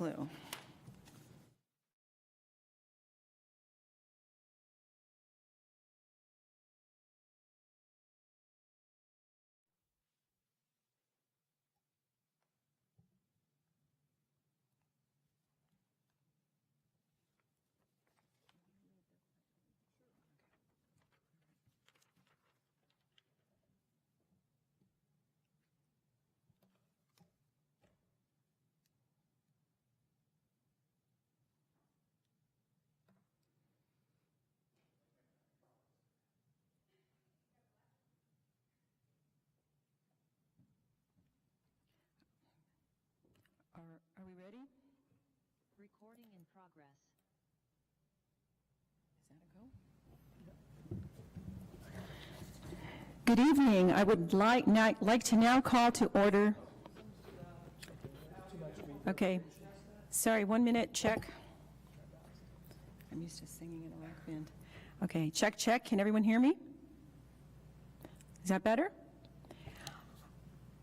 clue. Are we ready? Recording in progress. Is that a go? Good evening. I would like to now call to order. Okay. Sorry, 1 minute, check. I'm used to singing in a rock band. Okay, check, check. Can everyone hear me? Is that better?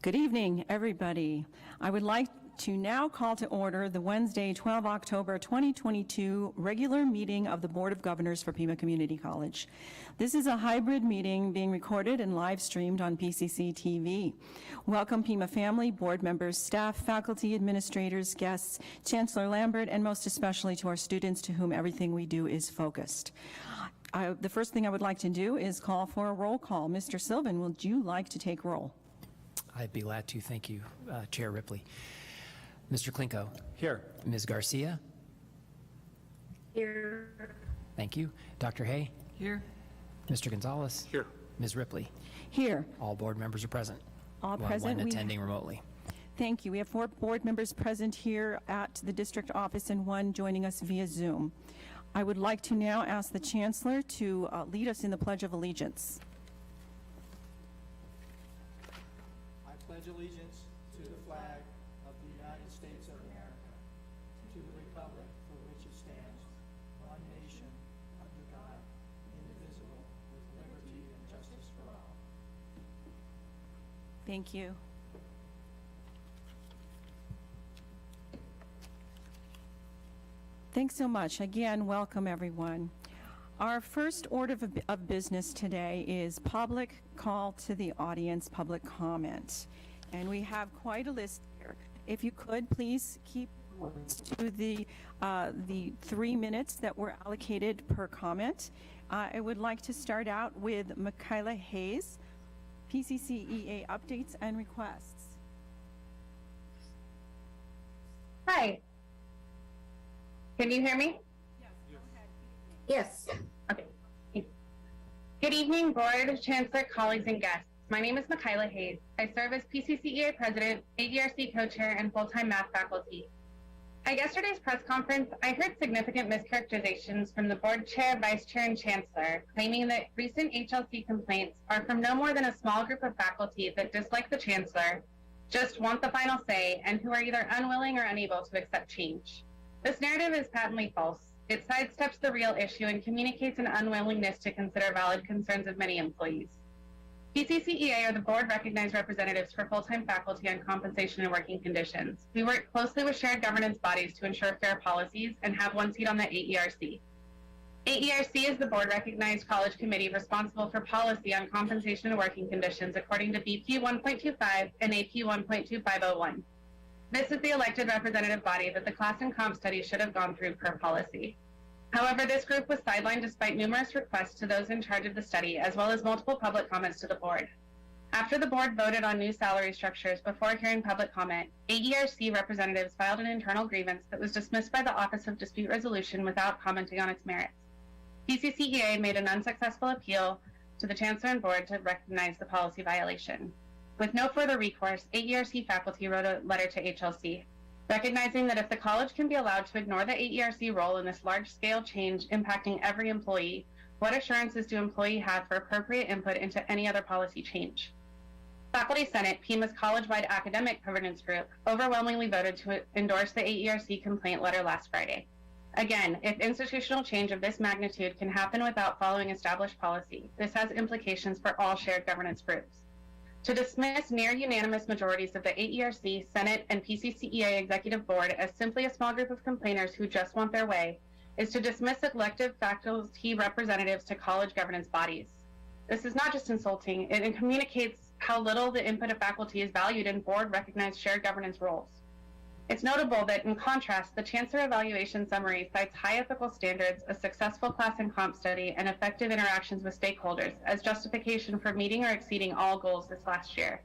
Good evening, everybody. I would like to now call to order the Wednesday, 12 October 2022 regular meeting of the Board of Governors for Pima Community College. This is a hybrid meeting being recorded and live streamed on PCC TV. Welcome Pima family, board members, staff, faculty, administrators, guests, Chancellor Lambert, and most especially to our students to whom everything we do is focused. The first thing I would like to do is call for a roll call. Mr. Sylvan, would you like to take roll? I'd be glad to. Thank you, Chair Ripley. Mr. Klinko. Here. Ms. Garcia. Here. Thank you. Dr. Hay. Here. Mr. Gonzalez. Here. Ms. Ripley. Here. All board members are present. All present. One attending remotely. Thank you. We have 4 board members present here at the district office and 1 joining us via Zoom. I would like to now ask the Chancellor to lead us in the Pledge of Allegiance. I pledge allegiance to the flag of the United States of America, to the republic for which it stands, one nation, under God, indivisible, with liberty and justice for all. Thank you. Thanks so much. Again, welcome everyone. Our first order of business today is public call to the audience, public comment. And we have quite a list here. If you could, please keep to the 3 minutes that were allocated per comment. I would like to start out with Michaela Hayes, PCCEA updates and requests. Hi. Can you hear me? Yes. Okay. Good evening, Board, Chancellor, colleagues, and guests. My name is Michaela Hayes. I serve as PCCEA President, AERC Co-Chair, and full-time math faculty. At yesterday's press conference, I heard significant mischaracterizations from the Board Chair, Vice Chair, and Chancellor, claiming that recent HLC complaints are from no more than a small group of faculty that dislike the Chancellor, just want the final say, and who are either unwilling or unable to accept change. This narrative is patently false. It sidesteps the real issue and communicates an unwillingness to consider valid concerns of many employees. PCCEA are the board-recognized representatives for full-time faculty on compensation and working conditions. We work closely with shared governance bodies to ensure fair policies and have 1 seat on the AERC. AERC is the board-recognized college committee responsible for policy on compensation and working conditions according to BP 1.25 and AP 1.2501. This is the elected representative body that the class and comp study should have gone through per policy. However, this group was sidelined despite numerous requests to those in charge of the study, as well as multiple public comments to the board. After the board voted on new salary structures before hearing public comment, AERC representatives filed an internal grievance that was dismissed by the Office of Dispute Resolution without commenting on its merits. PCCEA made an unsuccessful appeal to the Chancellor and board to recognize the policy violation. With no further recourse, AERC faculty wrote a letter to HLC, recognizing that if the college can be allowed to ignore the AERC role in this large-scale change impacting every employee, what assurances do employees have for appropriate input into any other policy change? Faculty Senate, Pima's college-wide academic governance group, overwhelmingly voted to endorse the AERC complaint letter last Friday. Again, if institutional change of this magnitude can happen without following established policy, this has implications for all shared governance groups. to dismiss near unanimous majorities of the AERC, Senate, and PCCEA Executive Board as simply a small group of complainers who just want their way is to dismiss elected faculty representatives to college governance bodies. This is not just insulting, it communicates how little the input of faculty is valued in board-recognized shared governance roles. It's notable that, in contrast, the Chancellor Evaluation Summary cites high ethical standards, a successful class and comp study, and effective interactions with stakeholders as justification for meeting or exceeding all goals this last year.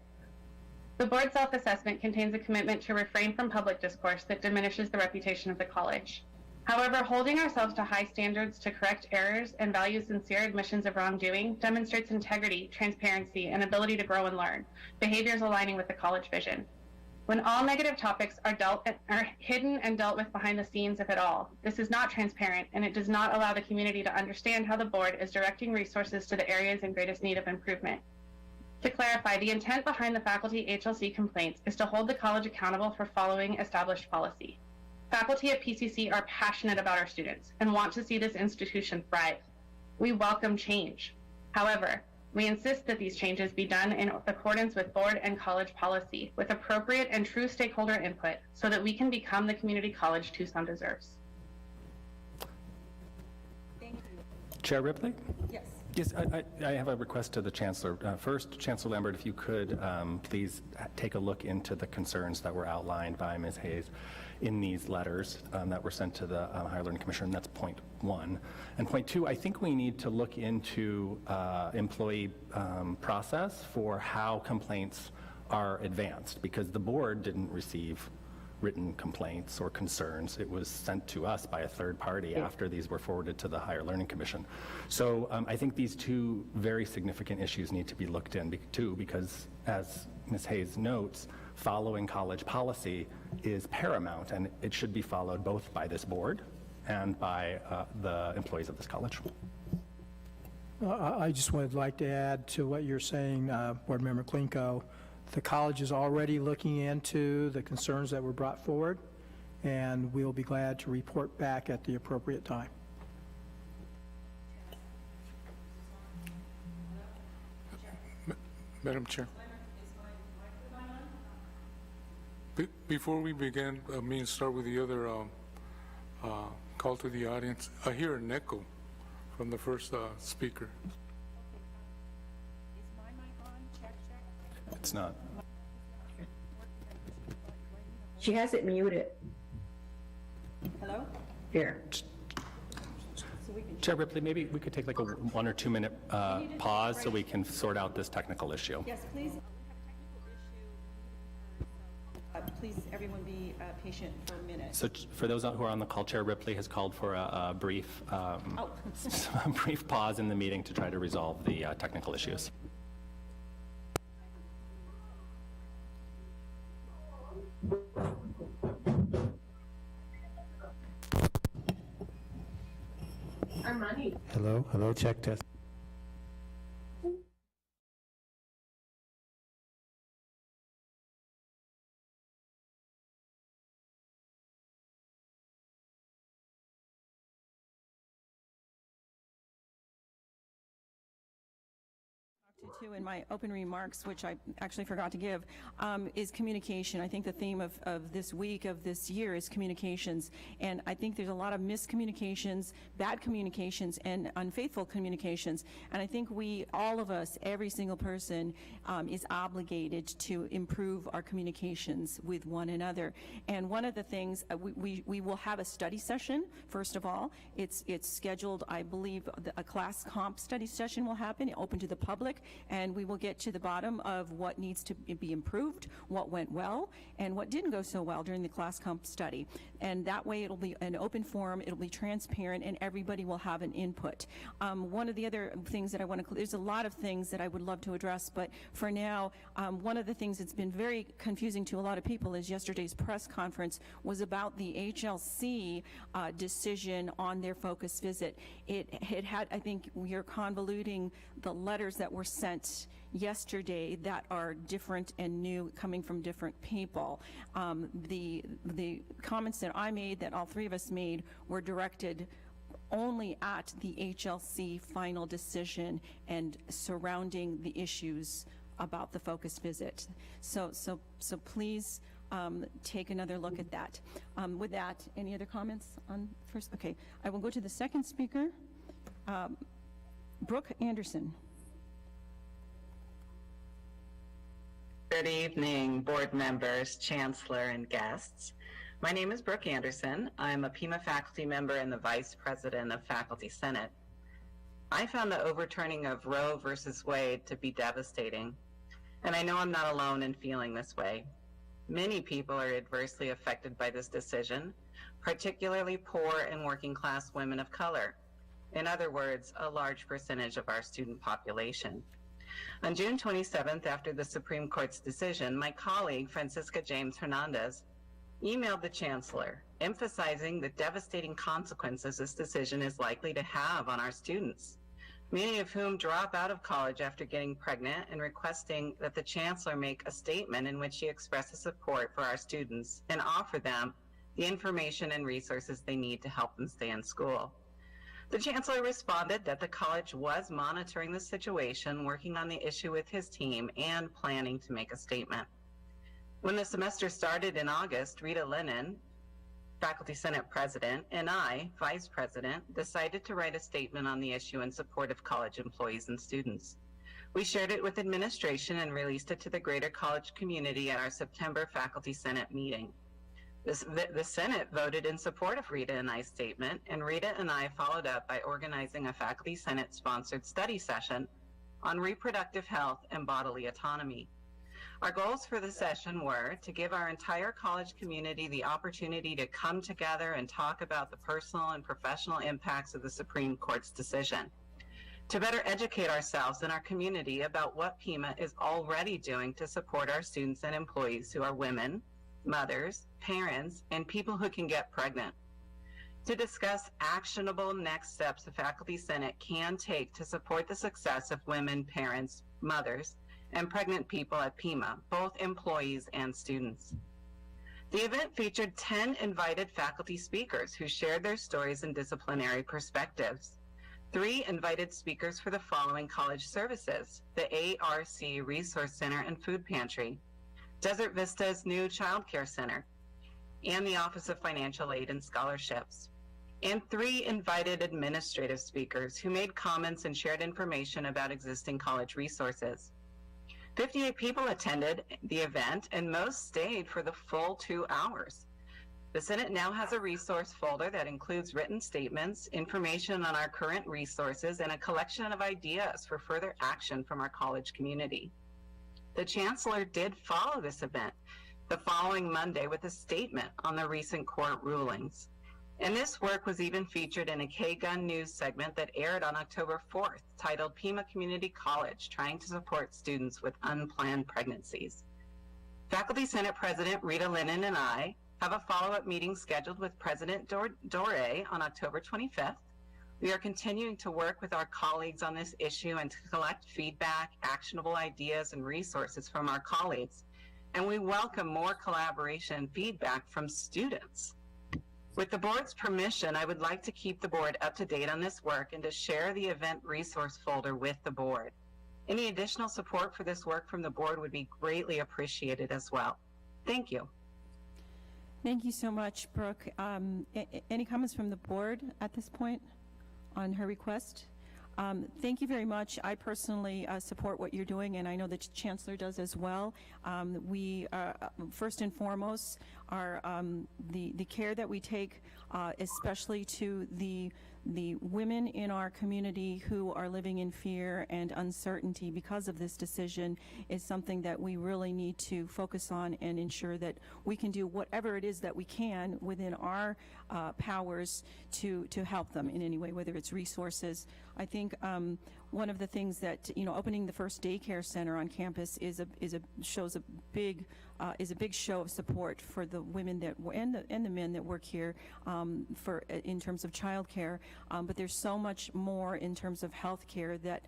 The board self-assessment contains a commitment to refrain from public discourse that diminishes the reputation of the college. However, holding ourselves to high standards to correct errors and value sincere admissions of wrongdoing demonstrates integrity, transparency, and ability to grow and learn, behaviors aligning with the college vision. When all negative topics are hidden and dealt with behind the scenes, if at all, this is not transparent, and it does not allow the community to understand how the board is directing resources to the areas in greatest need of improvement. To clarify, the intent behind the faculty HLC complaints is to hold the college accountable for following established policy. Faculty at PCC are passionate about our students and want to see this institution thrive. We welcome change. However, we insist that these changes be done in accordance with board and college policy, with appropriate and true stakeholder input, so that we can become the community college Tucson deserves. Thank you. Chair Ripley? Yes. Yes, I have a request to the Chancellor. First, Chancellor Lambert, if you could please take a look into the concerns that were outlined by Ms. Hayes in these letters that were sent to the Higher Learning Commission. That's point one. And point two, I think we need to look into employee process for how complaints are advanced, because the board didn't receive written complaints or concerns. It was sent to us by a third party after these were forwarded to the Higher Learning Commission. So I think these two very significant issues need to be looked into, because as Ms. Hayes notes, following college policy is paramount, and it should be followed both by this board and by the employees of this college. I just would like to add to what you're saying, Board Member Klinko. The college is already looking into the concerns that were brought forward, and we'll be glad to report back at the appropriate time. Madam Chair. Before we begin, start with the other call to the audience, I hear an echo from the first speaker. Is my mic on? Check, check. It's not. She has it muted. Hello? Here. Chair Ripley, maybe we could take like a 1 or 2 minute pause so we can sort out this technical issue. Yes, please. Please, everyone be patient for a minute. So for those who are on the call, Chair Ripley has called for a brief, a brief pause in the meeting to try to resolve the technical issues. Hello, check test. To in my open remarks, which I actually forgot to give, is communication. I think the theme of this week, of this year, is communications. And I think there's a lot of miscommunications, bad communications, and unfaithful communications. And I think we, all of us, every single person, is obligated to improve our communications with one another. And one of the things, we will have a study session, first of all. It's scheduled, I believe, a class comp study session will happen, open to the public. And we will get to the bottom of what needs to be improved, what went well, and what didn't go so well during the class comp study. And that way it'll be an open forum, it'll be transparent, and everybody will have an input. One of the other things that I want to, there's a lot of things that I would love to address, but for now, one of the things that's been very confusing to a lot of people is yesterday's press conference was about the HLC decision on their focus visit. It had, I think, we are convoluting the letters that were sent yesterday that are different and new, coming from different people. The comments that I made, that all three of us made, were directed only at the HLC final decision and surrounding the issues about the focus visit. So please take another look at that. With that, any other comments on first? Okay, I will go to the second speaker, Brooke Anderson. Good evening, board members, chancellor, and guests. My name is Brooke Anderson. I'm a Pima faculty member and the vice president of Faculty Senate. I found the overturning of Roe versus Wade to be devastating, and I know I'm not alone in feeling this way. Many people are adversely affected by this decision, particularly poor and working class women of color. In other words, a large percentage of our student population. On June 27th, after the Supreme Court's decision, my colleague, Francisca James Hernandez, emailed the Chancellor, emphasizing the devastating consequences this decision is likely to have on our students, many of whom drop out of college after getting pregnant, and requesting that the Chancellor make a statement in which she expresses support for our students and offer them the information and resources they need to help them stay in school. The Chancellor responded that the college was monitoring the situation, working on the issue with his team, and planning to make a statement. When the semester started in August, Rita Lennon, Faculty Senate President, and I, Vice President, decided to write a statement on the issue in support of college employees and students. We shared it with administration and released it to the greater college community at our September Faculty Senate meeting. The Senate voted in support of Rita and I's statement, and Rita and I followed up by organizing a Faculty Senate-sponsored study session on reproductive health and bodily autonomy. Our goals for the session were to give our entire college community the opportunity to come together and talk about the personal and professional impacts of the Supreme Court's decision, to better educate ourselves and our community about what Pima is already doing to support our students and employees who are women, mothers, parents, and people who can get pregnant, to discuss actionable next steps the Faculty Senate can take to support the success of women, parents, mothers, and pregnant people at Pima, both employees and students. The event featured 10 invited faculty speakers who shared their stories and disciplinary perspectives. 3 invited speakers for the following college services: the ARC Resource Center and Food Pantry, Desert Vista's new Child Care Center, and the Office of Financial Aid and Scholarships. And 3 invited administrative speakers who made comments and shared information about existing college resources. 58 people attended the event, and most stayed for the full 2 hours. The Senate now has a resource folder that includes written statements, information on our current resources, and a collection of ideas for further action from our college community. The Chancellor did follow this event the following Monday with a statement on the recent court rulings. And this work was even featured in a K-Gun News segment that aired on October 4th, titled Pima Community College, Trying to Support Students with Unplanned Pregnancies. Faculty Senate President Rita Lennon and I have a follow-up meeting scheduled with President Doré on October 25th. We are continuing to work with our colleagues on this issue and to collect feedback, actionable ideas, and resources from our colleagues. And we welcome more collaboration and feedback from students. With the board's permission, I would like to keep the board up to date on this work and to share the event resource folder with the board. Any additional support for this work from the board would be greatly appreciated as well. Thank you. Thank you so much, Brooke. Any comments from the board at this point on her request? Thank you very much. I personally support what you're doing, and I know the Chancellor does as well. We, first and foremost, are the care that we take, especially to the women in our community who are living in fear and uncertainty because of this decision, is something that we really need to focus on and ensure that we can do whatever it is that we can within our powers to help them in any way, whether it's resources. I think one of the things that, opening the first daycare center on campus is a big show of support for the women that and the men that work here in terms of child care. But there's so much more in terms of health care that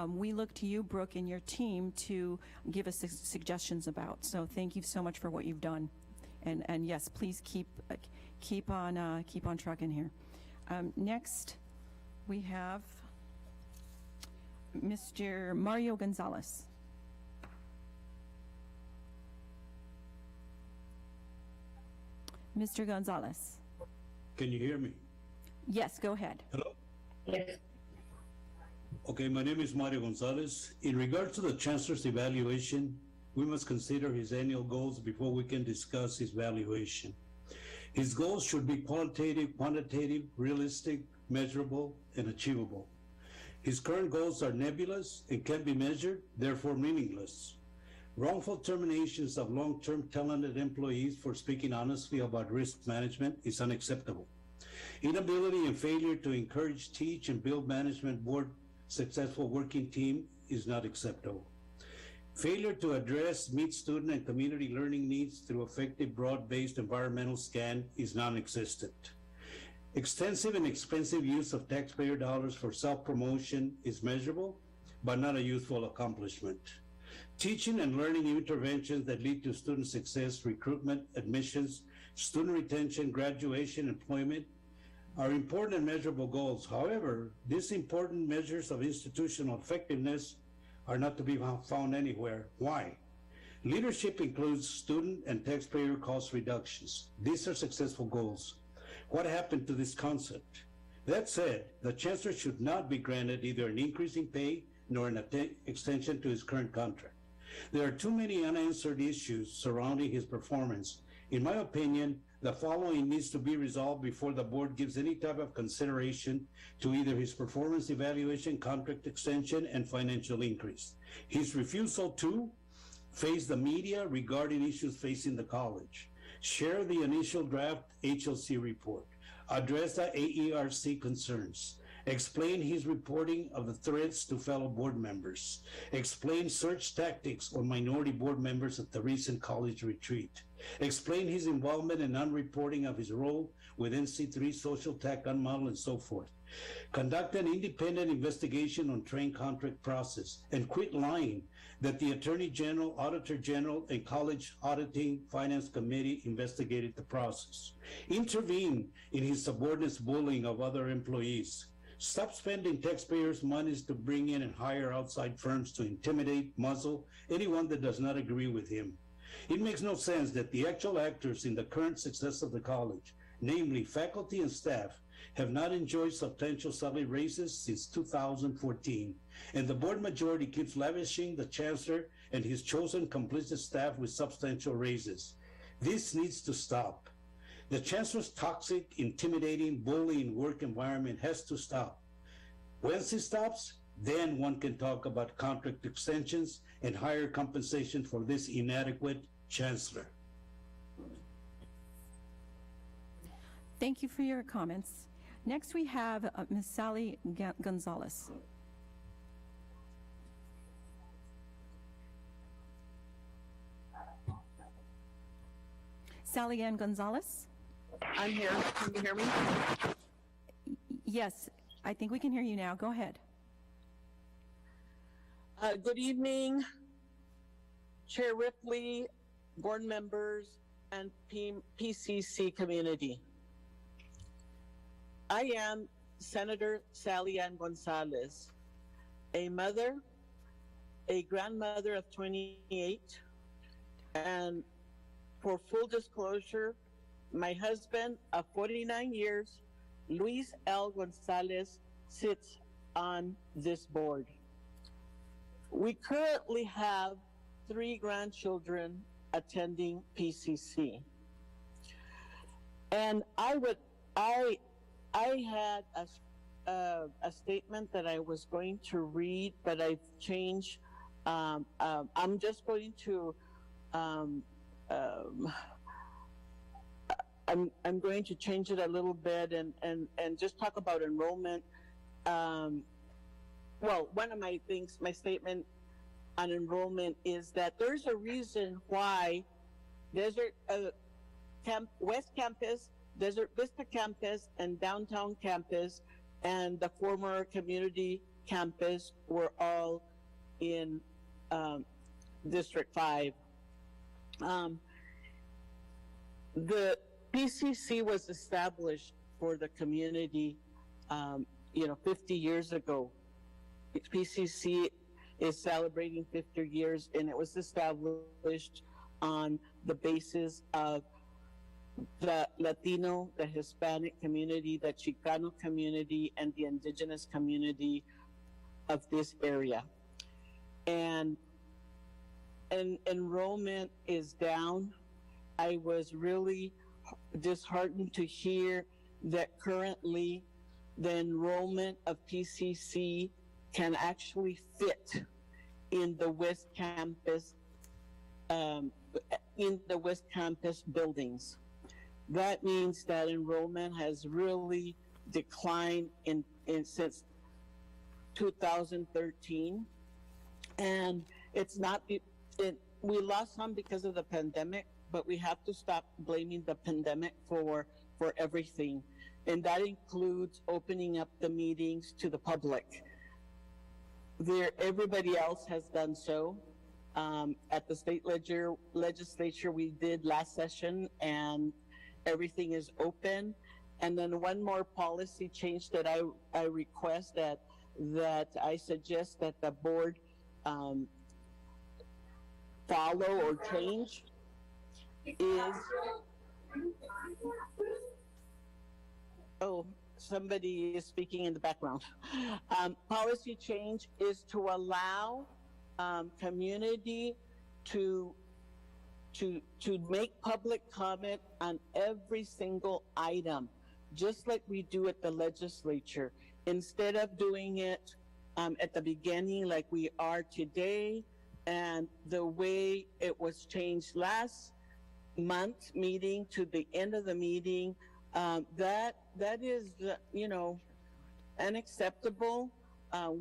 we look to you, Brooke, and your team to give us suggestions about. So thank you so much for what you've done. And yes, please keep on trucking here. Next, we have Mr. Mario Gonzalez. Mr. Gonzalez. Can you hear me? Yes, go ahead. Hello? Yes. Okay, my name is Mario Gonzalez. In regard to the Chancellor's evaluation, we must consider his annual goals before we can discuss his valuation. His goals should be qualitative, quantitative, realistic, measurable, and achievable. His current goals are nebulous and can't be measured, therefore meaningless. Wrongful terminations of long-term talented employees for speaking honestly about risk management is unacceptable. Inability and failure to encourage, teach, and build management board successful working team is not acceptable. Failure to address, meet student and community learning needs through effective broad-based environmental scan is non-existent. Extensive and expensive use of taxpayer dollars for self-promotion is measurable, but not a useful accomplishment. Teaching and learning interventions that lead to student success, recruitment, admissions, student retention, graduation, employment are important and measurable goals. However, these important measures of institutional effectiveness are not to be found anywhere. Why? Leadership includes student and taxpayer cost reductions. These are successful goals. What happened to this concept? That said, the Chancellor should not be granted either an increase in pay nor an extension to his current contract. There are too many unanswered issues surrounding his performance. In my opinion, the following needs to be resolved before the board gives any type of consideration to either his performance evaluation, contract extension, and financial increase. His refusal to face the media regarding issues facing the college, share the initial draft HLC report, address the AERC concerns, explain his reporting of the threats to fellow board members, explain search tactics on minority board members at the recent college retreat, explain his involvement in non-reporting of his role with NC3 social tech unmodel and so forth, conduct an independent investigation on train contract process, and quit lying that the Attorney General, Auditor General, and College Auditing Finance Committee investigated the process. Intervene in his subordinates' bullying of other employees. Stop spending taxpayers' monies to bring in and hire outside firms to intimidate, muzzle anyone that does not agree with him. It makes no sense that the actual actors in the current success of the college, namely faculty and staff, have not enjoyed substantial salary raises since 2014, and the board majority keeps lavishing the Chancellor and his chosen complicit staff with substantial raises. This needs to stop. The Chancellor's toxic, intimidating, bullying work environment has to stop. Once it stops, then one can talk about contract extensions and higher compensation for this inadequate Chancellor. Thank you for your comments. Next, we have Ms. Sally Gonzalez. Sally Ann Gonzalez? I'm here. Can you hear me? Yes, I think we can hear you now. Go ahead. Good evening, Chair Ripley, board members, and PCC community. I am Senator Sally Ann Gonzalez, a mother, a grandmother of 28, and for full disclosure, my husband of 49 years, Luis L. Gonzalez, sits on this board. We currently have 3 grandchildren attending PCC. And I had a statement that I was going to read, but I've changed. I'm just going to I'm going to change it a little bit and just talk about enrollment. Well, one of my things, my statement on enrollment is that there's a reason why West Campus, Desert Vista Campus, and Downtown Campus, and the former community campus were all in District 5. The PCC was established for the community, 50 years ago. PCC is celebrating 50 years, and it was established on the basis of the Latino, the Hispanic community, the Chicano community, and the indigenous community of this area. And enrollment is down. I was really disheartened to hear that currently the enrollment of PCC can actually fit in the West Campus, buildings. That means that enrollment has really declined since 2013, and it's not. We lost some because of the pandemic, but we have to stop blaming the pandemic for everything, and that includes opening up the meetings to the public. Everybody else has done so. At the state legislature, we did last session, and everything is open. And then one more policy change that I request that I suggest that the board follow or change is, oh, somebody is speaking in the background. Policy change is to allow community to make public comment on every single item, just like we do at the legislature, instead of doing it at the beginning like we are today, and the way it was changed last month meeting to the end of the meeting. That is, unacceptable.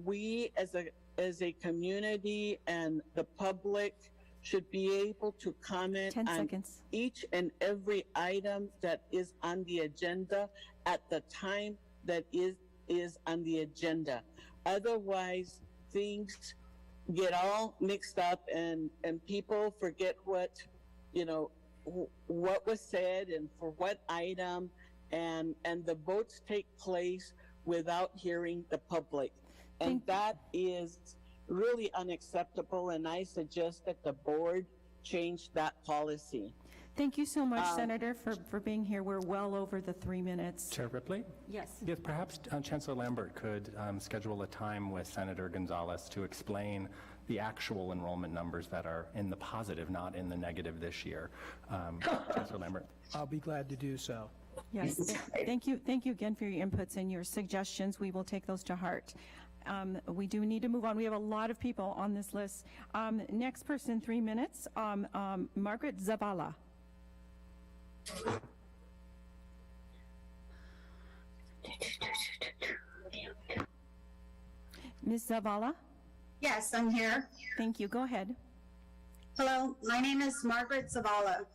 We as a community and the public should be able to comment 10 on seconds. each and every item that is on the agenda at the time that is on the agenda. Otherwise, things get all mixed up, and people forget what was said and for what item, and the votes take place without hearing the public. And that is really unacceptable, and I suggest that the board change that policy. Thank you so much, Senator, for being here. We're well over the 3 minutes. Chair Ripley? Yes. Yes, perhaps Chancellor Lambert could schedule a time with Senator Gonzalez to explain the actual enrollment numbers that are in the positive, not in the negative this year. Chancellor Lambert. I'll be glad to do so. Yes. Thank you again for your inputs and your suggestions. We will take those to heart. We do need to move on. We have a lot of people on this list. Next person, 3 minutes, Margaret Zavala. Ms. Zavala? Yes, I'm here. Thank you. Go ahead. Hello, my name is Margaret Zavala.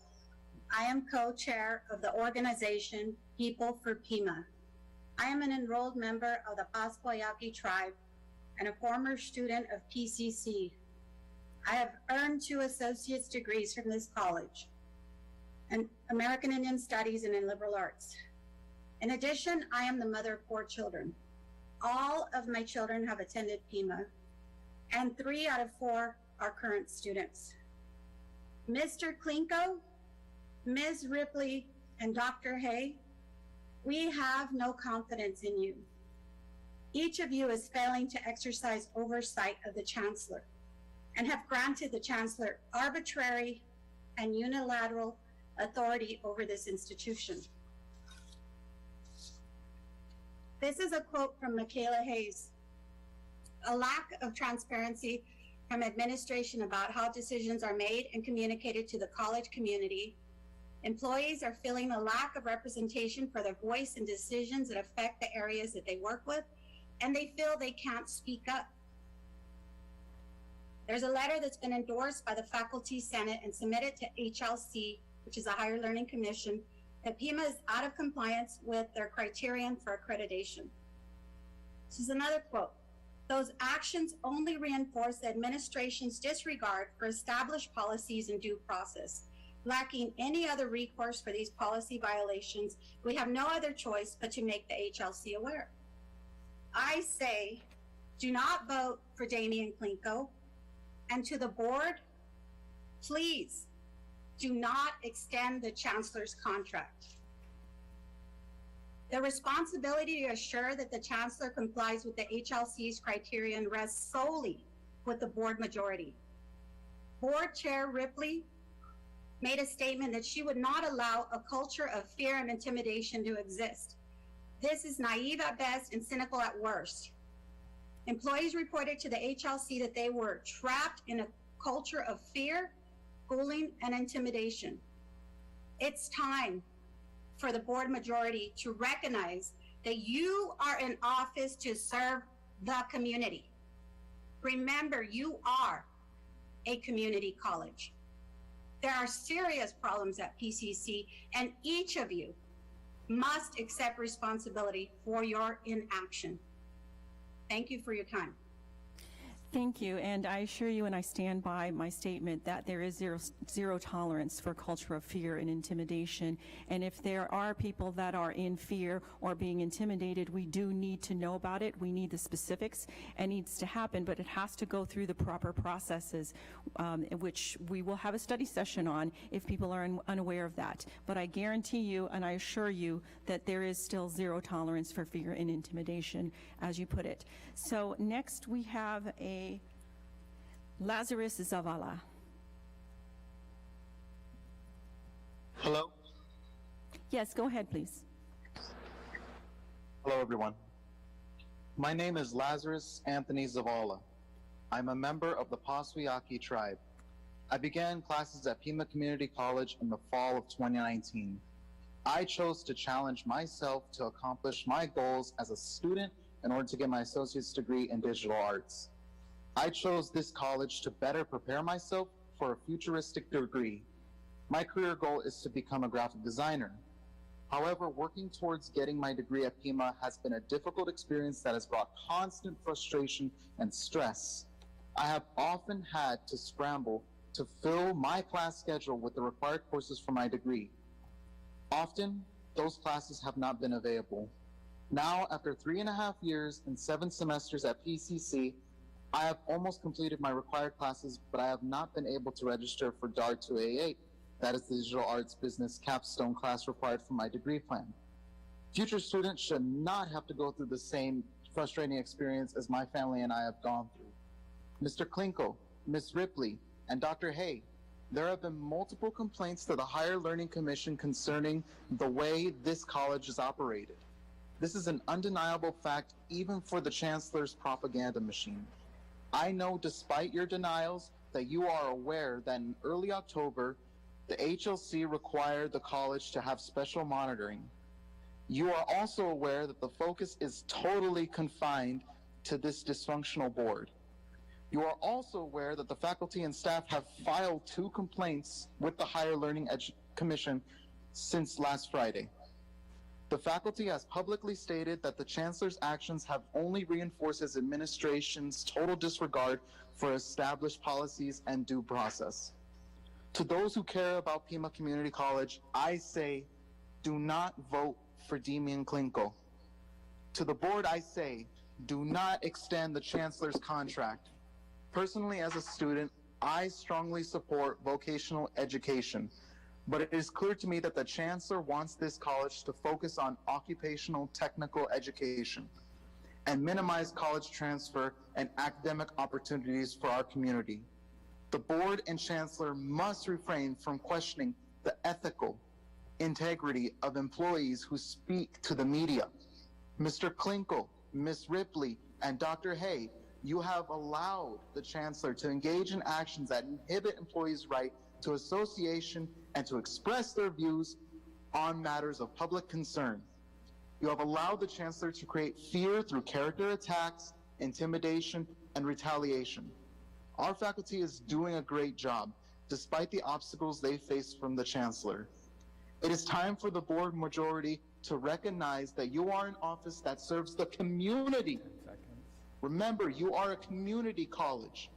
I am co-chair of the organization People for Pima. I am an enrolled member of the Pasquayaqui tribe and a former student of PCC. I have earned 2 associate's degrees from this college, in American Indian Studies and in liberal arts. In addition, I am the mother of 4 children. All of my children have attended Pima, and 3 out of 4 are current students. Mr. Klinko, Ms. Ripley, and Dr. Hay, we have no confidence in you. Each of you is failing to exercise oversight of the Chancellor and have granted the Chancellor arbitrary and unilateral authority over this institution. This is a quote from Michaela Hayes. A lack of transparency from administration about how decisions are made and communicated to the college community. Employees are feeling a lack of representation for their voice in decisions that affect the areas that they work with, and they feel they can't speak up. There's a letter that's been endorsed by the Faculty Senate and submitted to HLC, which is a Higher Learning Commission, that Pima is out of compliance with their criterion for accreditation. This is another quote. Those actions only reinforce the administration's disregard for established policies and due process. Lacking any other recourse for these policy violations, we have no other choice but to make the HLC aware. I say, do not vote for Damian Klinko, and to the board, please do not extend the Chancellor's contract. The responsibility to assure that the Chancellor complies with the HLC's criterion rests solely with the board majority. Board Chair Ripley made a statement that she would not allow a culture of fear and intimidation to exist. This is naive at best and cynical at worst. Employees reported to the HLC that they were trapped in a culture of fear, bullying, and intimidation. It's time for the board majority to recognize that you are in office to serve the community. Remember, you are a community college. There are serious problems at PCC, and each of you must accept responsibility for your inaction. Thank you for your time. Thank you, and I assure you, and I stand by my statement, that there is zero tolerance for culture of fear and intimidation. And if there are people that are in fear or being intimidated, we do need to know about it. We need the specifics. It needs to happen, but it has to go through the proper processes, which we will have a study session on if people are unaware of that. But I guarantee you, and I assure you, that there is still zero tolerance for fear and intimidation, as you put it. So next we have a Lazarus Zavala. Hello? Yes, go ahead, please. Hello, everyone. My name is Lazarus Anthony Zavala. I'm a member of the Paswyaki tribe. I began classes at Pima Community College in the fall of 2019. I chose to challenge myself to accomplish my goals as a student in order to get my associate's degree in digital arts. I chose this college to better prepare myself for a futuristic degree. My career goal is to become a graphic designer. However, working towards getting my degree at Pima has been a difficult experience that has brought constant frustration and stress. I have often had to scramble to fill my class schedule with the required courses for my degree. Often, those classes have not been available. Now, after 3.5 years and 7 semesters at PCC, I have almost completed my required classes, but I have not been able to register for DAR 2A8. That is the digital arts business capstone class required for my degree plan. Future students should not have to go through the same frustrating experience as my family and I have gone through. Mr. Klinko, Ms. Ripley, and Dr. Hay, there have been multiple complaints to the Higher Learning Commission concerning the way this college is operated. This is an undeniable fact even for the Chancellor's propaganda machine. I know despite your denials that you are aware that in early October, the HLC required the college to have special monitoring. You are also aware that the focus is totally confined to this dysfunctional board. You are also aware that the faculty and staff have filed 2 complaints with the Higher Learning Commission since last Friday. The faculty has publicly stated that the Chancellor's actions have only reinforced his administration's total disregard for established policies and due process. To those who care about Pima Community College, I say, do not vote for Damian Klinko. To the board, I say, do not extend the Chancellor's contract. Personally, as a student, I strongly support vocational education. But it is clear to me that the Chancellor wants this college to focus on occupational technical education and minimize college transfer and academic opportunities for our community. The board and Chancellor must refrain from questioning the ethical integrity of employees who speak to the media. Mr. Klinko, Ms. Ripley, and Dr. Hay, you have allowed the Chancellor to engage in actions that inhibit employees' right to association and to express their views on matters of public concern. You have allowed the Chancellor to create fear through character attacks, intimidation, and retaliation. Our faculty is doing a great job, despite the obstacles they face from the Chancellor. It is time for the board majority to recognize that you are an office that serves the community. Remember, you are a community college.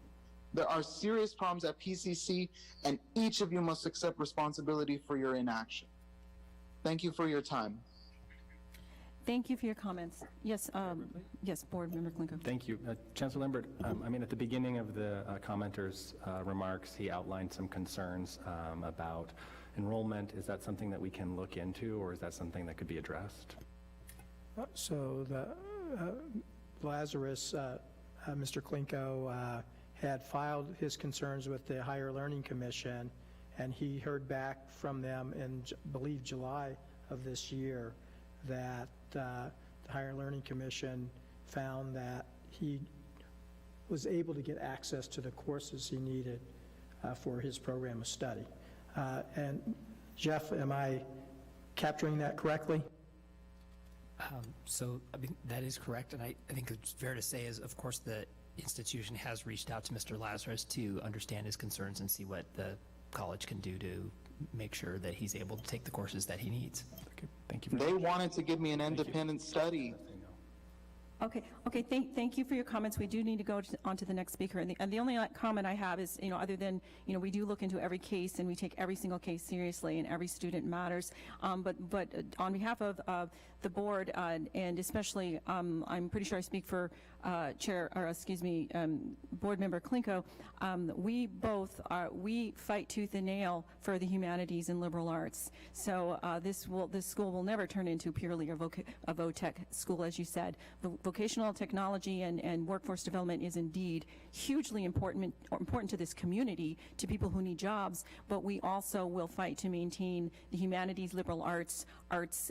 There are serious problems at PCC, and each of you must accept responsibility for your inaction. Thank you for your time. Thank you for your comments. Yes, yes, Board Member Klinko. Thank you. Chancellor Lambert, I mean, at the beginning of the commenter's remarks, he outlined some concerns about enrollment. Is that something that we can look into, or is that something that could be addressed? So the Lazarus, Mr. Klinko, had filed his concerns with the Higher Learning Commission, and he heard back from them in, I believe, July of this year that the Higher Learning Commission found that he was able to get access to the courses he needed for his program of study. And Jeff, am I capturing that correctly? So I mean, that is correct, and I think it's fair to say is, of course, the institution has reached out to Mr. Lazarus to understand his concerns and see what the college can do to make sure that he's able to take the courses that he needs. Okay, thank you. They wanted to give me an independent study. Okay, thank you for your comments. We do need to go on to the next speaker. And the only comment I have is, other than, we do look into every case and we take every single case seriously and every student matters. But on behalf of the board, and especially, I'm pretty sure I speak for Board Member Klinko, we fight tooth and nail for the humanities and liberal arts. So this school will never turn into purely a VOTEC school, as you said. Vocational technology and workforce development is indeed hugely important to this community, to people who need jobs, but we also will fight to maintain the humanities, liberal arts,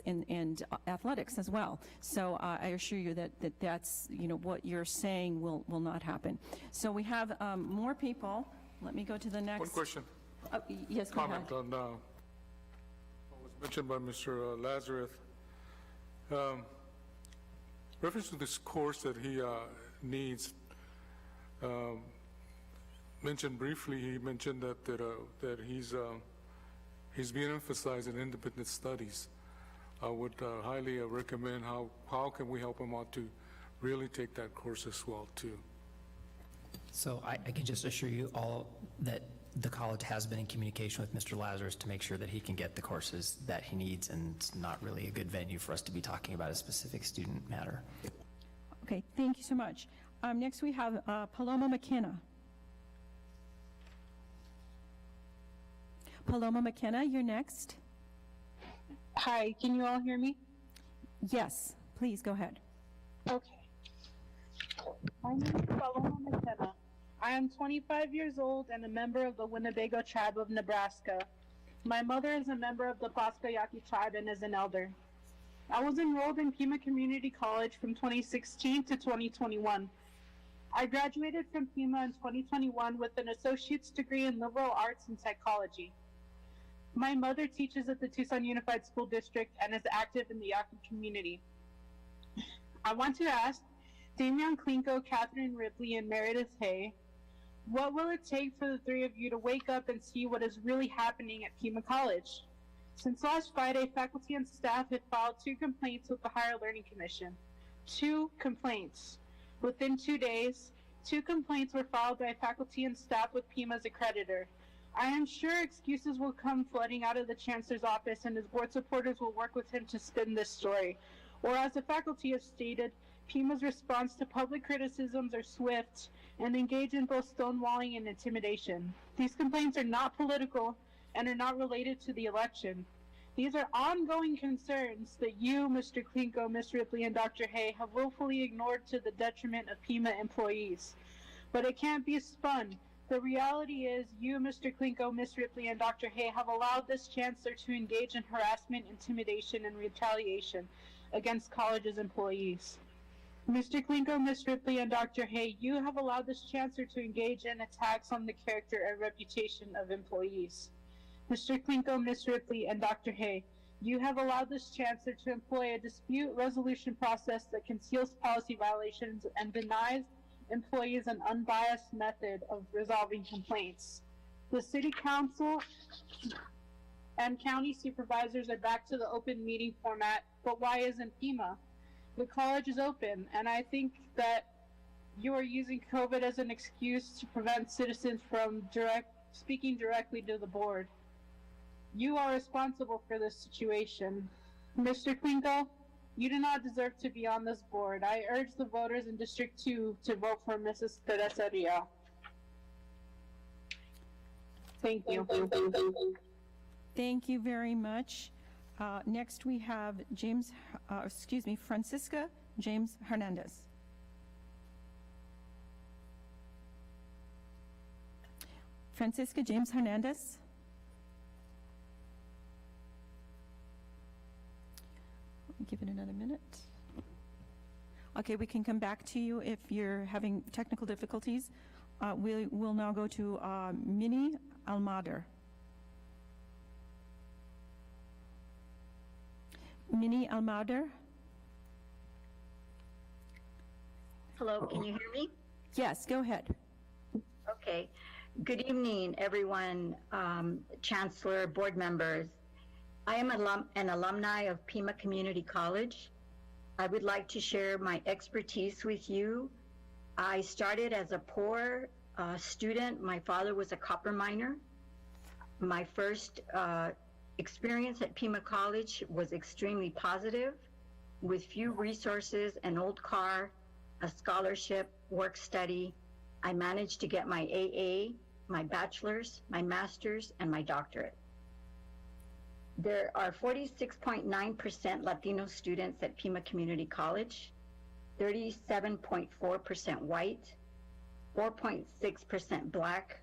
and athletics as well. So I assure you that's, what you're saying will not happen. So we have more people. Let me go to the next. One question. Yes, go ahead. Comment on what was mentioned by Mr. Lazarus. Reference to this course that he needs, mentioned briefly, he mentioned that he's being emphasized in independent studies. I would highly recommend how can we help him out to really take that course as well too. So I can just assure you all that the college has been in communication with Mr. Lazarus to make sure that he can get the courses that he needs, and it's not really a good venue for us to be talking about a specific student matter. Okay, thank you so much. Next we have Paloma McKenna. Paloma McKenna, you're next. Hi, can you all hear me? Yes, please go ahead. Okay. My name is Paloma McKenna. I am 25 years old and a member of the Winnebago tribe of Nebraska. My mother is a member of the Pascua-Yaqui tribe and is an elder. I was enrolled in Pima Community College from 2016 to 2021. I graduated from Pima in 2021 with an associate's degree in liberal arts and psychology. My mother teaches at the Tucson Unified School District and is active in the Yaqui community. I want to ask Damian Klinko, Catherine Ripley, and Meredith Hay, what will it take for the three of you to wake up and see what is really happening at Pima College? Since last Friday, faculty and staff had filed 2 complaints with the Higher Learning Commission. 2 complaints. Within 2 days, 2 complaints were filed by faculty and staff with Pima's accreditor. I am sure excuses will come flooding out of the Chancellor's office, and his board supporters will work with him to spin this story. Or as the faculty has stated, Pima's response to public criticisms are swift and engage in both stonewalling and intimidation. These complaints are not political and are not related to the election. These are ongoing concerns that you, Mr. Klinko, Ms. Ripley, and Dr. Hay have willfully ignored to the detriment of Pima employees. But it can't be spun. The reality is you, Mr. Klinko, Ms. Ripley, and Dr. Hay have allowed this Chancellor to engage in harassment, intimidation, and retaliation against college's employees. Mr. Klinko, Ms. Ripley, and Dr. Hay, you have allowed this Chancellor to engage in attacks on the character and reputation of employees. Mr. Klinko, Ms. Ripley, and Dr. Hay, you have allowed this Chancellor to employ a dispute resolution process that conceals policy violations and denies employees an unbiased method of resolving complaints. The City Council and county supervisors are back to the open meeting format, but why isn't Pima? The college is open, and I think that you are using COVID as an excuse to prevent citizens from speaking directly to the board. You are responsible for this situation. Mr. Klinko, You do not deserve to be on this board. I urge the voters in District 2 to vote for Mrs. Teresa Ria. Thank you. Thank you very much. Next, we have Francisca James Hernandez. Francisca James Hernandez. Give it another minute. Okay, we can come back to you if you're having technical difficulties. We'll now go to Minnie Almader. Minnie Almader. Hello, can you hear me? Yes, go ahead. Okay. Good evening, everyone, Chancellor, board members. I am an alumni of Pima Community College. I would like to share my expertise with you. I started as a poor student. My father was a copper miner. My first experience at Pima College was extremely positive. With few resources, an old car, a scholarship, work study, I managed to get my AA, my bachelor's, my master's, and my doctorate. There are 46.9% Latino students at Pima Community College, 37.4% white, 4.6% Black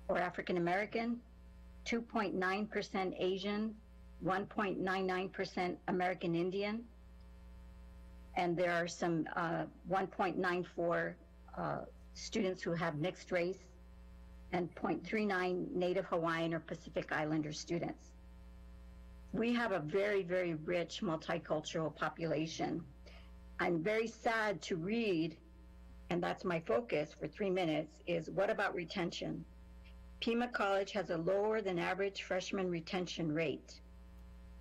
or African American, 2.9% Asian, 1.99% American Indian, and there are some 1.94 students who have mixed race, and 0.39 Native Hawaiian or Pacific Islander students. We have a very, very rich multicultural population. I'm very sad to read, and that's my focus for 3 minutes, is what about retention? Pima College has a lower than average freshman retention rate.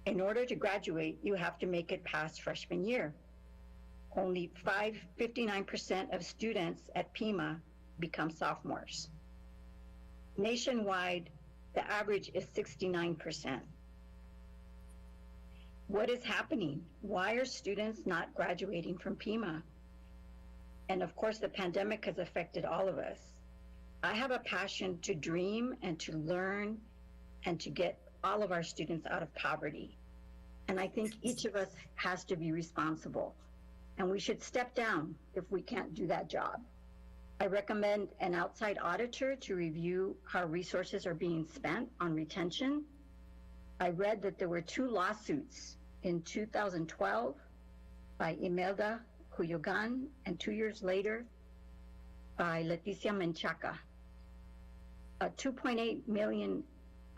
In order to graduate, you have to make it past freshman year. Only 59% of students at Pima become sophomores. Nationwide, the average is 69%. What is happening? Why are students not graduating from Pima? And of course, the pandemic has affected all of us. I have a passion to dream and to learn and to get all of our students out of poverty. And I think each of us has to be responsible. And we should step down if we can't do that job. I recommend an outside auditor to review how resources are being spent on retention. I read that there were 2 lawsuits in 2012 by Imelda Huyogan and 2 years later by Leticia Menchaca. A $2.8 million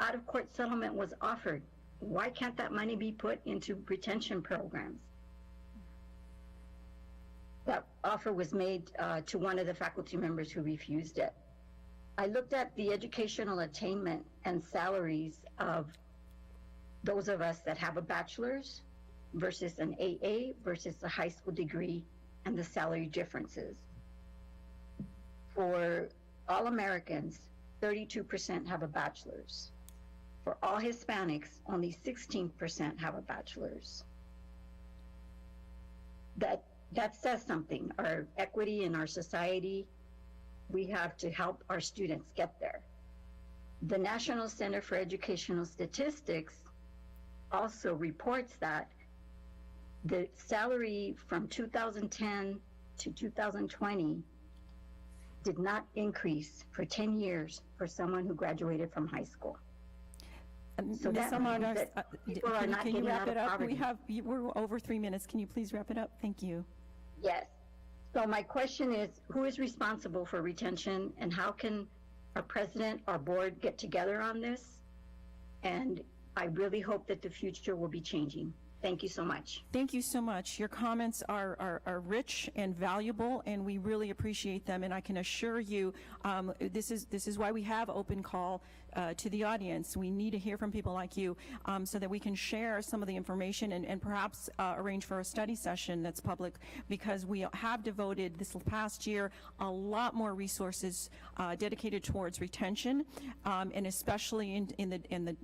out-of-court settlement was offered. Why can't that money be put into retention programs? That offer was made to one of the faculty members who refused it. I looked at the educational attainment and salaries of those of us that have a bachelor's versus an AA versus a high school degree and the salary differences. For all Americans, 32% have a bachelor's. For all Hispanics, only 16% have a bachelor's. That says something. Our equity in our society, we have to help our students get there. The National Center for Educational Statistics also reports that the salary from 2010 to 2020 did not increase for 10 years for someone who graduated from high school. So Ms. that means Almader, that people are not can you getting wrap out it of up? poverty. We're over 3 minutes. Can you please wrap it up? Thank you. Yes. So my question is, who is responsible for retention, and how can our president, our board get together on this? And I really hope that the future will be changing. Thank you so much. Thank you so much. Your comments are rich and valuable, and we really appreciate them. And I can assure you, this is why we have open call to the audience. We need to hear from people like you so that we can share some of the information and perhaps arrange for a study session that's public, because we have devoted this past year a lot more resources dedicated towards retention, and especially in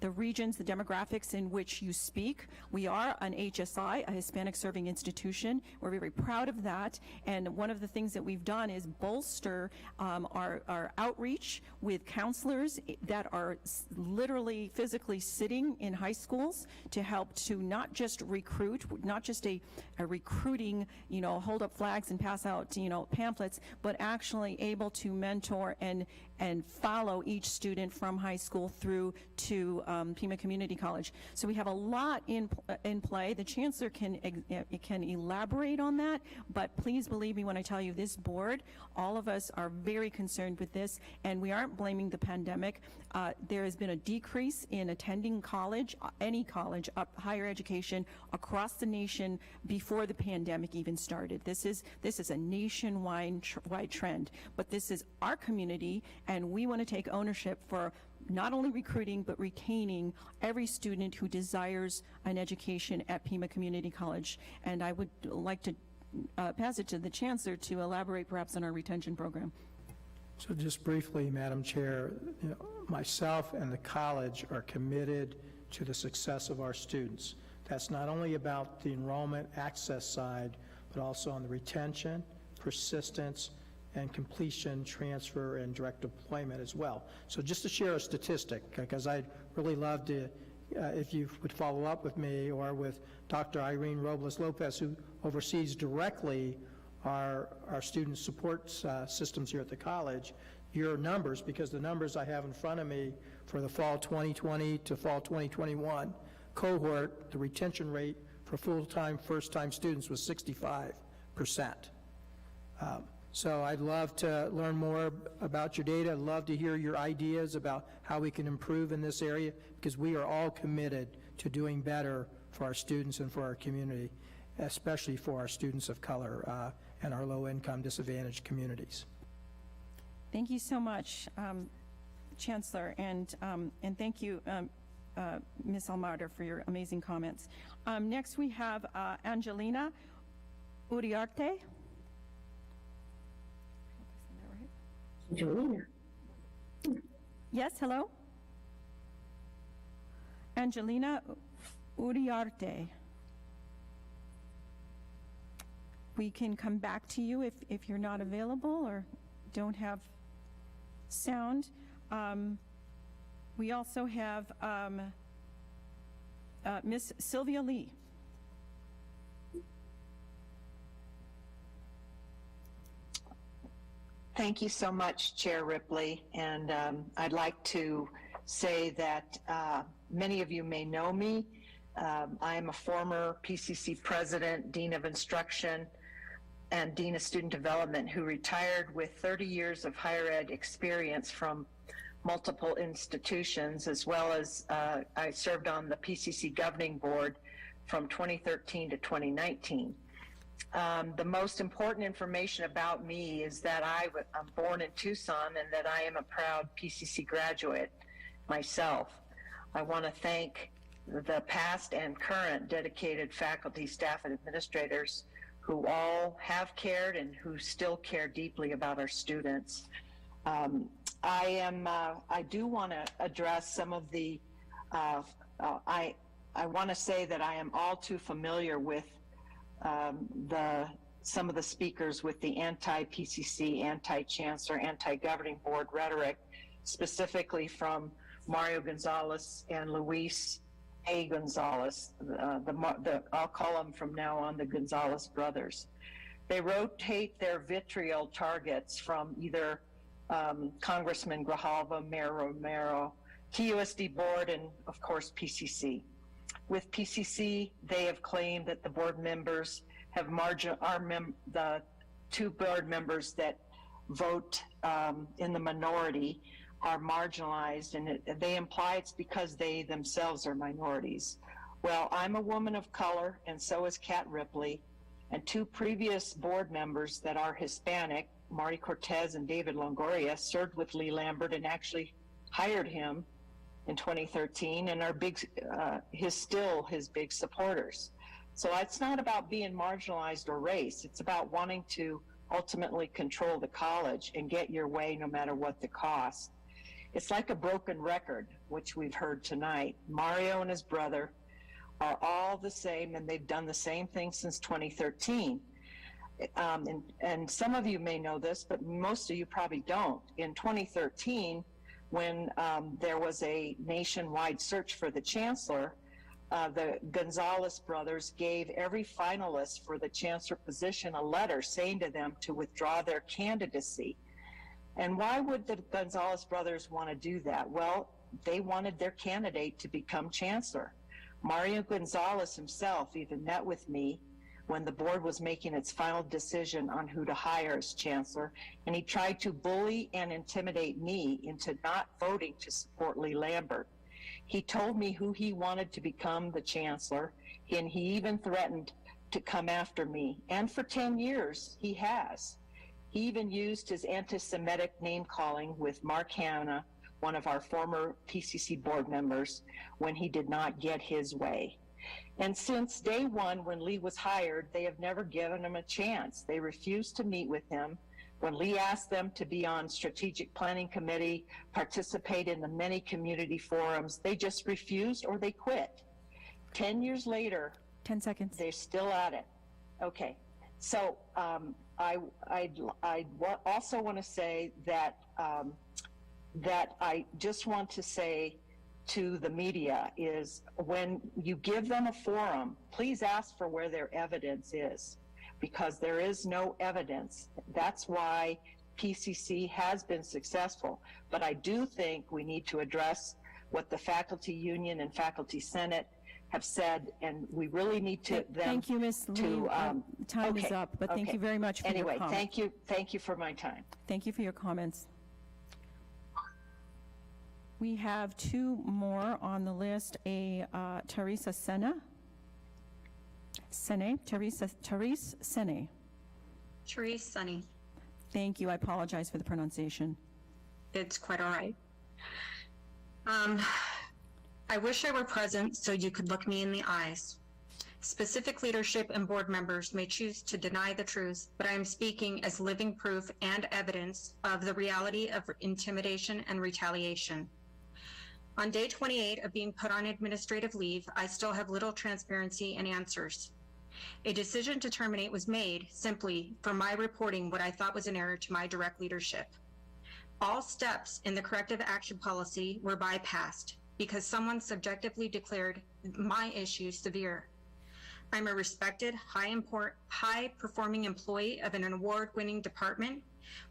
the regions, the demographics in which you speak. We are an HSI, a Hispanic Serving Institution. We're very proud of that. And one of the things that we've done is bolster our outreach with counselors that are literally physically sitting in high schools to help to not just recruit, not just a recruiting, hold up flags and pass out, pamphlets, but actually able to mentor and follow each student from high school through to Pima Community College. So we have a lot in play. The Chancellor can elaborate on that, but please believe me when I tell you, this board, all of us are very concerned with this, and we aren't blaming the pandemic. There has been a decrease in attending college, any college, higher education across the nation before the pandemic even started. This is a nationwide trend, but this is our community, and we want to take ownership for not only recruiting but retaining every student who desires an education at Pima Community College. And I would like to pass it to the Chancellor to elaborate perhaps on our retention program. So just briefly, Madam Chair, myself and the college are committed to the success of our students. That's not only about the enrollment access side, but also on the retention, persistence, and completion, transfer, and direct deployment as well. So just to share a statistic, because I'd really love to, if you would follow up with me or with Dr. Irene Robles Lopez, who oversees directly our student support systems here at the college, your numbers, because the numbers I have in front of me for the fall 2020 to fall 2021 cohort, the retention rate for full-time, first-time students was 65%. So I'd love to learn more about your data. I'd love to hear your ideas about how we can improve in this area, because we are all committed to doing better for our students and for our community, especially for our students of color and our low-income disadvantaged communities. Thank you so much, Chancellor, and thank you, Ms. Almada, for your amazing comments. Next, we have Angelina Uriarte. Angelina. Yes, hello? Angelina Uriarte. We can come back to you if you're not available or don't have sound. We also have Miss Sylvia Lee. Thank you so much, Chair Ripley. And I'd like to say that many of you may know me. I am a former PCC president, Dean of Instruction, and Dean of Student Development who retired with 30 years of higher ed experience from multiple institutions, as well as I served on the PCC governing board from 2013 to 2019. The most important information about me is that I'm born in Tucson and that I am a proud PCC graduate myself. I want to thank the past and current dedicated faculty, staff, and administrators who all have cared and who still care deeply about our students. I do want to address some of the, I want to say that I am all too familiar with some of the speakers with the anti-PCC, anti-chancellor, anti-governing board rhetoric, specifically from Mario Gonzalez and Luis A. Gonzalez. I'll call them from now on the Gonzalez brothers. They rotate their vitriol targets from either Congressman Grijalva, Mayor Romero, TUSD board, and of course PCC. With PCC, they have claimed that the board members have the two board members that vote in the minority are marginalized, and they imply it's because they themselves are minorities. Well, I'm a woman of color, and so is Kat Ripley, and two previous board members that are Hispanic, Marty Cortez and David Longoria, served with Lee Lambert and actually hired him in 2013 and are his big supporters. So it's not about being marginalized or race. It's about wanting to ultimately control the college and get your way no matter what the cost. It's like a broken record, which we've heard tonight. Mario and his brother are all the same, and they've done the same thing since 2013. And some of you may know this, but most of you probably don't. In 2013, when there was a nationwide search for the chancellor, the Gonzalez brothers gave every finalist for the chancellor position a letter saying to them to withdraw their candidacy. And why would the Gonzalez brothers want to do that? Well, they wanted their candidate to become chancellor. Mario Gonzalez himself even met with me when the board was making its final decision on who to hire as chancellor, and he tried to bully and intimidate me into not voting to support Lee Lambert. He told me who he wanted to become the chancellor, and he even threatened to come after me. And for 10 years, he has. He even used his anti-Semitic name-calling with Mark Hanna, one of our former PCC board members, when he did not get his way. And since day one, when Lee was hired, they have never given him a chance. They refused to meet with him. When Lee asked them to be on strategic planning committee, participate in the many community forums, they just refused or they quit. 10 years later, 10 seconds. They're still at it. Okay. So I also want to say that that I just want to say to the media is when you give them a forum, please ask for where their evidence is, because there is no evidence. That's why PCC has been successful. But I do think we need to address what the faculty union and faculty senate have said, and we really need to Thank you, Ms. Lee. Time is up, but thank you very much for your comments. Anyway, thank you for my time. Thank you for your comments. We have two more on the list, Teresa Senna. Teresa Sene. Therese Sunny. Thank you. I apologize for the pronunciation. It's quite all right. I wish I were present so you could look me in the eyes. Specific leadership and board members may choose to deny the truth, but I am speaking as living proof and evidence of the reality of intimidation and retaliation. On day 28 of being put on administrative leave, I still have little transparency and answers. A decision to terminate was made simply for my reporting what I thought was an error to my direct leadership. All steps in the corrective action policy were bypassed because someone subjectively declared my issues severe. I'm a respected, high-performing employee of an award-winning department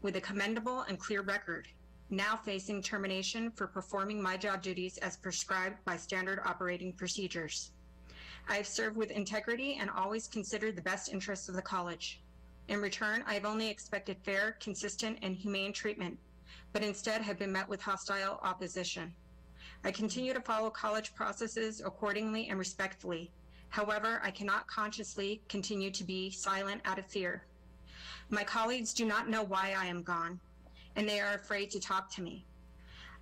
with a commendable and clear record, now facing termination for performing my job duties as prescribed by standard operating procedures. I have served with integrity and always considered the best interests of the college. In return, I have only expected fair, consistent, and humane treatment, but instead have been met with hostile opposition. I continue to follow college processes accordingly and respectfully. However, I cannot consciously continue to be silent out of fear. My colleagues do not know why I am gone, and they are afraid to talk to me.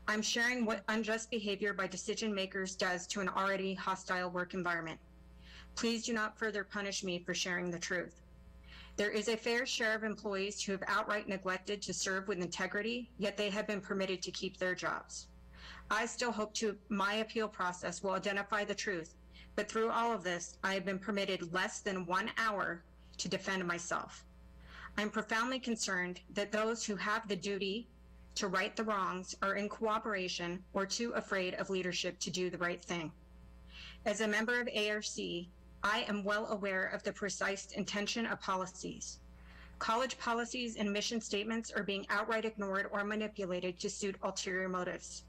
I'm sharing what unjust behavior by decision makers does to an already hostile work environment. Please do not further punish me for sharing the truth. There is a fair share of employees who have outright neglected to serve with integrity, yet they have been permitted to keep their jobs. I still hope my appeal process will identify the truth, but through all of this, I have been permitted less than 1 hour to defend myself. I'm profoundly concerned that those who have the duty to right the wrongs are in cooperation or too afraid of leadership to do the right thing. As a member of ARC, I am well aware of the precise intention of policies. College policies and mission statements are being outright ignored or manipulated to suit ulterior motives.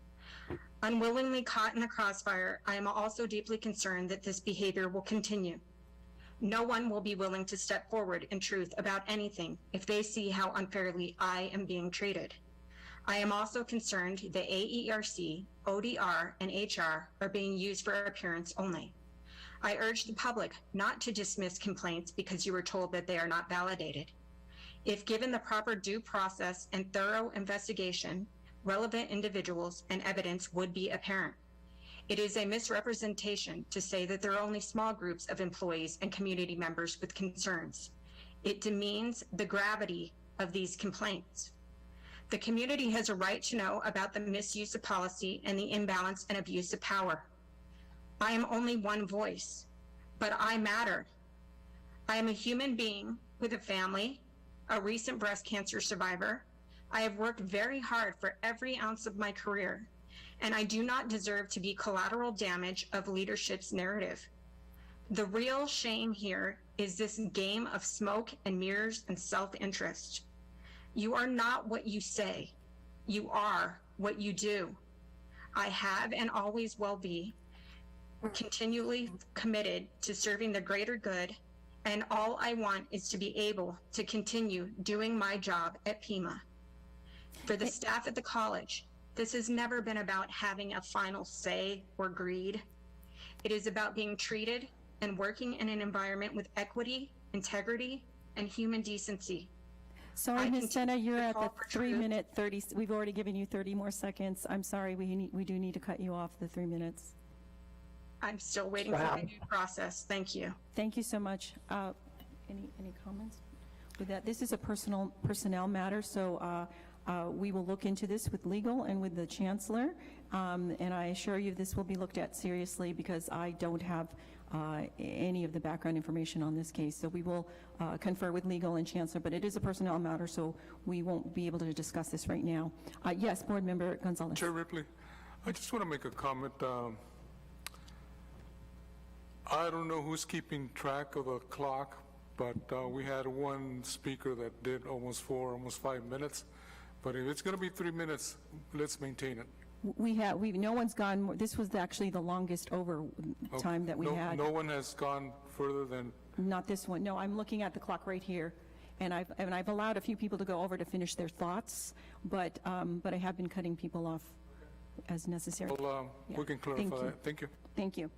Unwillingly caught in the crossfire, I am also deeply concerned that this behavior will continue. No one will be willing to step forward in truth about anything if they see how unfairly I am being treated. I am also concerned that AERC, ODR, and HR are being used for appearance only. I urge the public not to dismiss complaints because you were told that they are not validated. If given the proper due process and thorough investigation, relevant individuals, and evidence would be apparent. It is a misrepresentation to say that there are only small groups of employees and community members with concerns. It demeans the gravity of these complaints. The community has a right to know about the misuse of policy and the imbalance and abuse of power. I am only one voice, but I matter. I am a human being with a family, a recent breast cancer survivor. I have worked very hard for every ounce of my career, and I do not deserve to be collateral damage of leadership's narrative. The real shame here is this game of smoke and mirrors and self-interest. You are not what you say. You are what you do. I have and always will be continually committed to serving the greater good, and all I want is to be able to continue doing my job at Pima. For the staff at the college, this has never been about having a final say or greed. It is about being treated and working in an environment with equity, integrity, and human decency. Sorry, Ms. Senna, you're at the 3-minute 30, we've already given you 30 more seconds. I'm sorry, we do need to cut you off the 3 minutes. I'm still waiting for the due process. Thank you. Thank you so much. Any comments with that? This is a personnel matter, so we will look into this with legal and with the Chancellor, and I assure you this will be looked at seriously because I don't have any of the background information on this case. So we will confer with legal and Chancellor, but it is a personnel matter, so we won't be able to discuss this right now. Yes, Board Member Gonzalez. Chair Ripley, I just want to make a comment. I don't know who's keeping track of a clock, but we had one speaker that did almost 5 minutes. But if it's going to be 3 minutes, let's maintain it. No one's gone, this was actually the longest time that we had. No one has gone further than? Not this one. No, I'm looking at the clock right here. And I've allowed a few people to go over to finish their thoughts, but I have been cutting people off as necessary. Well, we can clarify that. Thank you. Thank you.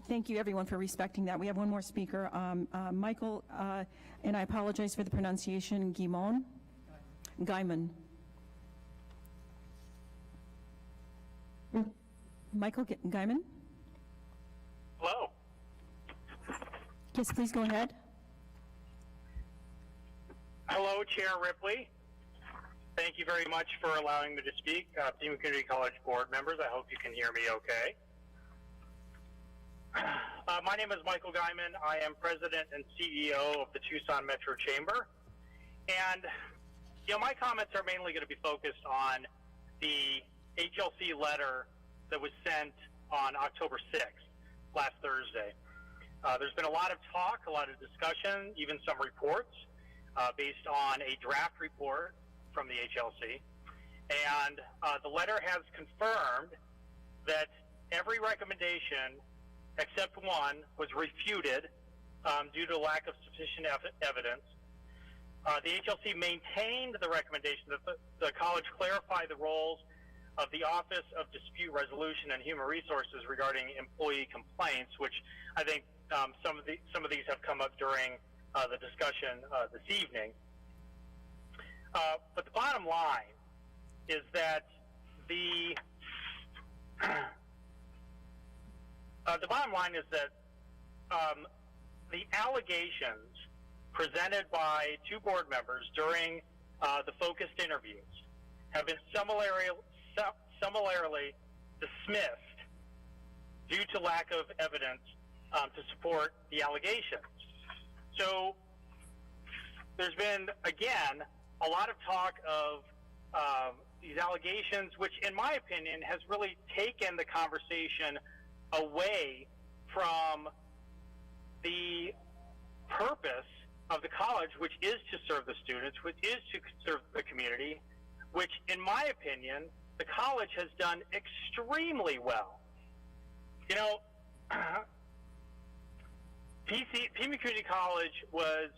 Thank you, everyone, for respecting that. We have one more speaker. Michael, and I apologize for the pronunciation, Guyman. Michael Guyman? Hello. Yes, please go ahead. Hello, Chair Ripley. Thank you very much for allowing me to speak. Pima Community College board members, I hope you can hear me okay. My name is Michael Guyman. I am President and CEO of the Tucson Metro Chamber. And, my comments are mainly going to be focused on the HLC letter that was sent on October 6th, last Thursday. There's been a lot of talk, a lot of discussion, even some reports based on a draft report from the HLC. And the letter has confirmed that every recommendation except one was refuted due to lack of sufficient evidence. The HLC maintained the recommendation that the college clarify the roles of the Office of Dispute Resolution and Human Resources regarding employee complaints, which I think some of these have come up during the discussion this evening. But the bottom line is that the allegations presented by two board members during the focused interviews have been similarly dismissed due to lack of evidence to support the allegations. So there's been, again, a lot of talk of these allegations, which in my opinion has really taken the conversation away from the purpose of the college, which is to serve the students, which is to serve the community, which in my opinion, the college has done extremely well. Pima Community College was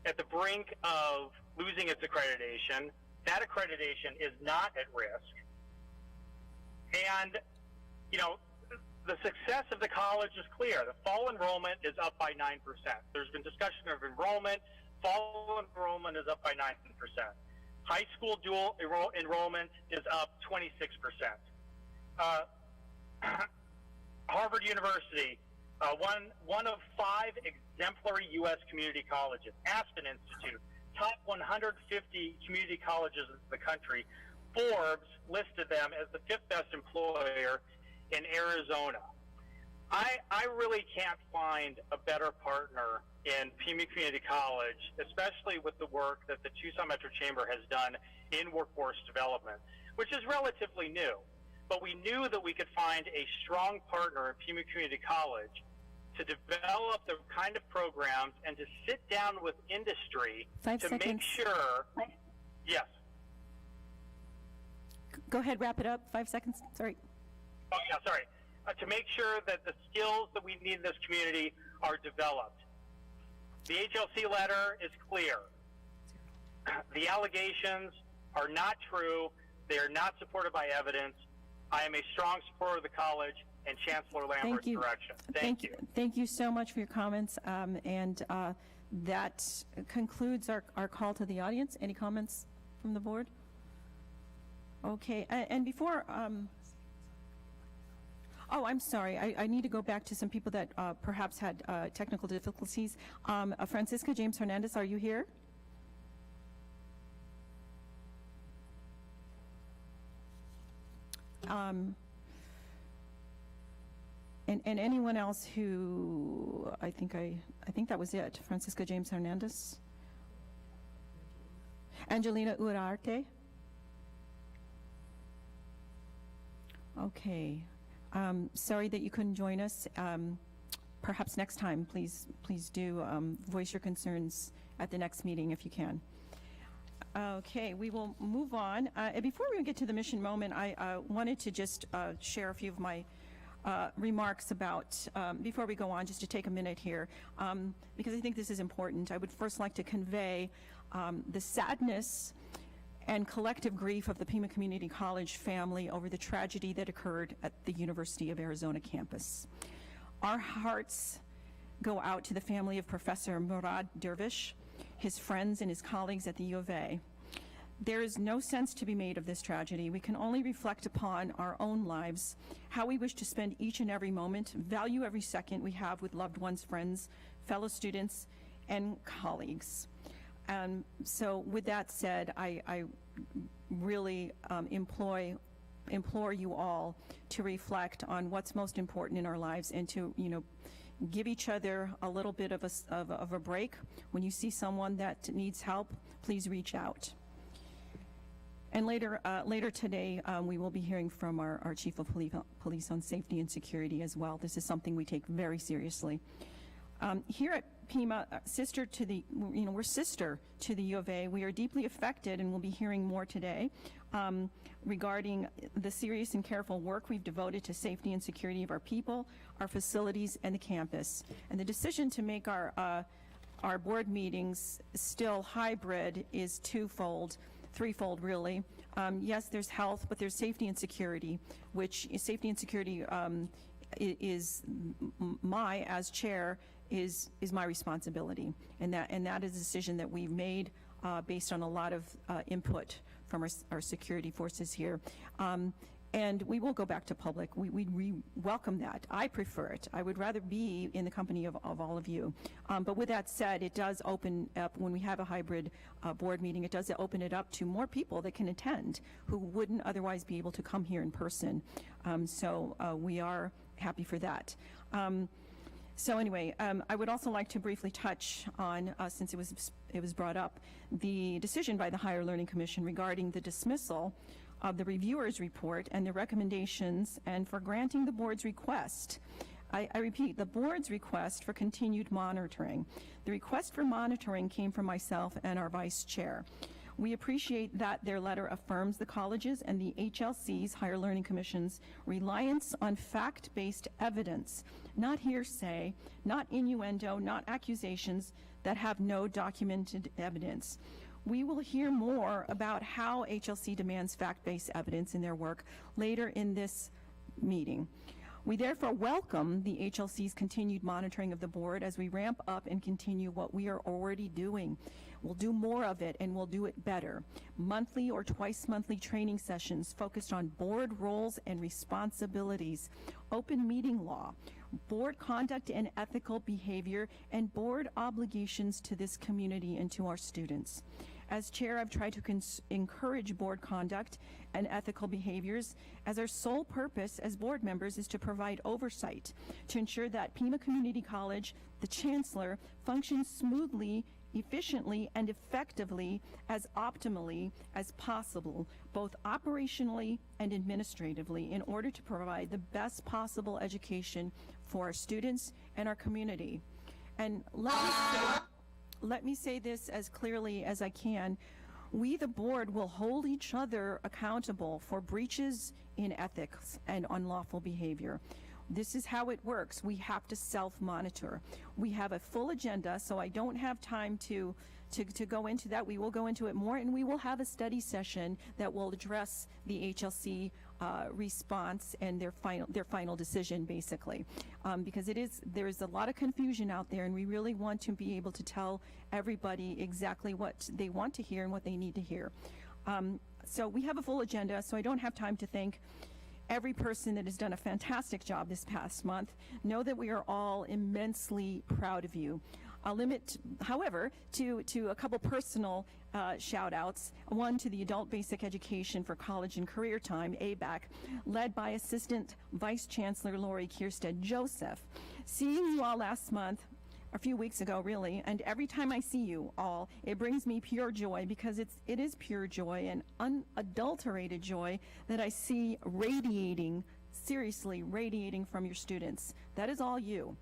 at the brink of losing its accreditation. That accreditation is not at risk. And, the success of the college is clear. The fall enrollment is up by 9%. There's been discussion of enrollment. Fall enrollment is up by 9%. High school dual enrollment is up 26%. Harvard University, one of 5 exemplary U.S. community colleges. Aspen Institute, top 150 community colleges in the country. Forbes listed them as the 5th best employer in Arizona. I really can't find a better partner in Pima Community College, especially with the work that the Tucson Metro Chamber has done in workforce development, which is relatively new. But we knew that we could find a strong partner in Pima Community College to develop the kind of programs and to sit down with industry 5 to seconds. make sure. Yes. Go ahead, wrap it up. 5 seconds. Sorry. Oh, yeah, sorry. To make sure that the skills that we need in this community are developed. The HLC letter is clear. The allegations are not true. They are not supported by evidence. I am a strong supporter of the college and Chancellor Lambert's direction. Thank you. Thank you so much for your comments. That concludes our call to the audience. Any comments from the board? Okay, and before, oh, I'm sorry. I need to go back to some people that perhaps had technical difficulties. Francisca James Hernandez, are you here? And anyone else who, I think that was it. Francisca James Hernandez. Angelina Uriarte. Okay. Sorry that you couldn't join us. Perhaps next time, please do voice your concerns at the next meeting if you can. Okay, we will move on. Before we get to the mission moment, I wanted to just share a few of my remarks about, before we go on, just to take a minute here, because I think this is important. I would first like to convey the sadness and collective grief of the Pima Community College family over the tragedy that occurred at the University of Arizona campus. Our hearts go out to the family of Professor Murad Dervish, his friends and his colleagues at the U of A. There is no sense to be made of this tragedy. We can only reflect upon our own lives, how we wish to spend each and every moment, value every second we have with loved ones, friends, fellow students, and colleagues. So with that said, I really implore you all to reflect on what's most important in our lives and to, give each other a little bit of a break. When you see someone that needs help, please reach out. And later today, we will be hearing from our Chief of Police on safety and security as well. This is something we take very seriously. Here at Pima, we're sister to the U of A. We are deeply affected, and we'll be hearing more today regarding the serious and careful work we've devoted to safety and security of our people, our facilities, and the campus. And the decision to make our board meetings still hybrid is threefold really. Yes, there's health, but there's safety and security, which safety and security is as chair, is my responsibility, and that is a decision that we've made based on a lot of input from our security forces here. And we will go back to public. We welcome that. I prefer it. I would rather be in the company of all of you. But with that said, it does open up, when we have a hybrid board meeting, it does open it up to more people that can attend who wouldn't otherwise be able to come here in person. So we are happy for that. So anyway, I would also like to briefly touch on, since it was brought up, the decision by the Higher Learning Commission regarding the dismissal of the reviewer's report and the recommendations, and for granting the board's request. I repeat, the board's request for continued monitoring. The request for monitoring came from myself and our vice chair. We appreciate that their letter affirms the college's and the HLC's, Higher Learning Commission's, reliance on fact-based evidence, not hearsay, not innuendo, not accusations that have no documented evidence. We will hear more about how HLC demands fact-based evidence in their work later in this meeting. We therefore welcome the HLC's continued monitoring of the board as we ramp up and continue what we are already doing. We'll do more of it, and we'll do it better. Monthly or twice monthly training sessions focused on board roles and responsibilities, open meeting law, board conduct and ethical behavior, and board obligations to this community and to our students. As chair, I've tried to encourage board conduct and ethical behaviors, as our sole purpose as board members is to provide oversight to ensure that Pima Community College, the Chancellor, functions smoothly, efficiently, and effectively as optimally as possible, both operationally and administratively, in order to provide the best possible education for our students and our community. And let me say this as clearly as I can. We, the board, will hold each other accountable for breaches in ethics and unlawful behavior. This is how it works. We have to self-monitor. We have a full agenda, so I don't have time to go into that. We will go into it more, and we will have a study session that will address the HLC response and their final decision, basically, because there is a lot of confusion out there, and we really want to be able to tell everybody exactly what they want to hear and what they need to hear. So we have a full agenda, so I don't have time to thank every person that has done a fantastic job this past month. Know that we are all immensely proud of you. I'll limit, however, to a couple personal shout outs. One to the Adult Basic Education for College and Career Time, ABAC, led by Assistant Vice Chancellor Lori Kierstead Joseph. Seeing you all last month, a few weeks ago really, and every time I see you all, it brings me pure joy, because it is pure joy and unadulterated joy that I see radiating, seriously radiating from your students. That is all you.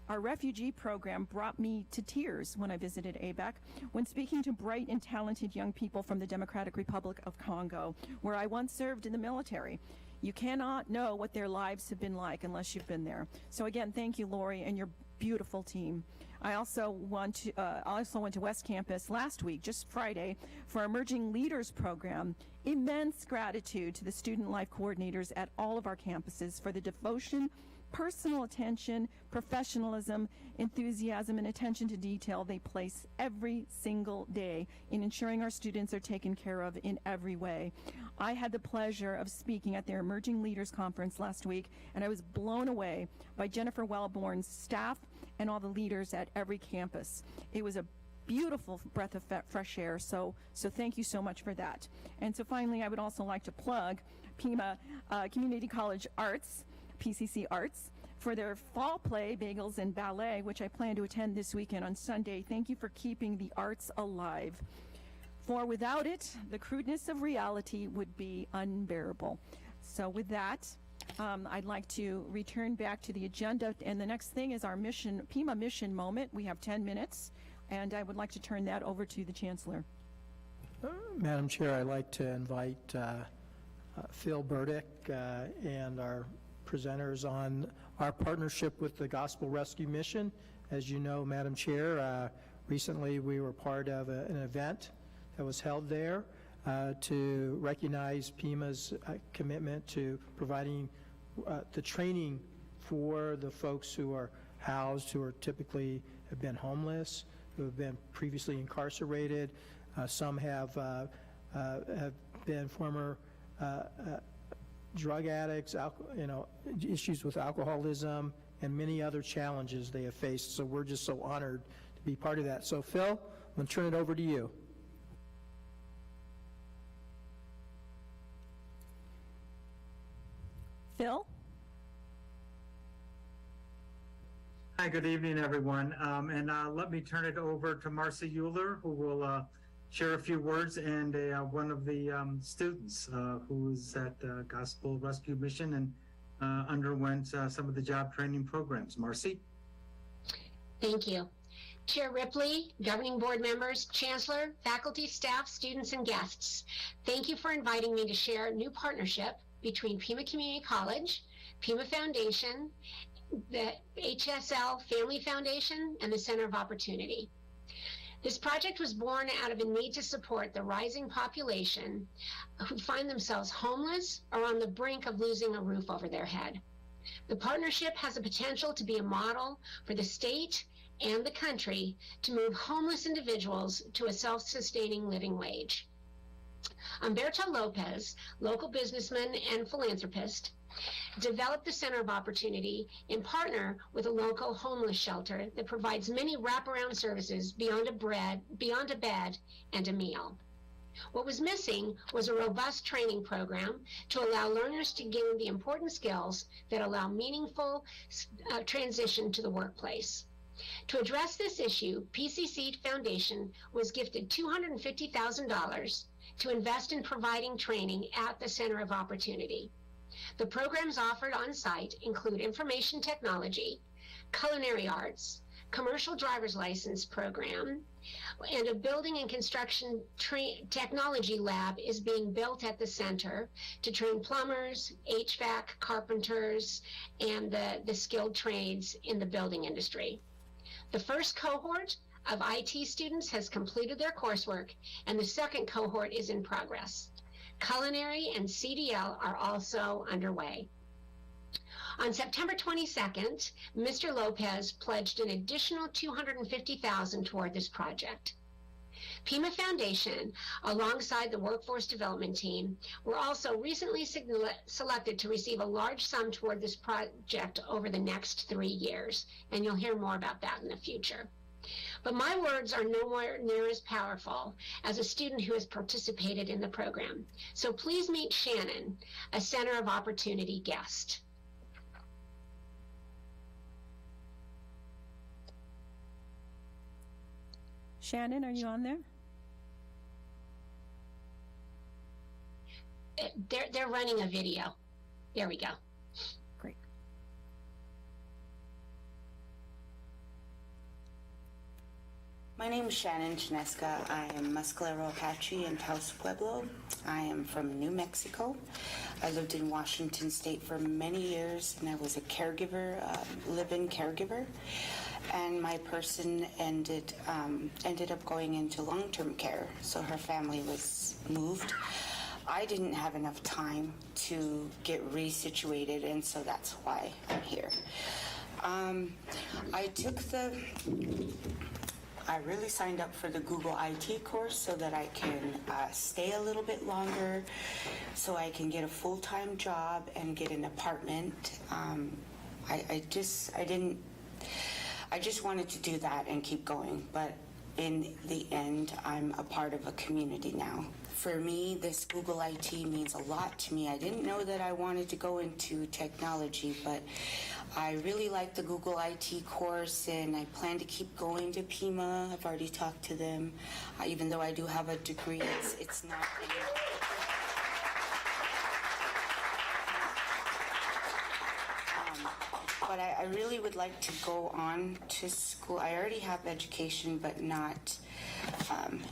Our refugee program brought me to tears when I visited ABAC, when speaking to bright and talented young people from the Democratic Republic of Congo, where I once served in the military. You cannot know what their lives have been like unless you've been there. So again, thank you, Lori, and your beautiful team. I also went to West Campus last week, just Friday, for our Emerging Leaders program. Immense gratitude to the student life coordinators at all of our campuses for the devotion, personal attention, professionalism, enthusiasm, and attention to detail they place every single day in ensuring our students are taken care of in every way. I had the pleasure of speaking at their Emerging Leaders Conference last week, and I was blown away by Jennifer Wellborn's staff and all the leaders at every campus. It was a beautiful breath of fresh air, so thank you so much for that. And so finally, I would also like to plug Pima Community College Arts, PCC Arts, for their fall play, Bagels and Ballet, which I plan to attend this weekend on Sunday. Thank you for keeping the arts alive. For without it, the crudeness of reality would be unbearable. So with that, I'd like to return back to the agenda, and the next thing is our Pima mission moment. We have 10 minutes, and I would like to turn that over to the Chancellor. Madam Chair, I'd like to invite Phil Burdick and our presenters on our partnership with the Gospel Rescue Mission. As you know, Madam Chair, recently we were part of an event that was held there to recognize Pima's commitment to providing the training for the folks who are housed, who are typically have been homeless, who have been previously incarcerated. Some have been former drug addicts, issues with alcoholism, and many other challenges they have faced. So we're just so honored to be part of that. So Phil, I'm going to turn it over to you. Phil? Hi, good evening, everyone. And let me turn it over to Marcy Euler, who will share a few words, and one of the students who is at Gospel Rescue Mission and underwent some of the job training programs. Marcy? Thank you. Chair Ripley, governing board members, Chancellor, faculty, staff, students, and guests. Thank you for inviting me to share a new partnership between Pima Community College, Pima Foundation, the HSL Family Foundation, and the Center of Opportunity. This project was born out of a need to support the rising population who find themselves homeless or on the brink of losing a roof over their head. The partnership has the potential to be a model for the state and the country to move homeless individuals to a self-sustaining living wage. Humberto Lopez, local businessman and philanthropist, developed the Center of Opportunity in partner with a local homeless shelter that provides many wraparound services beyond a bed and a meal. What was missing was a robust training program to allow learners to gain the important skills that allow meaningful transition to the workplace. To address this issue, PCC Foundation was gifted $250,000 to invest in providing training at the Center of Opportunity. The programs offered on site include information technology, culinary arts, commercial driver's license program, and a building and construction technology lab is being built at the center to train plumbers, HVAC, carpenters, and the skilled trades in the building industry. The first cohort of IT students has completed their coursework, and the second cohort is in progress. Culinary and CDL are also underway. On September 22nd, Mr. Lopez pledged an additional $250,000 toward this project. Pima Foundation, alongside the Workforce Development Team, were also recently selected to receive a large sum toward this project over the next 3 years, and you'll hear more about that in the future. But my words are nowhere near as powerful as a student who has participated in the program. So please meet Shannon, a Center of Opportunity guest. Shannon, are you on there? They're running a video. There we go. Great. My name is Shannon Chinesca. I am Mescalero Apache in Taos Pueblo. I am from New Mexico. I lived in Washington State for many years, and I was a caregiver, live-in caregiver. And my person ended up going into long-term care, so her family was moved. I didn't have enough time to get resituated, and so that's why I'm here. I really signed up for the Google IT course so that I can stay a little bit longer, so I can get a full-time job and get an apartment. I just wanted to do that and keep going, but in the end, I'm a part of a community now. For me, this Google IT means a lot to me. I didn't know that I wanted to go into technology, but I really like the Google IT course, and I plan to keep going to Pima. I've already talked to them. Even though I do have a degree, it's not... But I really would like to go on to school. I already have education, but not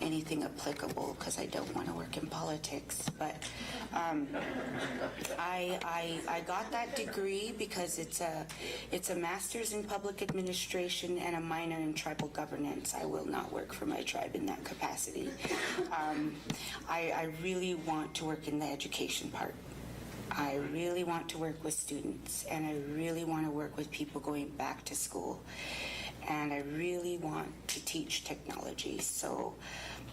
anything applicable, because I don't want to work in politics. But I got that degree because it's a master's in public administration and a minor in tribal governance. I will not work for my tribe in that capacity. I really want to work in the education part. I really want to work with students, and I really want to work with people going back to school, and I really want to teach technology. So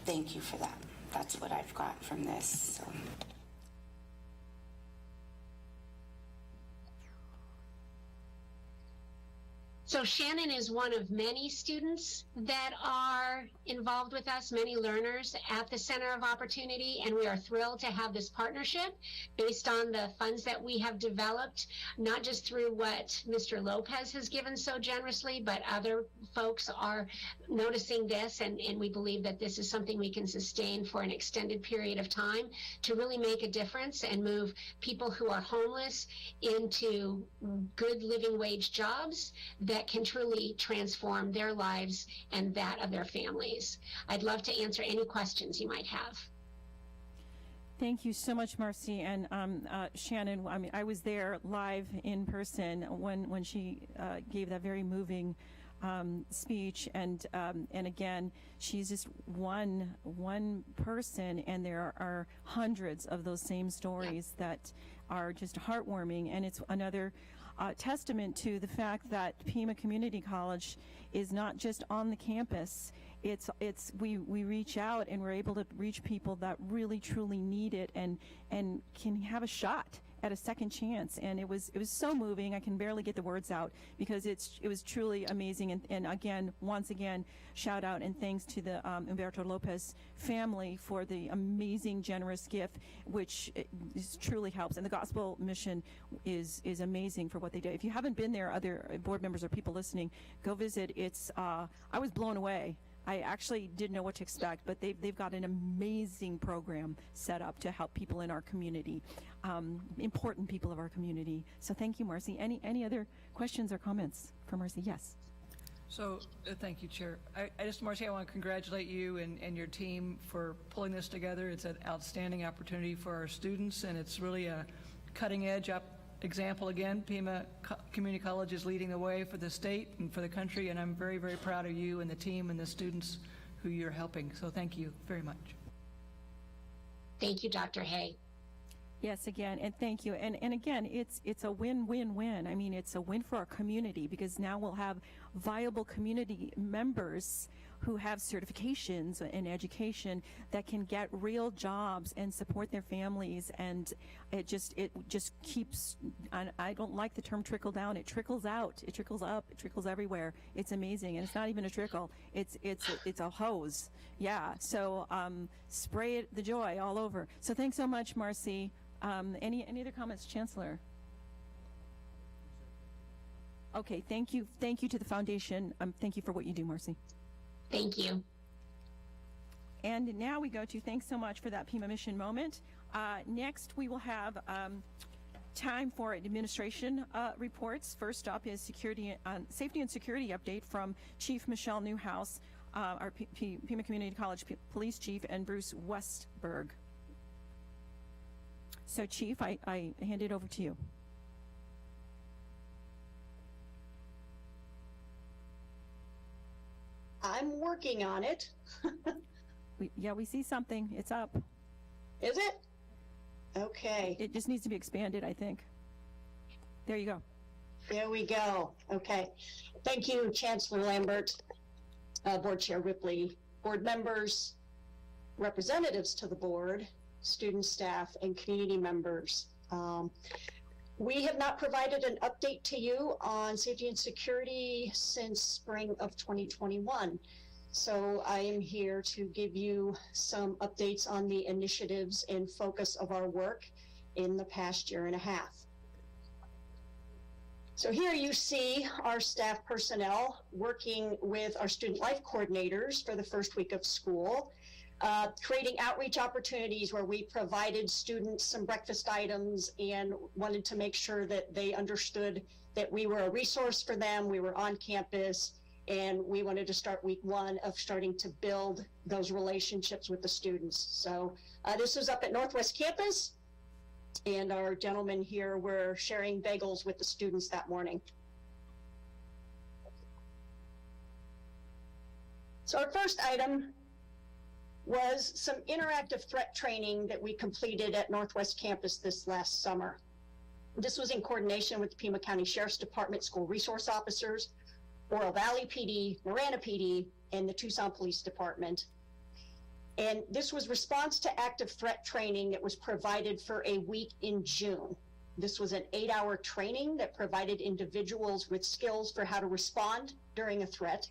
thank you for that. That's what I've got from this. So. So Shannon is one of many students that are involved with us, many learners at the Center of Opportunity, and we are thrilled to have this partnership based on the funds that we have developed, not just through what Mr. Lopez has given so generously, but other folks are noticing this, and we believe that this is something we can sustain for an extended period of time to really make a difference and move people who are homeless into good living wage jobs that can truly transform their lives and that of their families. I'd love to answer any questions you might have. Thank you so much, Marcy. And Shannon, I mean, I was there live in person when she gave that very moving speech, and again, she's just one person, and there are hundreds of those same stories that are just heartwarming, and it's another testament to the fact that Pima Community College is not just on the campus. We reach out and we're able to reach people that really truly need it and can have a shot at a second chance. And it was so moving. I can barely get the words out because it was truly amazing. And again, once again, shout out and thanks to the Humberto Lopez family for the amazing, generous gift, which truly helps. And the Gospel Mission is amazing for what they do. If you haven't been there, other board members or people listening, go visit. I was blown away. I actually didn't know what to expect, but they've got an amazing program set up to help people in our community, important people of our community. So thank you, Marcy. Any other questions or comments for Marcy? Yes. So thank you, Chair. Marcy, I want to congratulate you and your team for pulling this together. It's an outstanding opportunity for our students, and it's really a cutting-edge example again. Pima Community College is leading the way for the state and for the country, and I'm very, very proud of you and the team and the students who you're helping. So thank you very much. Thank you, Dr. Hay. Yes, again, and thank you. And again, it's a win-win-win. I mean, it's a win for our community because now we'll have viable community members who have certifications in education that can get real jobs and support their families, and it just keeps, I don't like the term trickle down, it trickles out, it trickles up, it trickles everywhere. It's amazing, and it's not even a trickle, it's a hose. Yeah, so spray the joy all over. So thanks so much, Marcy. Any other comments, Chancellor? Okay, thank you to the foundation. Thank you for what you do, Marcy. Thank you. And now we go to thanks so much for that Pima Mission moment. Next, we will have time for administration reports. First up is safety and security update from Chief Michelle Newhouse, our Pima Community College Police Chief, and Bruce Westberg. So, Chief, I hand it over to you. I'm working on it. We see something. It's up. Is it? Okay. It just needs to be expanded, I think. There you go. There we go. Okay. Thank you, Chancellor Lambert, Board Chair Ripley, board members, representatives to the board, student, staff, and community members. We have not provided an update to you on safety and security since spring of 2021. So I am here to give you some updates on the initiatives and focus of our work in the past year and a half. So here you see our staff personnel working with our student life coordinators for the first week of school, creating outreach opportunities where we provided students some breakfast items and wanted to make sure that they understood that we were a resource for them, we were on campus, and we wanted to start week one of starting to build those relationships with the students. So this was up at Northwest Campus, and our gentlemen here were sharing bagels with the students that morning. So our first item was some interactive threat training that we completed at Northwest Campus this last summer. This was in coordination with the Pima County Sheriff's Department School Resource Officers, Oro Valley PD, Marana PD, and the Tucson Police Department. And this was response to active threat training that was provided for a week in June. This was an 8-hour training that provided individuals with skills for how to respond during a threat,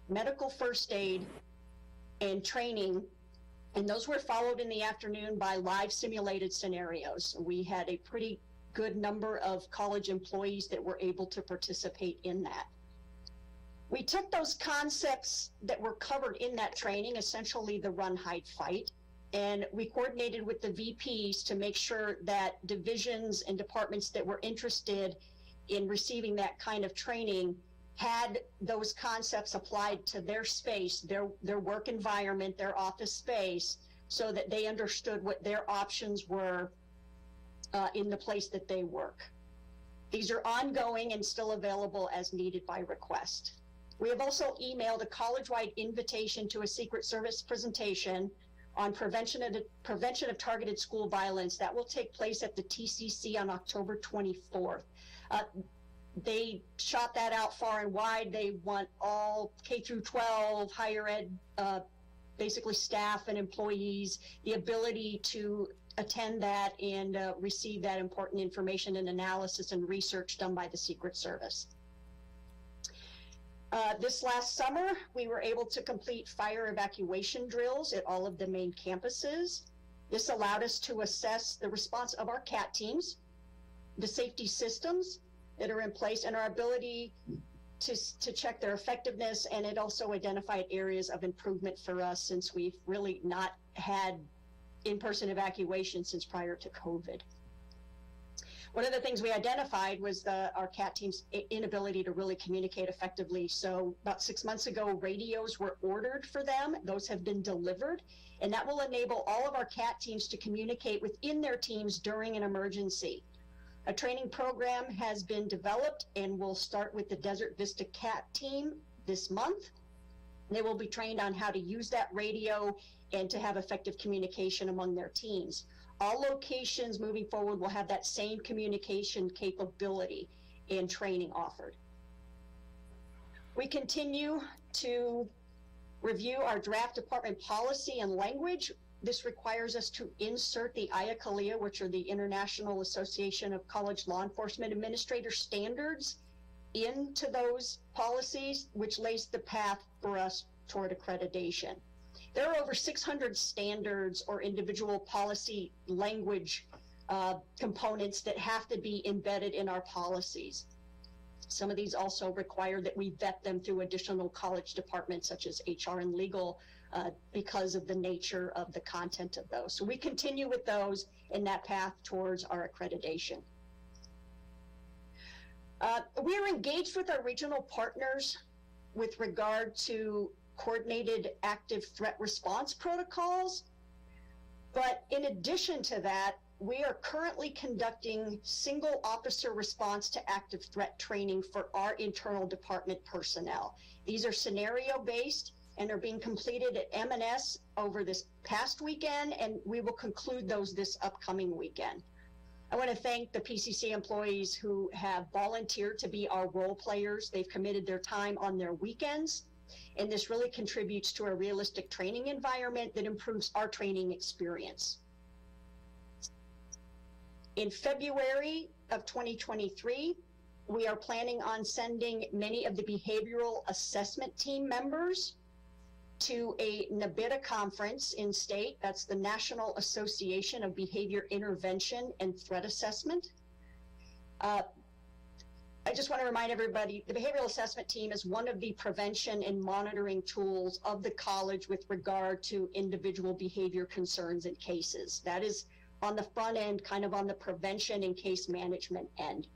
medical first aid, and training. And those were followed in the afternoon by live simulated scenarios. We had a pretty good number of college employees that were able to participate in that. We took those concepts that were covered in that training, essentially the run, hide, fight, and we coordinated with the VPs to make sure that divisions and departments that were interested in receiving that kind of training had those concepts applied to their space, their work environment, their office space, so that they understood what their options were in the place that they work. These are ongoing and still available as needed by request. We have also emailed a college-wide invitation to a Secret Service presentation on prevention of targeted school violence that will take place at the TCC on October 24th. they shot that out far and wide. They want all K through 12 higher ed, basically staff and employees, the ability to attend that and receive that important information and analysis and research done by the Secret Service. This last summer, we were able to complete fire evacuation drills at all of the main campuses. This allowed us to assess the response of our CAT teams, the safety systems that are in place, and our ability to check their effectiveness, and it also identified areas of improvement for us since we've really not had in-person evacuation since prior to COVID. One of the things we identified was our CAT team's inability to really communicate effectively. So about 6 months ago, radios were ordered for them. Those have been delivered, and that will enable all of our CAT teams to communicate within their teams during an emergency. A training program has been developed and will start with the Desert Vista CAT team this month. They will be trained on how to use that radio and to have effective communication among their teams. All locations moving forward will have that same communication capability and training offered. We continue to review our draft department policy and language. This requires us to insert the IACLIA, which are the International Association of College Law Enforcement Administrator standards, into those policies, which lays the path for us toward accreditation. There are over 600 standards or individual policy language components that have to be embedded in our policies. Some of these also require that we vet them through additional college departments such as HR and legal because of the nature of the content of those. So we continue with those in that path towards our accreditation. We are engaged with our regional partners with regard to coordinated active threat response protocols. But in addition to that, we are currently conducting single officer response to active threat training for our internal department personnel. These are scenario based and are being completed at M&S over this past weekend, and we will conclude those this upcoming weekend. I want to thank the PCC employees who have volunteered to be our role players. They've committed their time on their weekends, and this really contributes to a realistic training environment that improves our training experience. In February of 2023, we are planning on sending many of the behavioral assessment team members to a NABITA conference in state. That's the National Association of Behavior Intervention and Threat Assessment. I just want to remind everybody, the behavioral assessment team is one of the prevention and monitoring tools of the college with regard to individual behavior concerns and cases. That is on the front end, kind of on the prevention and case management end.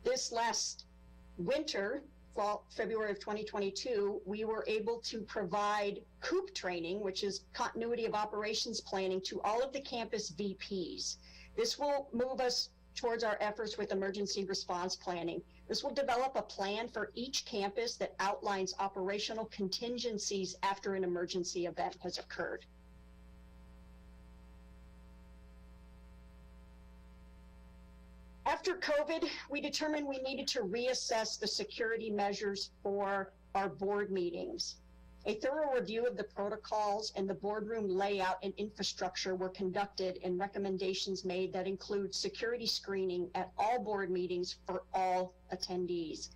This last winter, fall, February of 2022, we were able to provide COOP training, which is continuity of operations planning, to all of the campus VPs. This will move us towards our efforts with emergency response planning. This will develop a plan for each campus that outlines operational contingencies after an emergency event has occurred. After COVID, we determined we needed to reassess the security measures for our board meetings. A thorough review of the protocols and the boardroom layout and infrastructure were conducted, and recommendations made that include security screening at all board meetings for all attendees.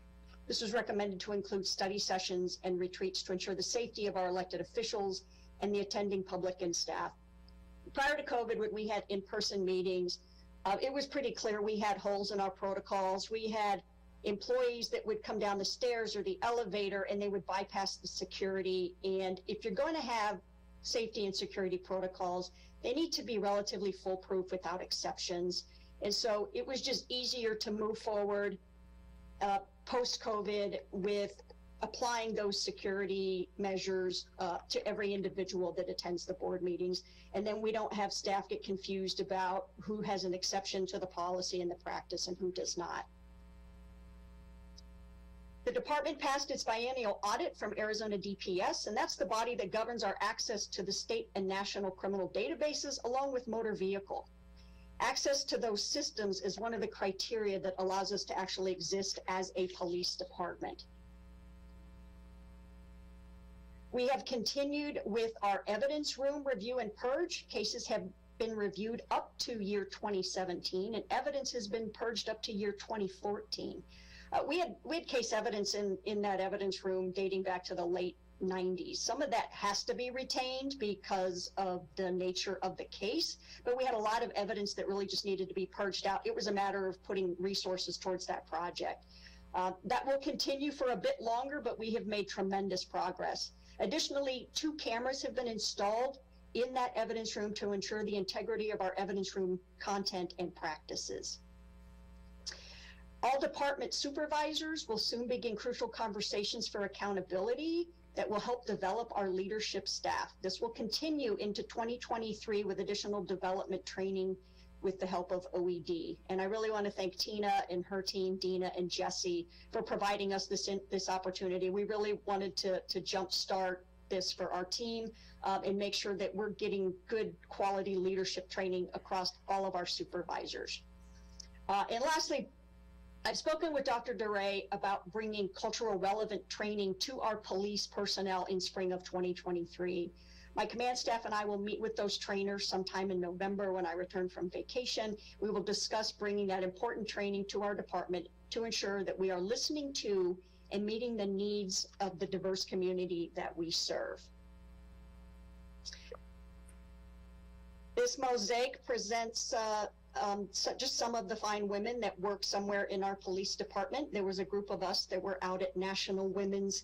This was recommended to include study sessions and retreats to ensure the safety of our elected officials and the attending public and staff. Prior to COVID, when we had in-person meetings, it was pretty clear we had holes in our protocols. We had employees that would come down the stairs or the elevator and they would bypass the security. And if you're going to have safety and security protocols, they need to be relatively foolproof without exceptions. And so it was just easier to move forward post-COVID with applying those security measures to every individual that attends the board meetings. And then we don't have staff get confused about who has an exception to the policy and the practice and who does not. The department passed its biennial audit from Arizona DPS, and that's the body that governs our access to the state and national criminal databases along with motor vehicle. Access to those systems is one of the criteria that allows us to actually exist as a police department. We have continued with our evidence room review and purge. Cases have been reviewed up to year 2017, and evidence has been purged up to year 2014. We had case evidence in that evidence room dating back to the late 90s. Some of that has to be retained because of the nature of the case, but we had a lot of evidence that really just needed to be purged out. It was a matter of putting resources towards that project. That will continue for a bit longer, but we have made tremendous progress. Additionally, 2 cameras have been installed in that evidence room to ensure the integrity of our evidence room content and practices. All department supervisors will soon begin crucial conversations for accountability that will help develop our leadership staff. This will continue into 2023 with additional development training with the help of OED. And I really want to thank Tina and her team, Dina and Jesse, for providing us this opportunity. We really wanted to jumpstart this for our team and make sure that we're getting good quality leadership training across all of our supervisors. And lastly, I've spoken with Dr. DeRay about bringing cultural relevant training to our police personnel in spring of 2023. My command staff and I will meet with those trainers sometime in November when I return from vacation. We will discuss bringing that important training to our department to ensure that we are listening to and meeting the needs of the diverse community that we serve. This mosaic presents just some of the fine women that work somewhere in our police department. There was a group of us that were out at National Women's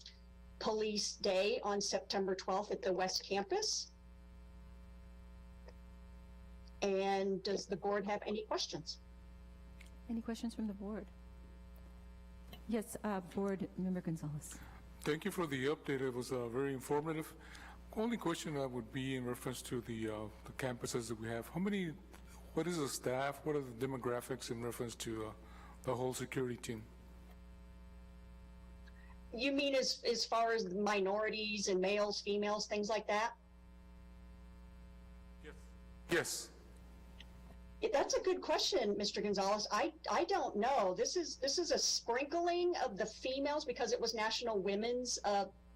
Police Day on September 12th at the West Campus. And does the board have any questions? Any questions from the board? Yes, Board Member Gonzalez. Thank you for the update. It was very informative. Only question I would be in reference to the campuses that we have. What is the staff? What are the demographics in reference to the whole security team? You mean as far as minorities and males, females, things like that? Yes. That's a good question, Mr. Gonzalez. I don't know. This is a sprinkling of the females because it was National Women's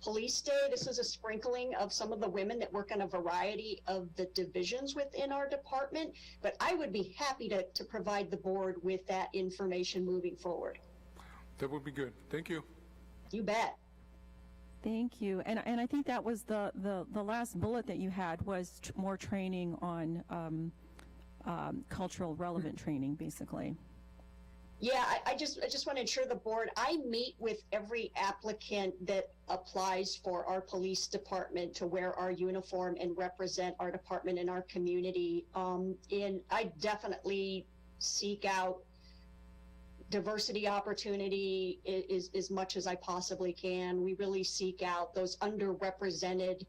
Police Day. This is a sprinkling of some of the women that work in a variety of the divisions within our department. But I would be happy to provide the board with that information moving forward. That would be good. Thank you. You bet. Thank you. And I think that was the last bullet that you had was more training on cultural relevant training, basically. Yeah, I just want to ensure the board, I meet with every applicant that applies for our police department to wear our uniform and represent our department in our community. And I definitely seek out diversity opportunity as much as I possibly can. We really seek out those underrepresented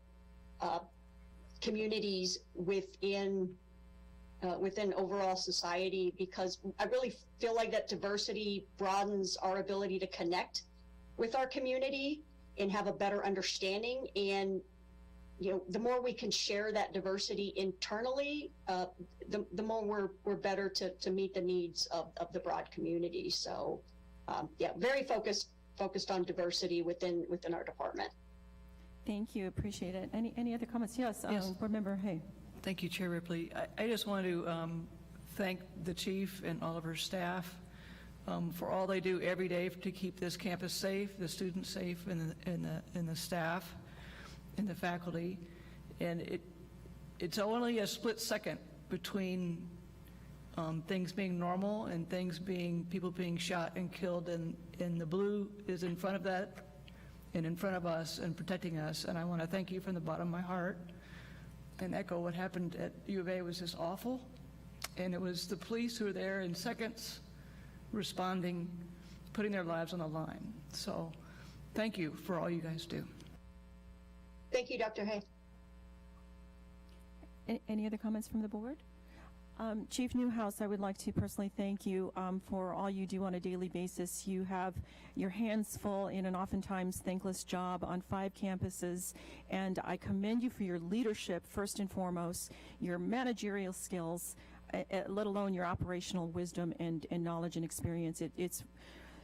communities within overall society, because I really feel like that diversity broadens our ability to connect with our community and have a better understanding. And the more we can share that diversity internally, the more we're better to meet the needs of the broad community. So yeah, very focused on diversity within our department. Thank you, appreciate it. Any other comments? Yes, Board Member Hay. Thank you, Chair Ripley. I just want to thank the chief and all of her staff for all they do every day to keep this campus safe, the students safe, and the staff and the faculty. And it's only a split second between things being normal and people being shot and killed, and the blue is in front of that and in front of us and protecting us. And I want to thank you from the bottom of my heart and echo what happened at U of A was just awful. And it was the police who were there in seconds responding, putting their lives on the line. So thank you for all you guys do. Thank you, Dr. Hay. Any other comments from the board? Chief Newhouse, I would like to personally thank you for all you do on a daily basis. You have your hands full in an oftentimes thankless job on 5 campuses, and I commend you for your leadership first and foremost, your managerial skills, let alone your operational wisdom and knowledge and experience. It's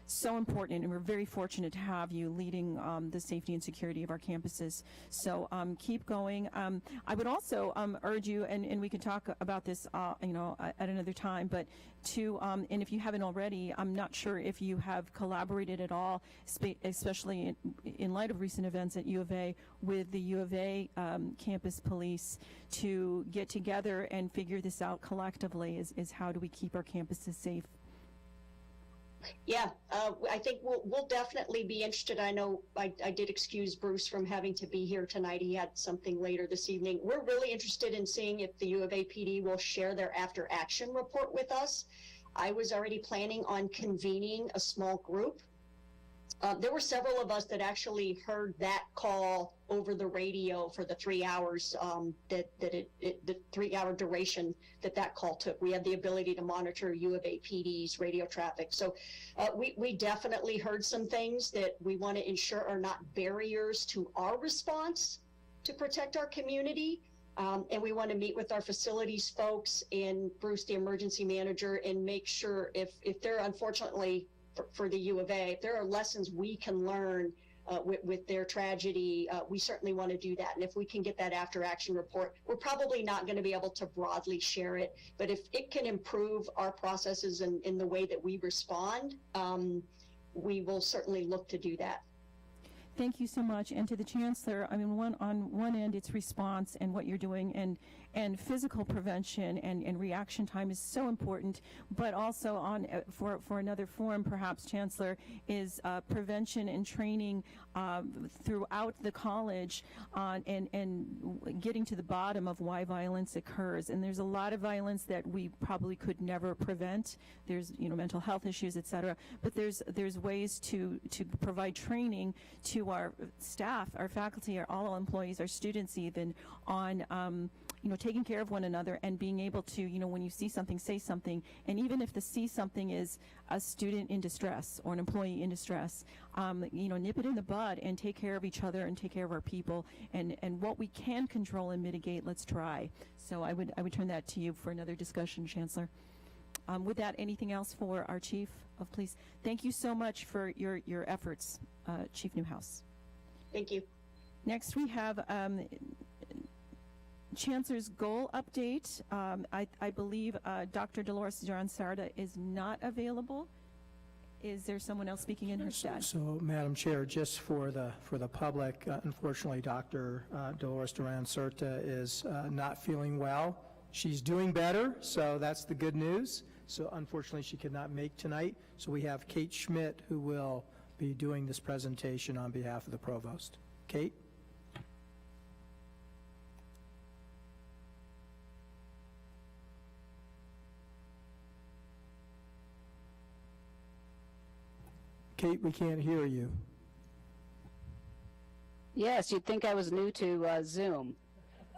so important, and we're very fortunate to have you leading the safety and security of our campuses. So keep going. I would also urge you, and we can talk about this, at another time, but and if you haven't already, I'm not sure if you have collaborated at all, especially in light of recent events at U of A, with the U of A campus police to get together and figure this out collectively, is how do we keep our campuses safe? Yeah, I think we'll definitely be interested. I know I did excuse Bruce from having to be here tonight. He had something later this evening. We're really interested in seeing if the U of A PD will share their after action report with us. I was already planning on convening a small group. There were several of us that actually heard that call over the radio for the 3 hours the 3 hour duration that call took. We had the ability to monitor U of A PD's radio traffic. So we definitely heard some things that we want to ensure are not barriers to our response to protect our community. And we want to meet with our facilities folks and Bruce, the emergency manager, and make sure if there are, unfortunately, for the U of A, if there are lessons we can learn with their tragedy, we certainly want to do that. And if we can get that after action report, we're probably not going to be able to broadly share it, but if it can improve our processes in the way that we respond, we will certainly look to do that. Thank you so much. And to the Chancellor, I mean, on one end, it's response and what you're doing, and physical prevention and reaction time is so important, but also on for another form, perhaps, Chancellor, is prevention and training throughout the college and getting to the bottom of why violence occurs. And there's a lot of violence that we probably could never prevent. There's mental health issues, et cetera, but there's ways to provide training to our staff, our faculty, all employees, our students even, on taking care of one another and being able to, when you see something, say something. And even if the see something is a student in distress or an employee in distress, nip it in the bud and take care of each other and take care of our people. And what we can control and mitigate, let's try. So I would turn that to you for another discussion, Chancellor. With that, anything else for our Chief of Police? Thank you so much for your efforts, Chief Newhouse. Thank you. Next, we have Chancellor's goal update. I believe Dr. Dolores Duran-Sarda is not available. Is there someone else speaking in her stead? So, Madam Chair, just for the public, unfortunately, Dr. Dolores Duran-Sarda is not feeling well. She's doing better, so that's the good news. So, unfortunately, she could not make tonight. So we have Kate Schmidt, who will be doing this presentation on behalf of the Provost. Kate? Kate, we can't hear you. Yes, you'd think I was new to Zoom.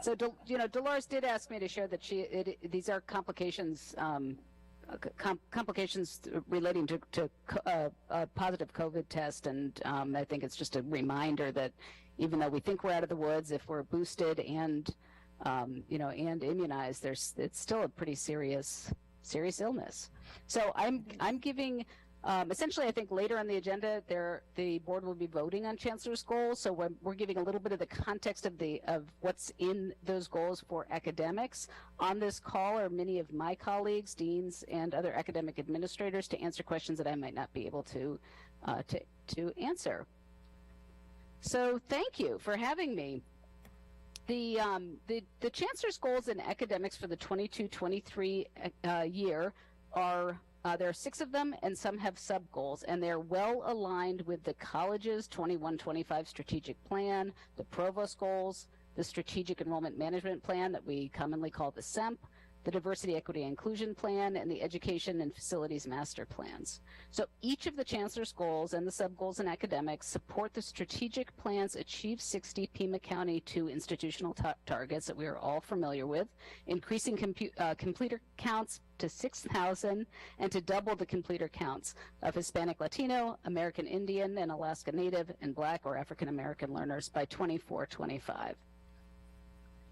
So, Dolores did ask me to share that these are complications, complications relating to a positive COVID test, and I think it's just a reminder that even though we think we're out of the woods, if we're boosted and and immunized, it's still a pretty serious illness. So I'm giving. Essentially, I think later on the agenda, the board will be voting on Chancellor's goals. So we're giving a little bit of the context of what's in those goals for academics. On this call are many of my colleagues, deans, and other academic administrators to answer questions that I might not be able to answer. So thank you for having me. The Chancellor's goals in academics for the 22-23 year are. There are 6 of them, and some have sub-goals, and they're well aligned with the college's 21-25 strategic plan, the provost goals, the strategic enrollment management plan that we commonly call the SEMP, the diversity, equity, and inclusion plan, and the education and facilities master plans. So each of the Chancellor's goals and the sub-goals in academics support the strategic plan's Achieve 60 Pima County 2 institutional targets that we are all familiar with, increasing completer counts to 6,000 and to double the completer counts of Hispanic, Latino, American Indian, and Alaska Native, and Black or African American learners by 24-25.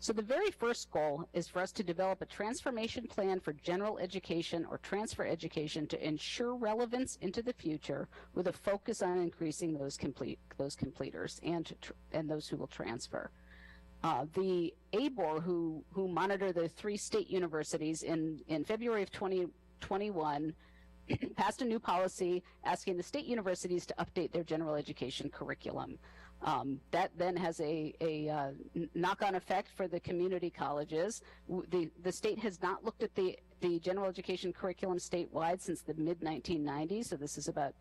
So the very first goal is for us to develop a transformation plan for general education or transfer education to ensure relevance into the future with a focus on increasing those completers and those who will transfer. The ABOR, who monitor the 3 state universities in February of 2021, passed a new policy asking the state universities to update their general education curriculum. That then has a knock-on effect for the community colleges. The state has not looked at the general education curriculum statewide since the mid-1990s, so this is about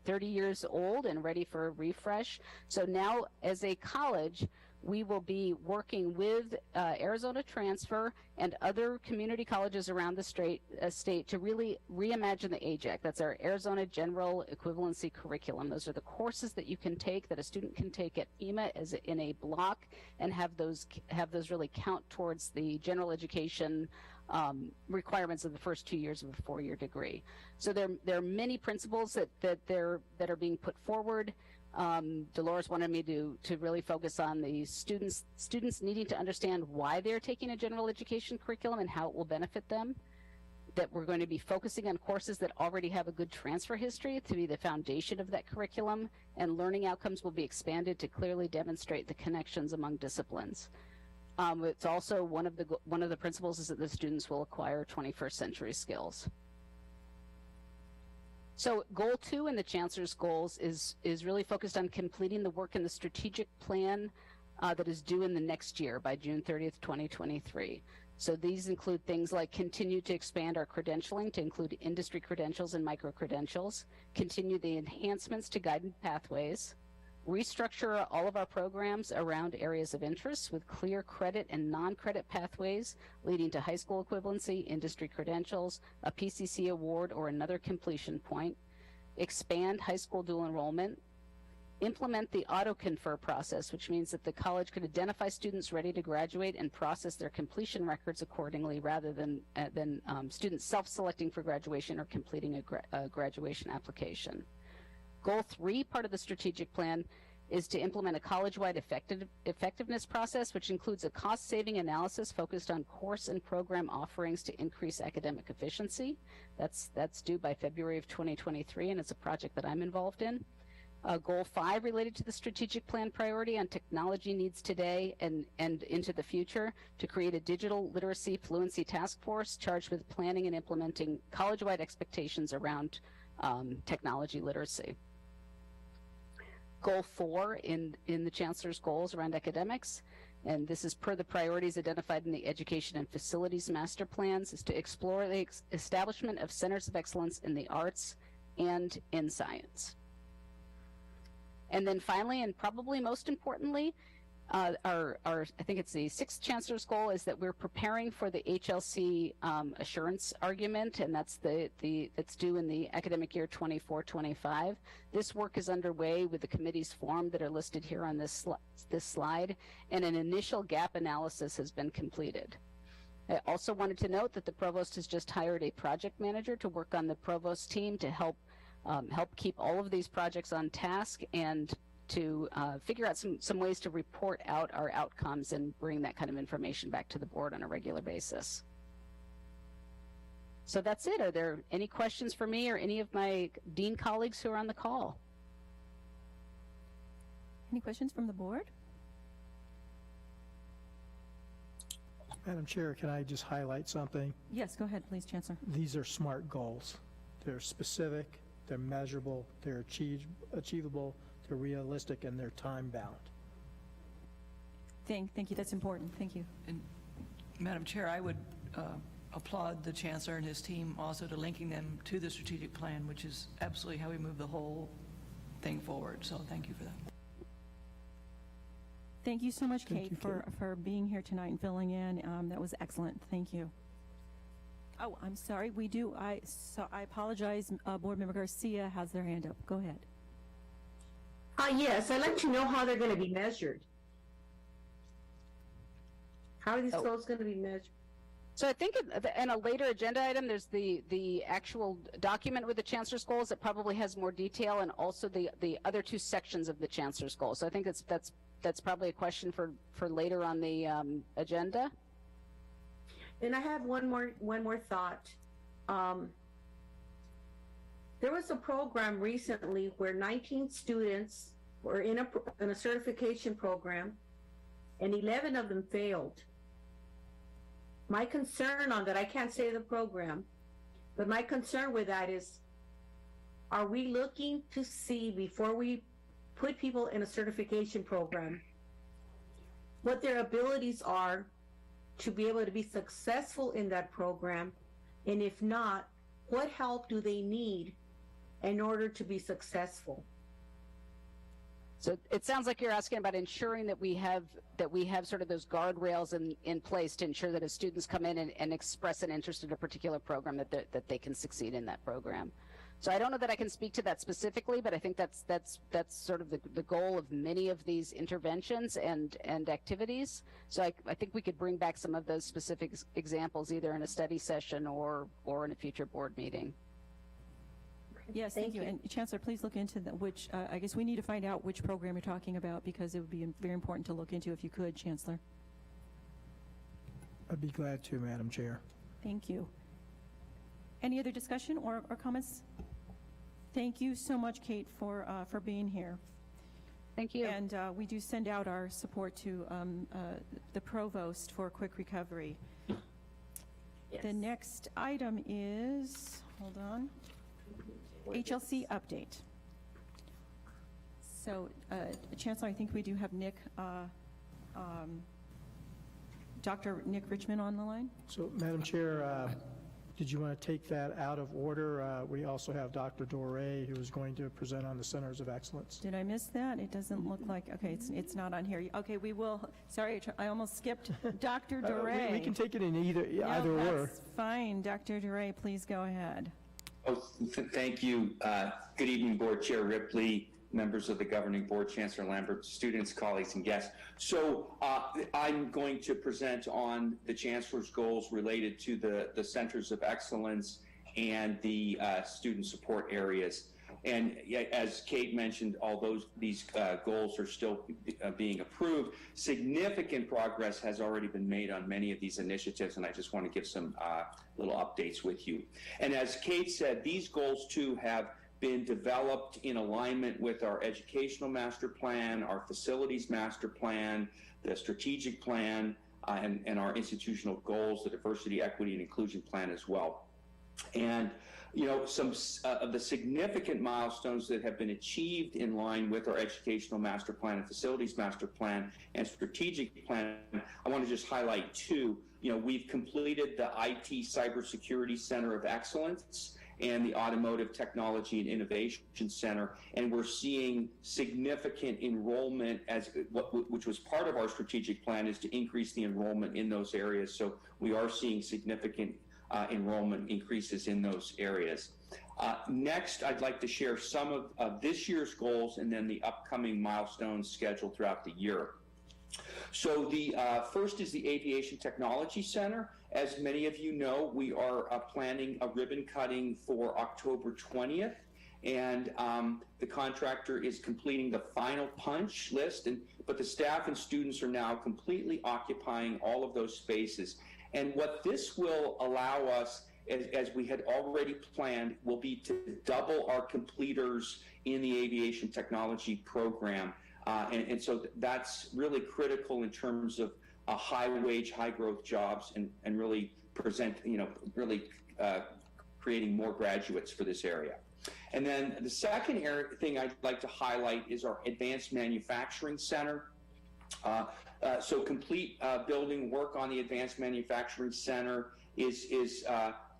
30 years old and ready for a refresh. So now, as a college, we will be working with Arizona Transfer and other community colleges around the state to really reimagine the AGEC. That's our Arizona General Equivalency Curriculum. Those are the courses that you can take, that a student can take at Pima as in a block, and have those really count towards the general education requirements of the first 2 years of a 4-year degree. So there are many principles that are being put forward. Dolores wanted me to really focus on the students needing to understand why they're taking a general education curriculum and how it will benefit them. That we're going to be focusing on courses that already have a good transfer history to be the foundation of that curriculum, and learning outcomes will be expanded to clearly demonstrate the connections among disciplines. It's also one of the principles is that the students will acquire 21st century skills. So goal 2 in the Chancellor's goals is really focused on completing the work in the strategic plan that is due in the next year by June 30th, 2023. So these include things like continue to expand our credentialing to include industry credentials and micro-credentials, continue the enhancements to guided pathways, restructure all of our programs around areas of interest with clear credit and non-credit pathways leading to high school equivalency, industry credentials, a PCC award, or another completion point, expand high school dual enrollment, implement the auto-confer process, which means that the college could identify students ready to graduate and process their completion records accordingly rather than students self-selecting for graduation or completing a graduation application. Goal 3, part of the strategic plan, is to implement a college-wide effectiveness process, which includes a cost-saving analysis focused on course and program offerings to increase academic efficiency. That's due by February of 2023, and it's a project that I'm involved in. Goal 5, related to the strategic plan priority on technology needs today and into the future, to create a digital literacy fluency task force charged with planning and implementing college-wide expectations around technology literacy. Goal 4 in the Chancellor's goals around academics, and this is per the priorities identified in the Education and Facilities Master Plans, is to explore the establishment of centers of excellence in the arts and in science. And then finally, and probably most importantly, I think it's the 6th Chancellor's goal, is that we're preparing for the HLC assurance argument, and that's that's due in the academic year 24-25. This work is underway with the committees formed that are listed here on this slide, and an initial gap analysis has been completed. I also wanted to note that the provost has just hired a project manager to work on the provost team to help keep all of these projects on task and to figure out some ways to report out our outcomes and bring that kind of information back to the board on a regular basis. So that's it. Are there any questions for me or any of my dean colleagues who are on the call? Any questions from the board? Madam Chair, can I just highlight something? Yes, go ahead, please, Chancellor. These are SMART goals. They're specific, they're measurable, they're achievable, they're realistic, and they're time-bound. Thank you. That's important. Thank you. And Madam Chair, I would applaud the Chancellor and his team also to linking them to the strategic plan, which is absolutely how we move the whole thing forward. So thank you for that. Thank you so much, Kate, for being here tonight and filling in. That was excellent. Thank you. Oh, I'm sorry. I apologize. Board Member Garcia has their hand up. Go ahead. Yes, I'd like to know how they're going to be measured. How are these goals going to be measured? So I think in a later agenda item, there's the actual document with the Chancellor's goals that probably has more detail, and also the other 2 sections of the Chancellor's goals. So I think that's that's probably a question for later on the agenda. And I have one more thought. There was a program recently where 19 students were in a certification program, and 11 of them failed. My concern on that, I can't say the program, but my concern with that is, are we looking to see, before we put people in a certification program, what their abilities are to be able to be successful in that program? And if not, what help do they need in order to be successful? So it sounds like you're asking about ensuring that we have sort of those guardrails in place to ensure that as students come in and express an interest in a particular program, that they can succeed in that program. So I don't know that I can speak to that specifically, but I think that's sort of the goal of many of these interventions and activities. So I think we could bring back some of those specific examples either in a study session or in a future board meeting. Yes, thank you. And Chancellor, please look into which, I guess we need to find out which program you're talking about, because it would be very important to look into if you could, Chancellor. I'd be glad to, Madam Chair. Thank you. Any other discussion or comments? Thank you so much, Kate, for being here. Thank you. And we do send out our support to the provost for quick recovery. Yes. The next item is, hold on, HLC update. So, Chancellor, I think we do have Dr. Nick Richmond on the line. So, Madam Chair, did you want to take that out of order? We also have Dr. Doré, who is going to present on the Centers of Excellence. Did I miss that? It doesn't look like, okay, it's not on here. Okay, we will, sorry, I almost skipped Dr. Doré. We can take it in either no, or. That's fine. Dr. Doré, please go ahead. Oh, thank you. Good evening, Board Chair Ripley, members of the Governing Board, Chancellor Lambert, students, colleagues, and guests. So I'm going to present on the Chancellor's goals related to the Centers of Excellence and the student support areas. And as Kate mentioned, although these goals are still being approved, significant progress has already been made on many of these initiatives, and I just want to give some little updates with you. And as Kate said, these goals too have been developed in alignment with our educational master plan, our facilities master plan, the strategic plan, and our institutional goals, the diversity, equity, and inclusion plan as well. And you know, some of the significant milestones that have been achieved in line with our educational master plan and facilities master plan and strategic plan, I want to just highlight two. You know, we've completed the IT Cybersecurity Center of Excellence and the Automotive Technology and Innovation Center, and we're seeing significant enrollment, which was part of our strategic plan, is to increase the enrollment in those areas. So we are seeing significant enrollment increases in those areas. Next, I'd like to share some of this year's goals and then the upcoming milestones scheduled throughout the year. So the first is the Aviation Technology Center. As many of you know, we are planning a ribbon cutting for October 20th, and the contractor is completing the final punch list, but the staff and students are now completely occupying all of those spaces. And what this will allow us, as we had already planned, will be to double our completers in the aviation technology program. And so that's really critical in terms of high wage, high growth jobs and really creating more graduates for this area. And then the second thing I'd like to highlight is our Advanced Manufacturing Center. So complete building work on the Advanced Manufacturing Center is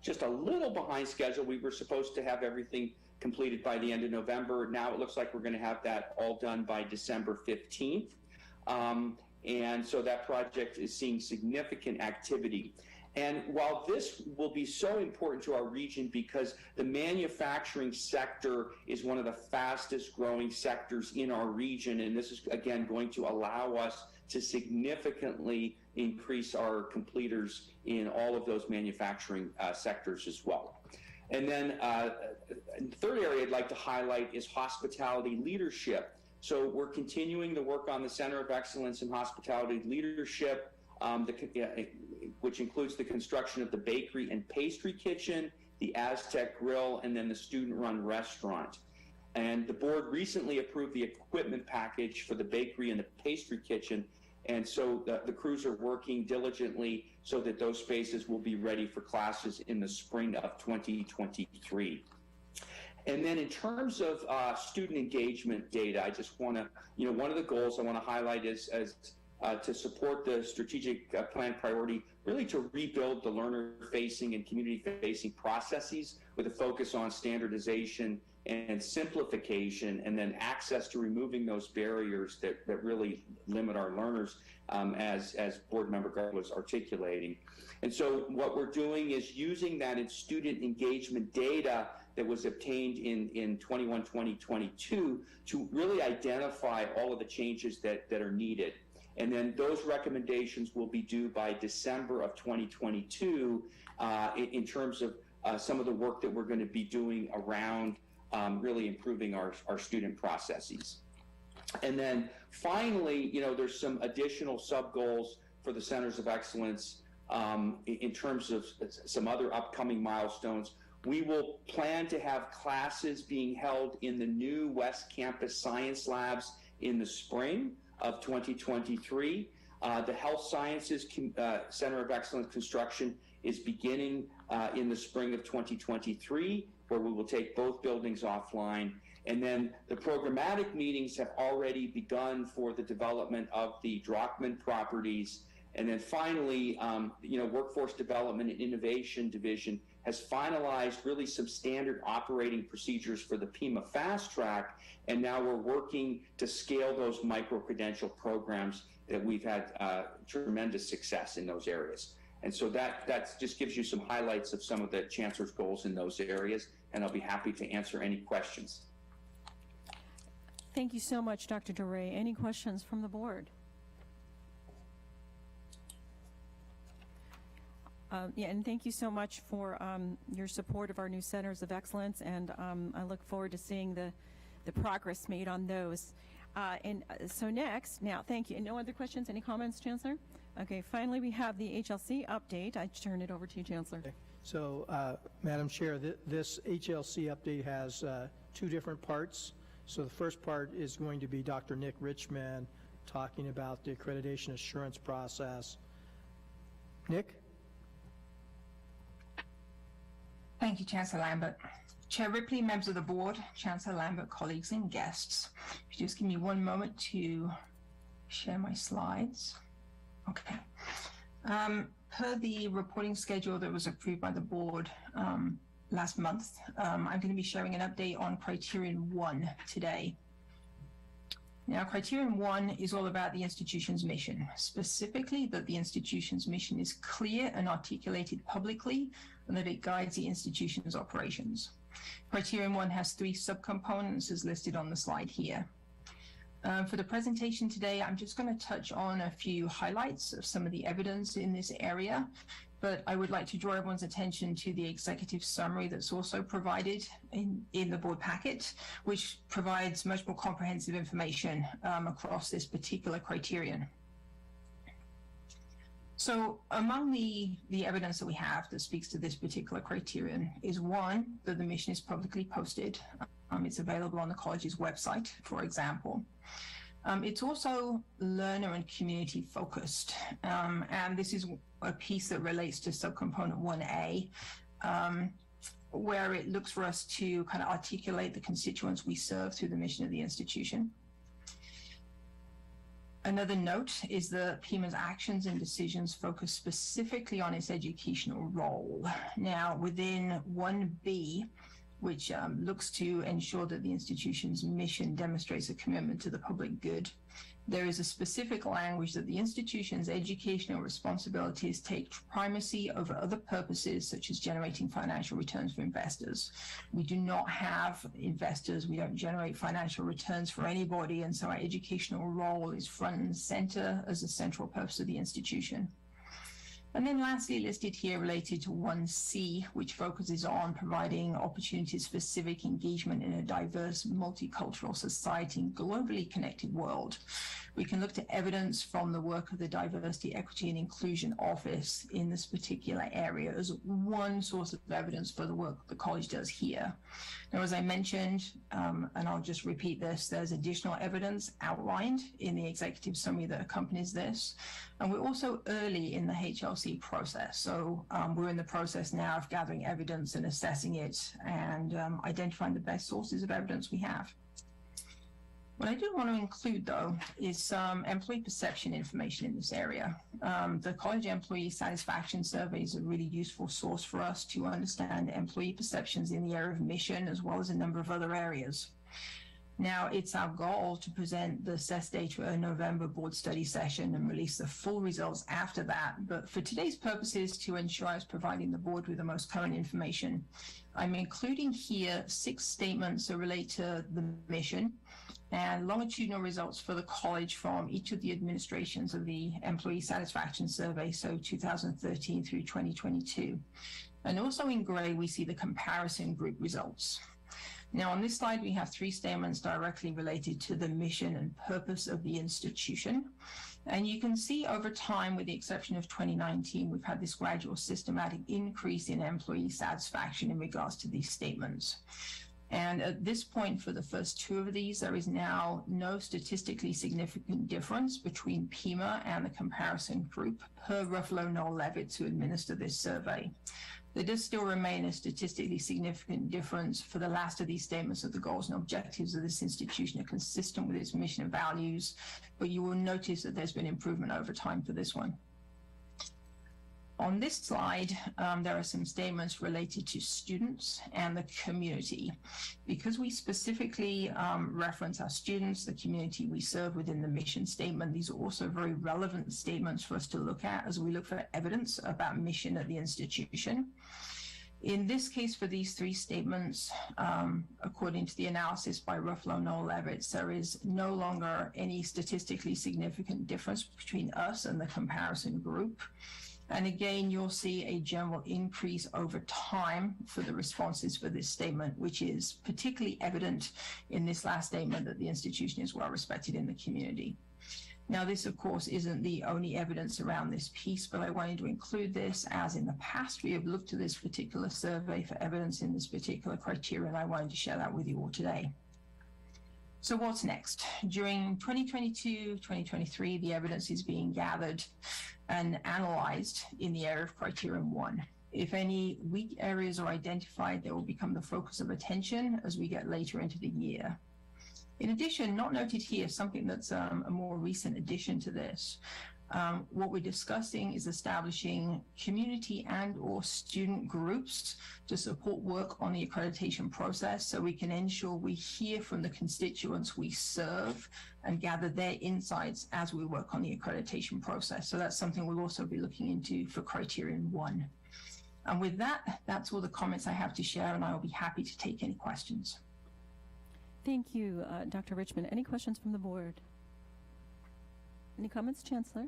just a little behind schedule. We were supposed to have everything completed by the end of November. Now it looks like we're going to have that all done by December 15th. And so that project is seeing significant activity. And while this will be so important to our region because the manufacturing sector is one of the fastest growing sectors in our region, and this is, again, going to allow us to significantly increase our completers in all of those manufacturing sectors as well. And then the third area I'd like to highlight is hospitality leadership. So we're continuing the work on the Center of Excellence in Hospitality Leadership, which includes the construction of the bakery and pastry kitchen, the Aztec Grill, and then the student-run restaurant. And the board recently approved the equipment package for the bakery and the pastry kitchen, and so the crews are working diligently so that those spaces will be ready for classes in the spring of 2023. And then in terms of student engagement data, I just want to, one of the goals I want to highlight is to support the strategic plan priority, really to rebuild the learner-facing and community-facing processes with a focus on standardization and simplification, and then access to removing those barriers that really limit our learners, as Board Member Gard was articulating. And so what we're doing is using that in student engagement data that was obtained in 2022 to really identify all of the changes that are needed. And then those recommendations will be due by December of 2022 in terms of some of the work that we're going to be doing around really improving our student processes. And then finally, there's some additional sub-goals for the Centers of Excellence in terms of some other upcoming milestones. We will plan to have classes being held in the new West Campus Science Labs in the spring of 2023. The Health Sciences Center of Excellence construction is beginning in the spring of 2023, where we will take both buildings offline. And then the programmatic meetings have already begun for the development of the Drockman properties. And then finally, Workforce Development and Innovation Division has finalized really some standard operating procedures for the Pima Fast Track, and now we're working to scale those micro-credential programs that we've had tremendous success in those areas. And so that just gives you some highlights of some of the Chancellor's goals in those areas, and I'll be happy to answer any questions. Thank you so much, Dr. DeRay. Any questions from the board? Yeah, and thank you so much for your support of our new Centers of Excellence, and I look forward to seeing the progress made on those. So next, now, thank you. No other questions? Any comments, Chancellor? Okay, finally, we have the HLC update. I turn it over to you, Chancellor. Okay. So, Madam Chair, this HLC update has two different parts. So the first part is going to be Dr. Nick Richman talking about the accreditation assurance process. Nick? Thank you, Chancellor Lambert. Chair Ripley, members of the board, Chancellor Lambert, colleagues and guests. If you just give me one moment to share my slides. Okay. Per the reporting schedule that was approved by the board last month, I'm going to be sharing an update on Criterion 1 today. Now, Criterion 1 is all about the institution's mission, specifically that the institution's mission is clear and articulated publicly, and that it guides the institution's operations. Criterion 1 has 3 subcomponents as listed on the slide here. For the presentation today, I'm just going to touch on a few highlights of some of the evidence in this area, but I would like to draw everyone's attention to the executive summary that's also provided in the board packet, which provides much more comprehensive information across this particular criterion. So among the evidence that we have that speaks to this particular criterion is, one, that the mission is publicly posted. It's available on the college's website, for example. It's also learner and community focused. And this is a piece that relates to subcomponent 1A, where it looks for us to kind of articulate the constituents we serve through the mission of the institution. Another note is that Pima's actions and decisions focus specifically on its educational role. Now, within 1B, which looks to ensure that the institution's mission demonstrates a commitment to the public good, there is a specific language that the institution's educational responsibilities take primacy over other purposes, such as generating financial returns for investors. We do not have investors. We don't generate financial returns for anybody, and so our educational role is front and center as a central purpose of the institution. And then lastly, listed here related to 1C, which focuses on providing opportunities for civic engagement in a diverse, multicultural society and globally connected world. We can look to evidence from the work of the Diversity, Equity and Inclusion Office in this particular area as one source of evidence for the work the college does here. Now, as I mentioned, and I'll just repeat this, there's additional evidence outlined in the executive summary that accompanies this. And we're also early in the HLC process. So we're in the process now of gathering evidence and assessing it and identifying the best sources of evidence we have. What I do want to include, though, is some employee perception information in this area. The college employee satisfaction survey is a really useful source for us to understand employee perceptions in the area of mission, as well as a number of other areas. Now, it's our goal to present the assessed data at a November board study session and release the full results after that. But for today's purposes, to ensure I was providing the board with the most current information, I'm including here 6 statements that relate to the mission and longitudinal results for the college from each of the administrations of the employee satisfaction survey, so 2013 through 2022. And also in gray, we see the comparison group results. Now, on this slide, we have 3 statements directly related to the mission and purpose of the institution. And you can see over time, with the exception of 2019, we've had this gradual systematic increase in employee satisfaction in regards to these statements. And at this point, for the first 2 of these, there is now no statistically significant difference between Pima and the comparison group per Ruffalo Noel Levitz, who administered this survey. There does still remain a statistically significant difference for the last of these statements that the goals and objectives of this institution are consistent with its mission and values, but you will notice that there's been improvement over time for this one. On this slide, there are some statements related to students and the community. Because we specifically reference our students, the community we serve within the mission statement, these are also very relevant statements for us to look at as we look for evidence about mission at the institution. In this case, for these 3 statements, according to the analysis by Ruffalo Noel Levitz, there is no longer any statistically significant difference between us and the comparison group. And again, you'll see a general increase over time for the responses for this statement, which is particularly evident in this last statement that the institution is well respected in the community. Now, this, of course, isn't the only evidence around this piece, but I wanted to include this as in the past we have looked to this particular survey for evidence in this particular criteria, and I wanted to share that with you all today. So what's next? During 2022, 2023, the evidence is being gathered and analyzed in the area of criterion 1. If any weak areas are identified, they will become the focus of attention as we get later into the year. In addition, not noted here, something that's a more recent addition to this, what we're discussing is establishing community and/or student groups to support work on the accreditation process so we can ensure we hear from the constituents we serve and gather their insights as we work on the accreditation process. So that's something we'll also be looking into for criterion 1. And with that, that's all the comments I have to share, and I'll be happy to take any questions. Thank you, Dr. Richmond. Any questions from the board? Any comments, Chancellor?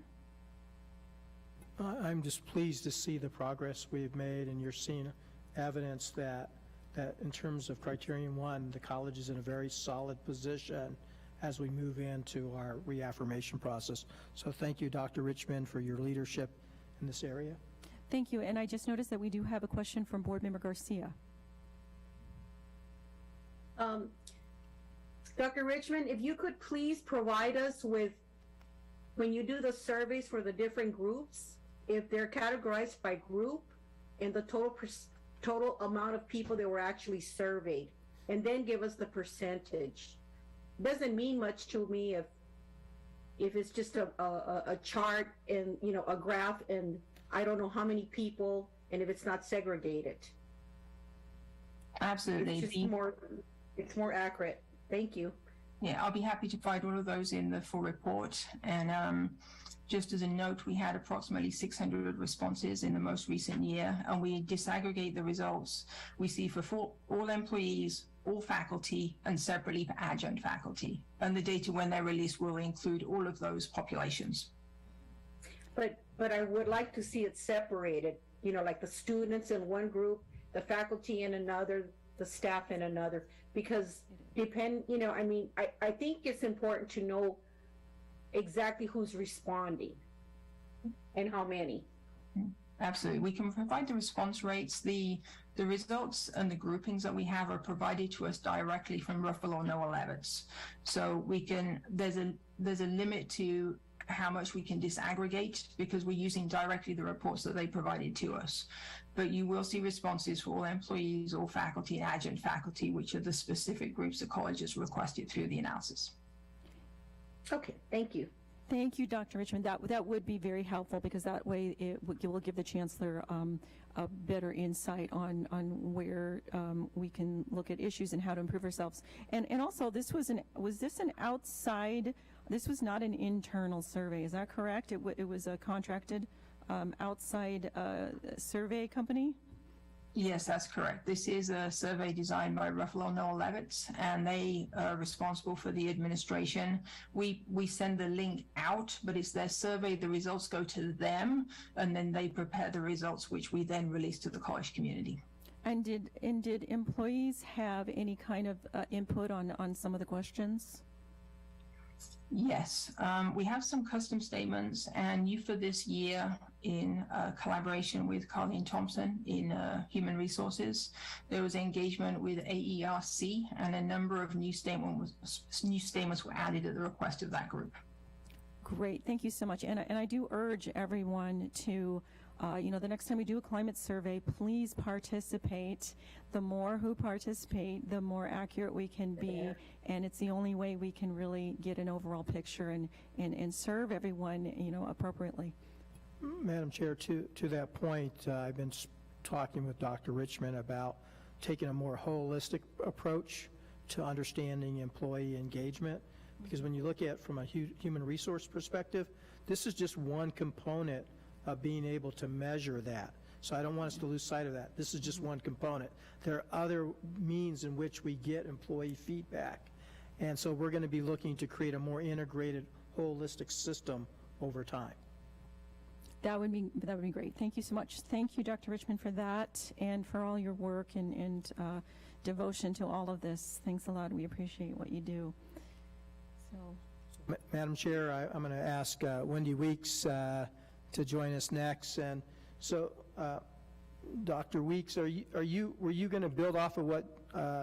I'm just pleased to see the progress we've made, and you're seeing evidence that in terms of criterion 1, the college is in a very solid position as we move into our reaffirmation process. So thank you, Dr. Richmond, for your leadership in this area. Thank you. And I just noticed that we do have a question from Board Member Garcia. Dr. Richmond, if you could please provide us with, when you do the surveys for the different groups, if they're categorized by group and the total amount of people that were actually surveyed, and then give us the percentage. Doesn't mean much to me if it's just a chart and, you know, a graph and I don't know how many people, and if it's not segregated. Absolutely. It's more accurate. Thank you. Yeah, I'll be happy to provide all of those in the full report. And just as a note, we had approximately 600 responses in the most recent year, and we disaggregate the results we see for all employees, all faculty, and separately for adjunct faculty. And the data, when they're released, will include all of those populations. but I would like to see it separated, you know, like the students in one group, the faculty in another, the staff in another, because you know, I mean, I think it's important to know exactly who's responding and how many. Absolutely. We can provide the response rates. The results and the groupings that we have are provided to us directly from Ruffalo or Noah Levitt's. So we can, there's a limit to how much we can disaggregate because we're using directly the reports that they provided to us. But you will see responses for all employees, all faculty, and adjunct faculty, which are the specific groups the college has requested through the analysis. Okay, thank you. Thank you, Dr. Richmond. That would be very helpful because that way it will give the Chancellor a better insight on where we can look at issues and how to improve ourselves. And also, this was this an outside? This was not an internal survey. Is that correct? It was a contracted outside survey company? Yes, that's correct. This is a survey designed by Ruffalo Noah Levitt's, and they are responsible for the administration. We send the link out, but it's their survey. The results go to them, and then they prepare the results, which we then release to the college community. And did employees have any kind of input on some of the questions? Yes, we have some custom statements, and you for this year, in collaboration with Colleen Thompson in Human Resources, there was engagement with AERC, and a number of new statements were added at the request of that group. Great, thank you so much. And I do urge everyone to, you know, the next time we do a climate survey, please participate. The more who participate, the more accurate we can be, and it's the only way we can really get an overall picture and serve everyone, you know, appropriately. Madam Chair, to that point, I've been talking with Dr. Richmond about taking a more holistic approach to understanding employee engagement, because when you look at it from a human resource perspective, this is just one component of being able to measure that. So I don't want us to lose sight of that. This is just one component. There are other means in which we get employee feedback. And so we're going to be looking to create a more integrated, holistic system over time. That would be great. Thank you so much. Thank you, Dr. Richmond, for that and for all your work and devotion to all of this. Thanks a lot. We appreciate what you do. So, Madam Chair, I'm going to ask Wendy Weeks to join us next. And so, Dr. Weeks, were you going to build off of what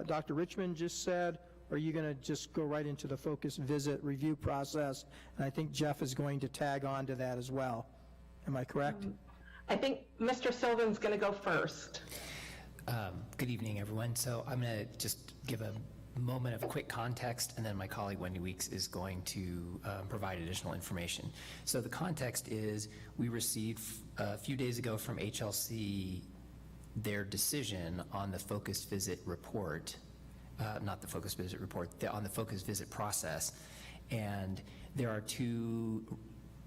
Dr. Richmond just said, or are you going to just go right into the focus visit review process? And I think Jeff is going to tag on to that as well. Am I correct? I think Mr. Sylvan's going to go first. Good evening, everyone. So I'm going to just give a moment of quick context, and then my colleague Wendy Weeks is going to provide additional information. So the context is we received a few days ago from HLC their decision on the focus visit report, not the focus visit report, on the focus visit process. And there are two,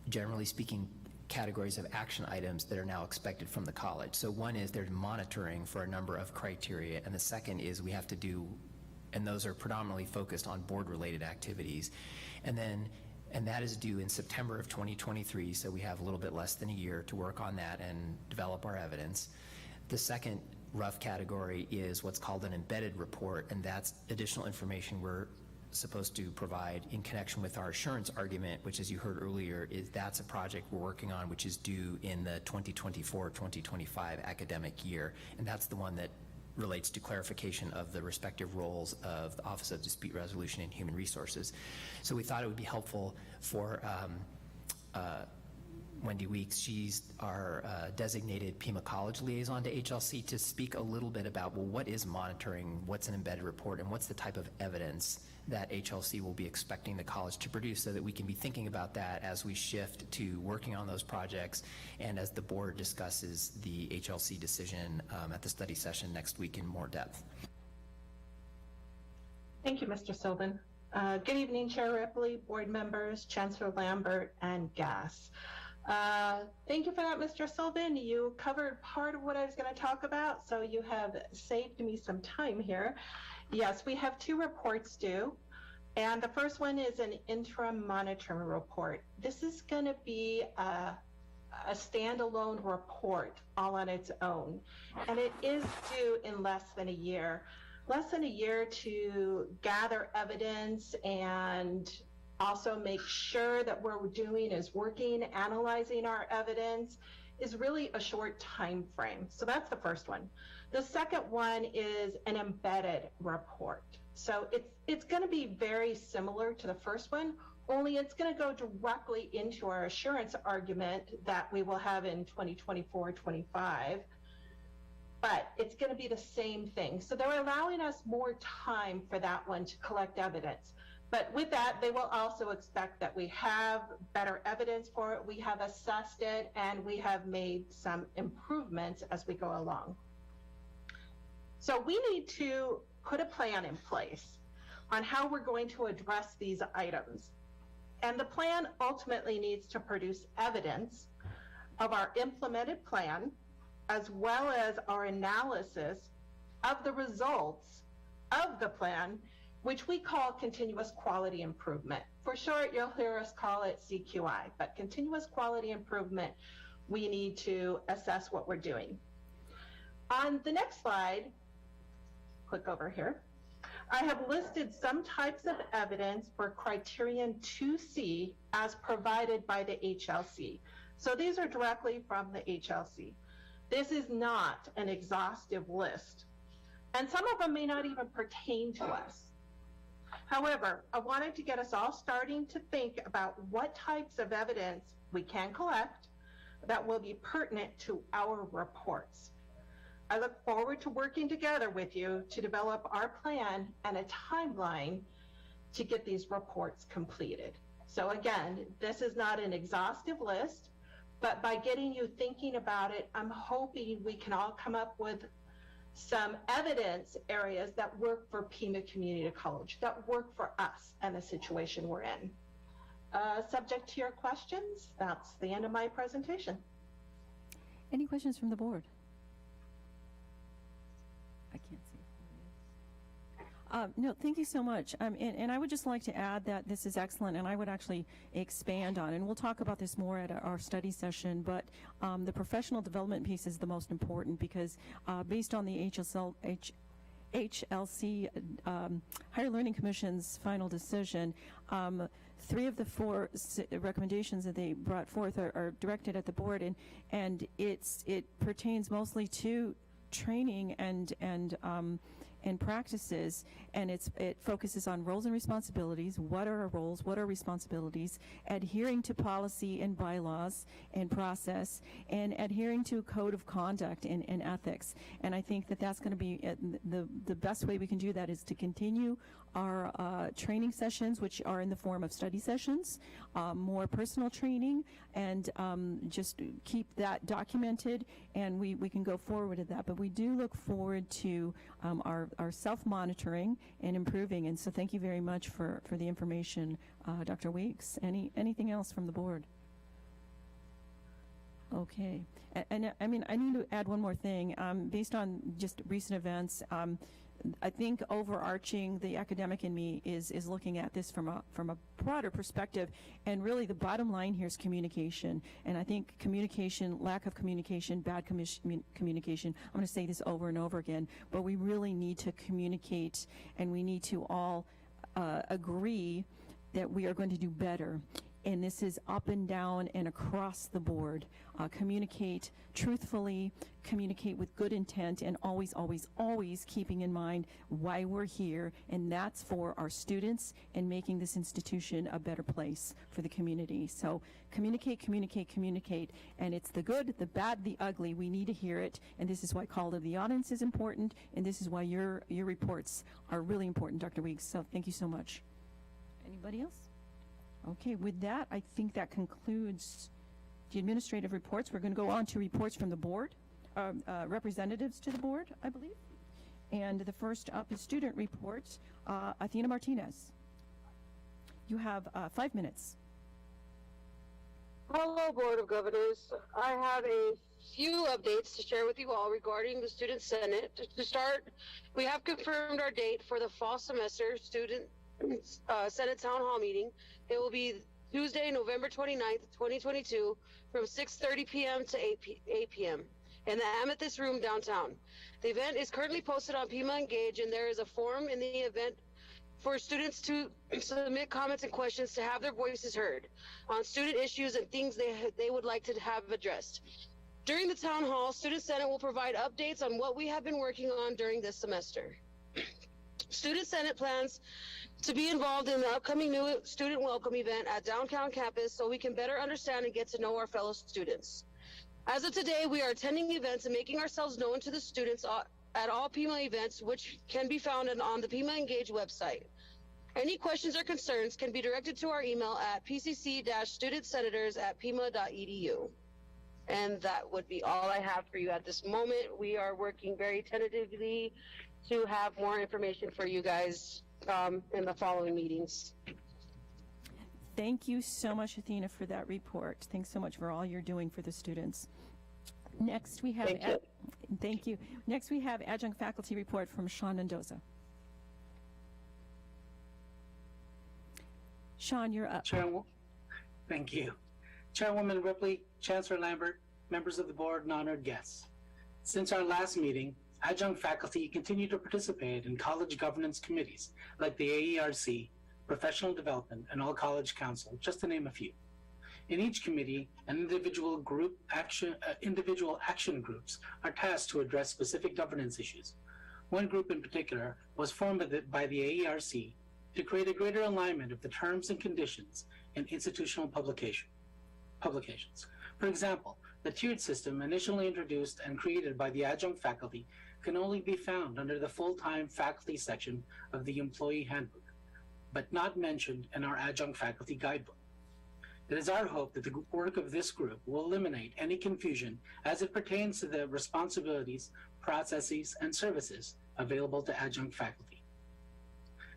generally speaking, categories of action items that are now expected from the college. So one is there's monitoring for a number of criteria, and the second is we have to do, and those are predominantly focused on board-related activities. And that is due in September of 2023, so we have a little bit less than a year to work on that and develop our evidence. The second rough category is what's called an embedded report, and that's additional information we're supposed to provide in connection with our assurance argument, which, as you heard earlier, that's a project we're working on, which is due in the 2024-2025 academic year, and that's the one that relates to clarification of the respective roles of the Office of Dispute Resolution and Human Resources. So we thought it would be helpful for Wendy Weeks, she's our designated Pima College liaison to HLC, to speak a little bit about, well, what is monitoring, what's an embedded report, and what's the type of evidence that HLC will be expecting the college to produce, so that we can be thinking about that as we shift to working on those projects and as the board discusses the HLC decision at the study session next week in more depth. Thank you, Mr. Sylvan. Good evening, Chair Ripley, board members, Chancellor Lambert, and Gass. Thank you for that, Mr. Sylvan. You covered part of what I was going to talk about, so you have saved me some time here. Yes, we have two reports due, and the first one is an interim monitoring report. This is going to be a standalone report all on its own. And it is due in less than a year. Less than a year to gather evidence and also make sure that what we're doing is working, analyzing our evidence is really a short time frame. So that's the first one. The second one is an embedded report. So it's going to be very similar to the first one, only it's going to go directly into our assurance argument that we will have in 2024-25. But it's going to be the same thing. So they're allowing us more time for that one to collect evidence. But with that, they will also expect that we have better evidence for it, we have assessed it, and we have made some improvements as we go along. So we need to put a plan in place on how we're going to address these items. And the plan ultimately needs to produce evidence of our implemented plan, as well as our analysis of the results of the plan, which we call continuous quality improvement. For short, you'll hear us call it CQI, but continuous quality improvement, we need to assess what we're doing. On the next slide, click over here, I have listed some types of evidence for criterion 2C as provided by the HLC. So these are directly from the HLC. This is not an exhaustive list, and some of them may not even pertain to us. However, I wanted to get us all starting to think about what types of evidence we can collect that will be pertinent to our reports. I look forward to working together with you to develop our plan and a timeline to get these reports completed. So again, this is not an exhaustive list, but by getting you thinking about it, I'm hoping we can all come up with some evidence areas that work for Pima Community College, that work for us and the situation we're in. Subject to your questions, that's the end of my presentation. Any questions from the board? I can't see. No, thank you so much. And I would just like to add that this is excellent, and I would actually expand on, and we'll talk about this more at our study session, but the professional development piece is the most important because based on the HLC Higher Learning Commission's final decision, 3 of the 4 recommendations that they brought forth are directed at the board, and it pertains mostly to training and practices, and it focuses on roles and responsibilities. What are our roles? What are responsibilities? Adhering to policy and bylaws and process, and adhering to a code of conduct and ethics. And I think that that's going to be the best way we can do that is to continue our training sessions, which are in the form of study sessions, more personal training, and just keep that documented, and we can go forward with that. But we do look forward to our self-monitoring and improving, and so thank you very much for the information, Dr. Weeks. Anything else from the board? Okay, and I mean, I need to add one more thing. Based on just recent events, I think overarching the academic in me is looking at this from a broader perspective, and really the bottom line here is communication. And I think communication, lack of communication, bad communication, I'm going to say this over and over again, but we really need to communicate, and we need to all agree that we are going to do better. And this is up and down and across the board. Communicate truthfully, communicate with good intent, and always, always, always keeping in mind why we're here, and that's for our students and making this institution a better place for the community. So communicate, communicate, communicate, and it's the good, the bad, the ugly. We need to hear it, and this is why call to the audience is important, and this is why your reports are really important, Dr. Weeks. So thank you so much. Anybody else? Okay, with that, I think that concludes the administrative reports. We're going to go on to reports from the board, representatives to the board, I believe. And the first up is student reports. Athena Martinez, you have 5 minutes. Hello, Board of Governors. I have a few updates to share with you all regarding the Student Senate. To start, we have confirmed our date for the fall semester Student Senate Town Hall meeting. It will be Tuesday, November 29th, 2022, from 6:30 p.m. to 8 p.m. in the Amethyst Room downtown. The event is currently posted on Pima Engage, and there is a forum in the event for students to submit comments and questions to have their voices heard on student issues and things they would like to have addressed. During the town hall, Student Senate will provide updates on what we have been working on during this semester. Student Senate plans to be involved in the upcoming new student welcome event at downtown campus so we can better understand and get to know our fellow students. As of today, we are attending events and making ourselves known to the students at all Pima events, which can be found on the Pima Engage website. Any questions or concerns can be directed to our email at pcc-studentsenators@pima.edu. And that would be all I have for you at this moment. We are working very tentatively to have more information for you guys in the following meetings. Thank you so much, Athena, for that report. Thanks so much for all you're doing for the students. Next, we have thank you. Next, we have adjunct faculty report from Sean Mendoza. Sean, you're up. Thank you. Chairwoman Ripley, Chancellor Lambert, members of the board, and honored guests. Since our last meeting, adjunct faculty continue to participate in college governance committees like the AERC, Professional Development, and All College Council, just to name a few. In each committee, individual action groups are tasked to address specific governance issues. One group in particular was formed by the AERC to create a greater alignment of the terms and conditions in institutional publications. For example, the tiered system initially introduced and created by the adjunct faculty can only be found under the full-time faculty section of the employee handbook, but not mentioned in our adjunct faculty guidebook. It is our hope that the work of this group will eliminate any confusion as it pertains to the responsibilities, processes, and services available to adjunct faculty.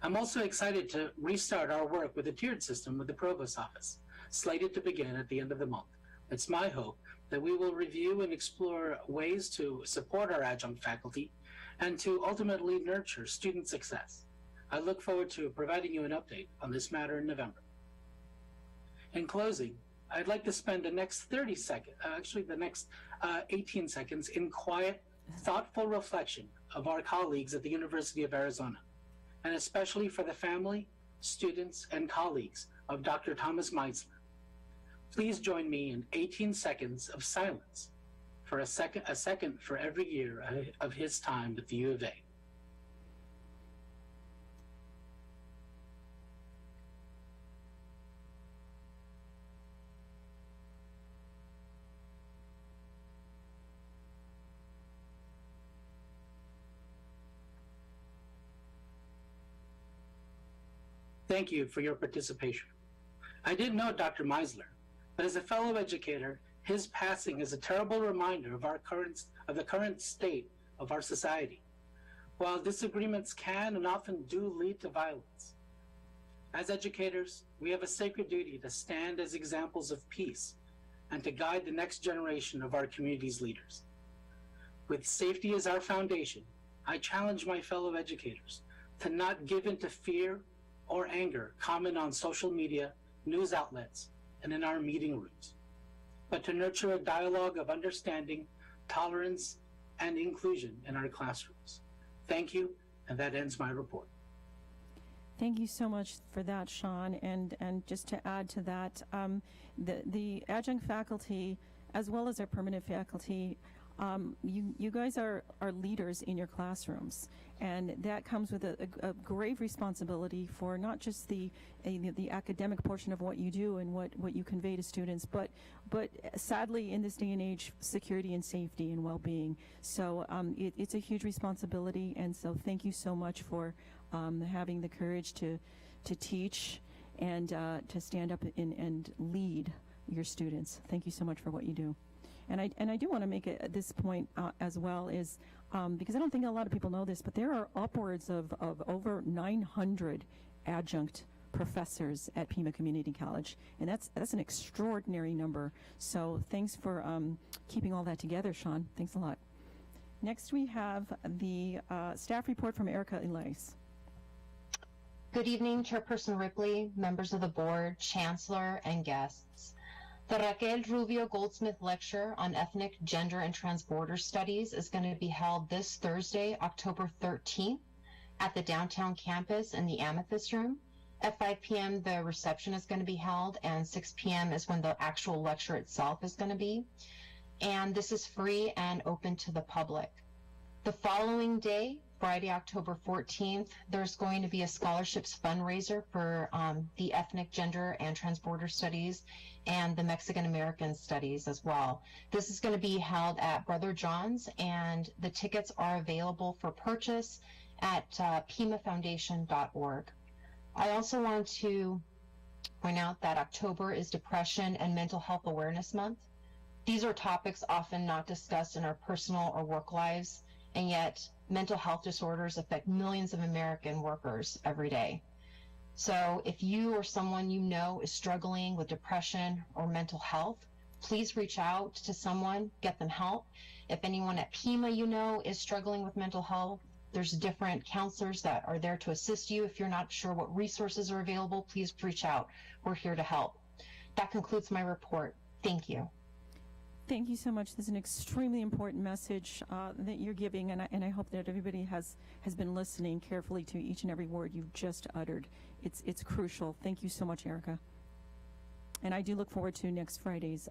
I'm also excited to restart our work with the tiered system with the Provost's Office, slated to begin at the end of the month. It's my hope that we will review and explore ways to support our adjunct faculty and to ultimately nurture student success. I look forward to providing you an update on this matter in November. In closing, I'd like to spend the next 18 seconds in quiet, thoughtful reflection of our colleagues at the University of Arizona, and especially for the family, students, and colleagues of Dr. Thomas Meisler. Please join me in 18 seconds of silence for a second for every year of his time at the U of A. Thank you for your participation. I didn't know Dr. Meisler, but as a fellow educator, his passing is a terrible reminder of the current state of our society. While disagreements can and often do lead to violence, as educators, we have a sacred duty to stand as examples of peace and to guide the next generation of our community's leaders. With safety as our foundation, I challenge my fellow educators to not give in to fear or anger common on social media, news outlets, and in our meeting rooms, but to nurture a dialogue of understanding, tolerance, and inclusion in our classrooms. Thank you, and that ends my report. Thank you so much for that, Sean. And just to add to that, the adjunct faculty, as well as our permanent faculty, you guys are leaders in your classrooms, and that comes with a grave responsibility for not just the academic portion of what you do and what you convey to students, but sadly in this day and age, security and safety and well-being. So it's a huge responsibility, and so thank you so much for having the courage to teach and to stand up and lead your students. Thank you so much for what you do. And I do want to make it this point as well is because I don't think a lot of people know this, but there are upwards of over 900 adjunct professors at Pima Community College, and that's an extraordinary number. So thanks for keeping all that together, Sean. Thanks a lot. Next, we have the staff report from Erica Elias. Good evening, Chairperson Ripley, members of the board, Chancellor, and guests. The Raquel Rubio Goldsmith Lecture on Ethnic, Gender, and Transborder Studies is going to be held this Thursday, October 13th, at the downtown campus in the Amethyst Room. At 5 p.m., the reception is going to be held, and 6 p.m. is when the actual lecture itself is going to be. And this is free and open to the public. The following day, Friday, October 14th, there's going to be a scholarships fundraiser for the Ethnic, Gender, and Transborder Studies and the Mexican American Studies as well. This is going to be held at Brother John's, and the tickets are available for purchase at pimafoundation.org. I also want to point out that October is Depression and Mental Health Awareness Month. These are topics often not discussed in our personal or work lives, and yet mental health disorders affect millions of American workers every day. So if you or someone you know is struggling with depression or mental health, please reach out to someone, get them help. If anyone at Pima you know is struggling with mental health, there's different counselors that are there to assist you. If you're not sure what resources are available, please reach out. We're here to help. That concludes my report. Thank you. Thank you so much. This is an extremely important message that you're giving, and I hope that everybody has been listening carefully to each and every word you've just uttered. It's crucial. Thank you so much, Erica. And I do look forward to next Friday's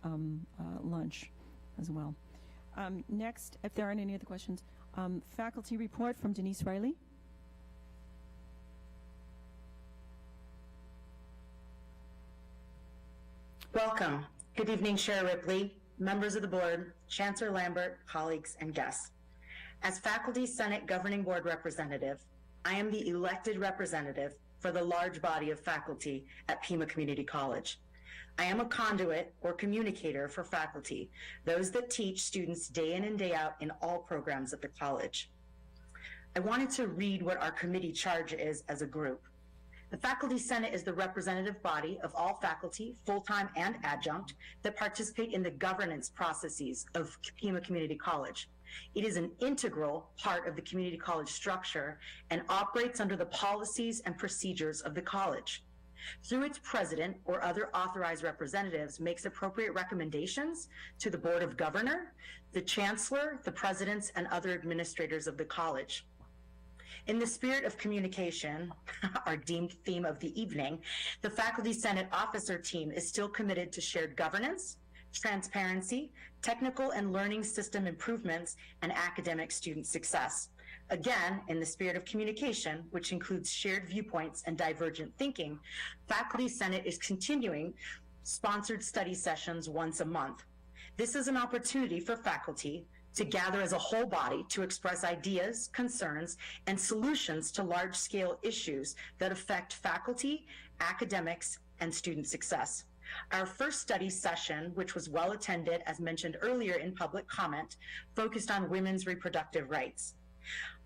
lunch as well. Next, if there aren't any other questions, faculty report from Denise Riley. Welcome. Good evening, Chair Ripley, members of the board, Chancellor Lambert, colleagues, and guests. As Faculty Senate Governing Board representative, I am the elected representative for the large body of faculty at Pima Community College. I am a conduit or communicator for faculty, those that teach students day in and day out in all programs at the college. I wanted to read what our committee charge is as a group. The Faculty Senate is the representative body of all faculty, full-time and adjunct, that participate in the governance processes of Pima Community College. It is an integral part of the community college structure and operates under the policies and procedures of the college. Through its president or other authorized representatives, makes appropriate recommendations to the Board of Governor, the Chancellor, the presidents, and other administrators of the college. In the spirit of communication, our deemed theme of the evening, the Faculty Senate officer team is still committed to shared governance, transparency, technical and learning system improvements, and academic student success. Again, in the spirit of communication, which includes shared viewpoints and divergent thinking, Faculty Senate is continuing sponsored study sessions once a month. This is an opportunity for faculty to gather as a whole body to express ideas, concerns, and solutions to large-scale issues that affect faculty, academics, and student success. Our first study session, which was well attended, as mentioned earlier in public comment, focused on women's reproductive rights.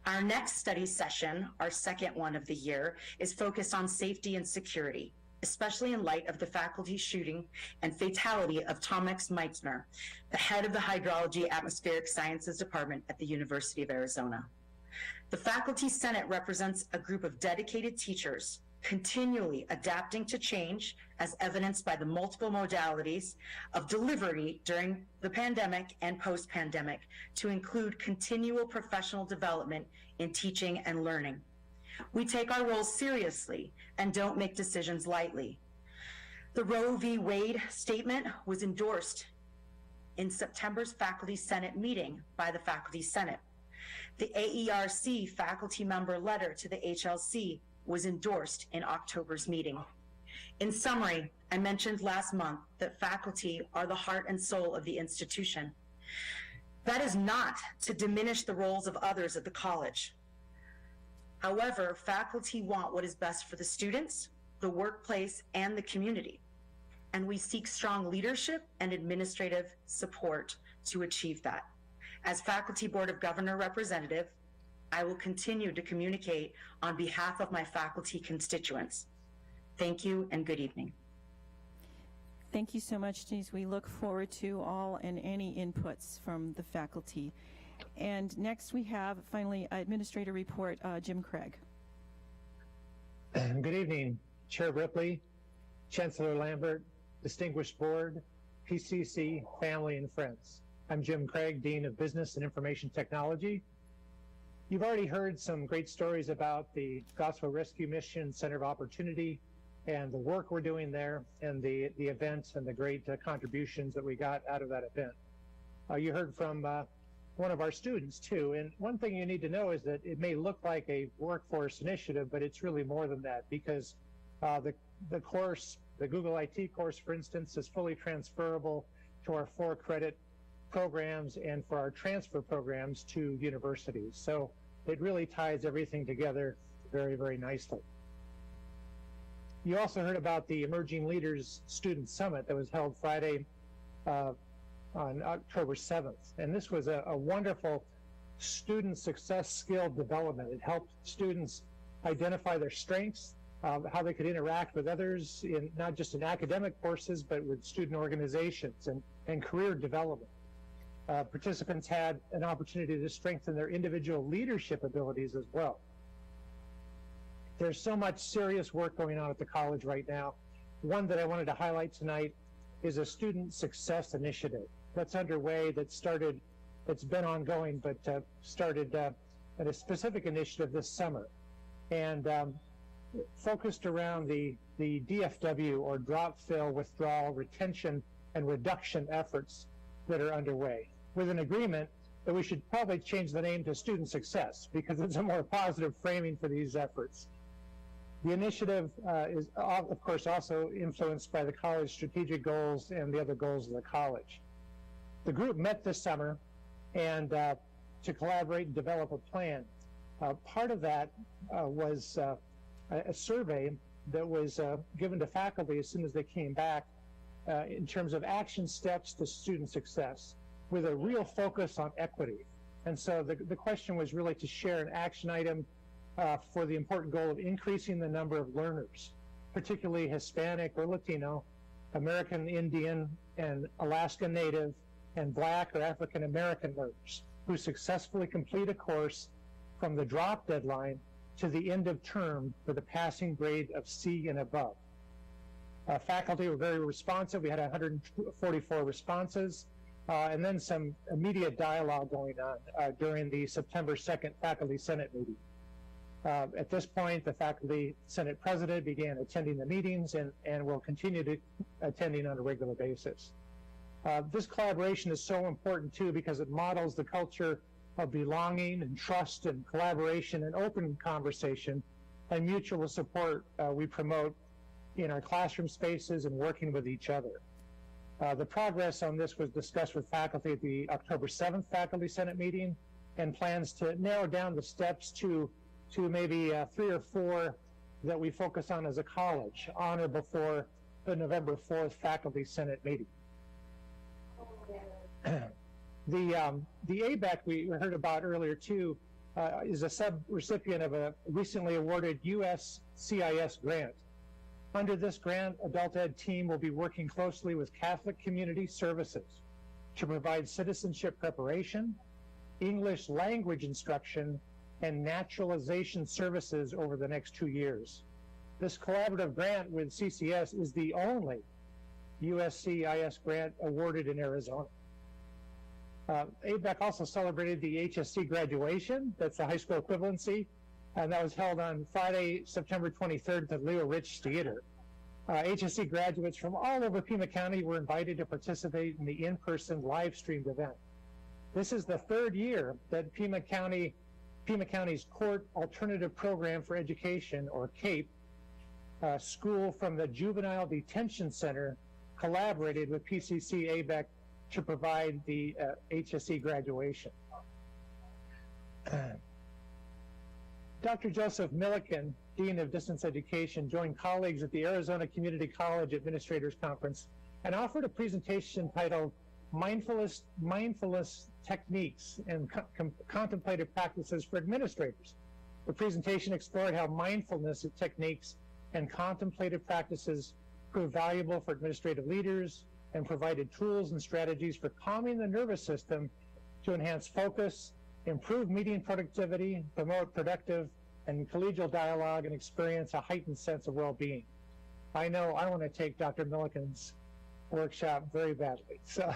Our next study session, our second one of the year, is focused on safety and security, especially in light of the faculty shooting and fatality of Tomex Meitzner, the head of the Hydrology Atmospheric Sciences Department at the University of Arizona. The Faculty Senate represents a group of dedicated teachers continually adapting to change, as evidenced by the multiple modalities of delivery during the pandemic and post-pandemic, to include continual professional development in teaching and learning. We take our roles seriously and don't make decisions lightly. The Roe v. Wade statement was endorsed in September's Faculty Senate meeting by the Faculty Senate. The AERC faculty member letter to the HLC was endorsed in October's meeting. In summary, I mentioned last month that faculty are the heart and soul of the institution. That is not to diminish the roles of others at the college. However, faculty want what is best for the students, the workplace, and the community. And we seek strong leadership and administrative support to achieve that. As Faculty Board of Governor representative, I will continue to communicate on behalf of my faculty constituents. Thank you and good evening. Thank you so much, Denise. We look forward to all and any inputs from the faculty. And next we have, finally, Administrator Report, Jim Craig. Good evening, Chair Ripley, Chancellor Lambert, distinguished board, PCC, family, and friends. I'm Jim Craig, Dean of Business and Information Technology. You've already heard some great stories about the Gospel Rescue Mission Center of Opportunity and the work we're doing there and the events and the great contributions that we got out of that event. You heard from one of our students too, and one thing you need to know is that it may look like a workforce initiative, but it's really more than that, because the course, the Google IT course, for instance, is fully transferable to our 4-credit programs and for our transfer programs to universities. So it really ties everything together very, very nicely. You also heard about the Emerging Leaders Student Summit that was held Friday on October 7th. And this was a wonderful student success skill development. It helped students identify their strengths, how they could interact with others, in not just in academic courses, but with student organizations and career development. Participants had an opportunity to strengthen their individual leadership abilities as well. There's so much serious work going on at the college right now. One that I wanted to highlight tonight is a student success initiative that's underway, that's been ongoing, but started at a specific initiative this summer, and focused around the DFW, or drop, fill, withdrawal, retention, and reduction efforts that are underway, with an agreement that we should probably change the name to Student Success, because it's a more positive framing for these efforts. The initiative is, of course, also influenced by the college strategic goals and the other goals of the college. The group met this summer and to collaborate and develop a plan. Part of that was a survey that was given to faculty as soon as they came back in terms of action steps to student success, with a real focus on equity. And so the question was really to share an action item for the important goal of increasing the number of learners, particularly Hispanic or Latino, American Indian and Alaska Native, and Black or African American learners who successfully complete a course from the drop deadline to the end of term with a passing grade of C and above. Faculty were very responsive. We had 144 responses, and then some immediate dialogue going on during the September 2nd Faculty Senate meeting. At this point, the Faculty Senate President began attending the meetings and will continue to attending on a regular basis. This collaboration is so important too, because it models the culture of belonging and trust and collaboration and open conversation and mutual support we promote in our classroom spaces and working with each other. The progress on this was discussed with faculty at the October 7th Faculty Senate meeting, and plans to narrow down the steps to maybe 3 or 4 that we focus on as a college on or before the November 4th Faculty Senate meeting. The ABEC we heard about earlier too is a sub-recipient of a recently awarded USCIS grant. Under this grant, Adult Ed team will be working closely with Catholic Community Services to provide citizenship preparation, English language instruction, and naturalization services over the next 2 years. This collaborative grant with CCS is the only USCIS grant awarded in Arizona. ABEC also celebrated the HSC graduation, that's the high school equivalency, and that was held on Friday, September 23rd at the Leo Rich Theater. HSC graduates from all over Pima County were invited to participate in the in-person live-streamed event. This is the 3rd year that Pima County's Court Alternative Program for Education, or CAPE, school from the Juvenile Detention Center collaborated with PCC ABEC to provide the HSC graduation. Dr. Joseph Milliken, Dean of Distance Education, joined colleagues at the Arizona Community College Administrators Conference and offered a presentation titled Mindfulness Techniques and Contemplative Practices for Administrators. The presentation explored how mindfulness techniques and contemplative practices prove valuable for administrative leaders and provided tools and strategies for calming the nervous system to enhance focus, improve meeting productivity, promote productive and collegial dialogue and experience a heightened sense of well-being. I know I want to take Dr. Milliken's workshop very badly. So,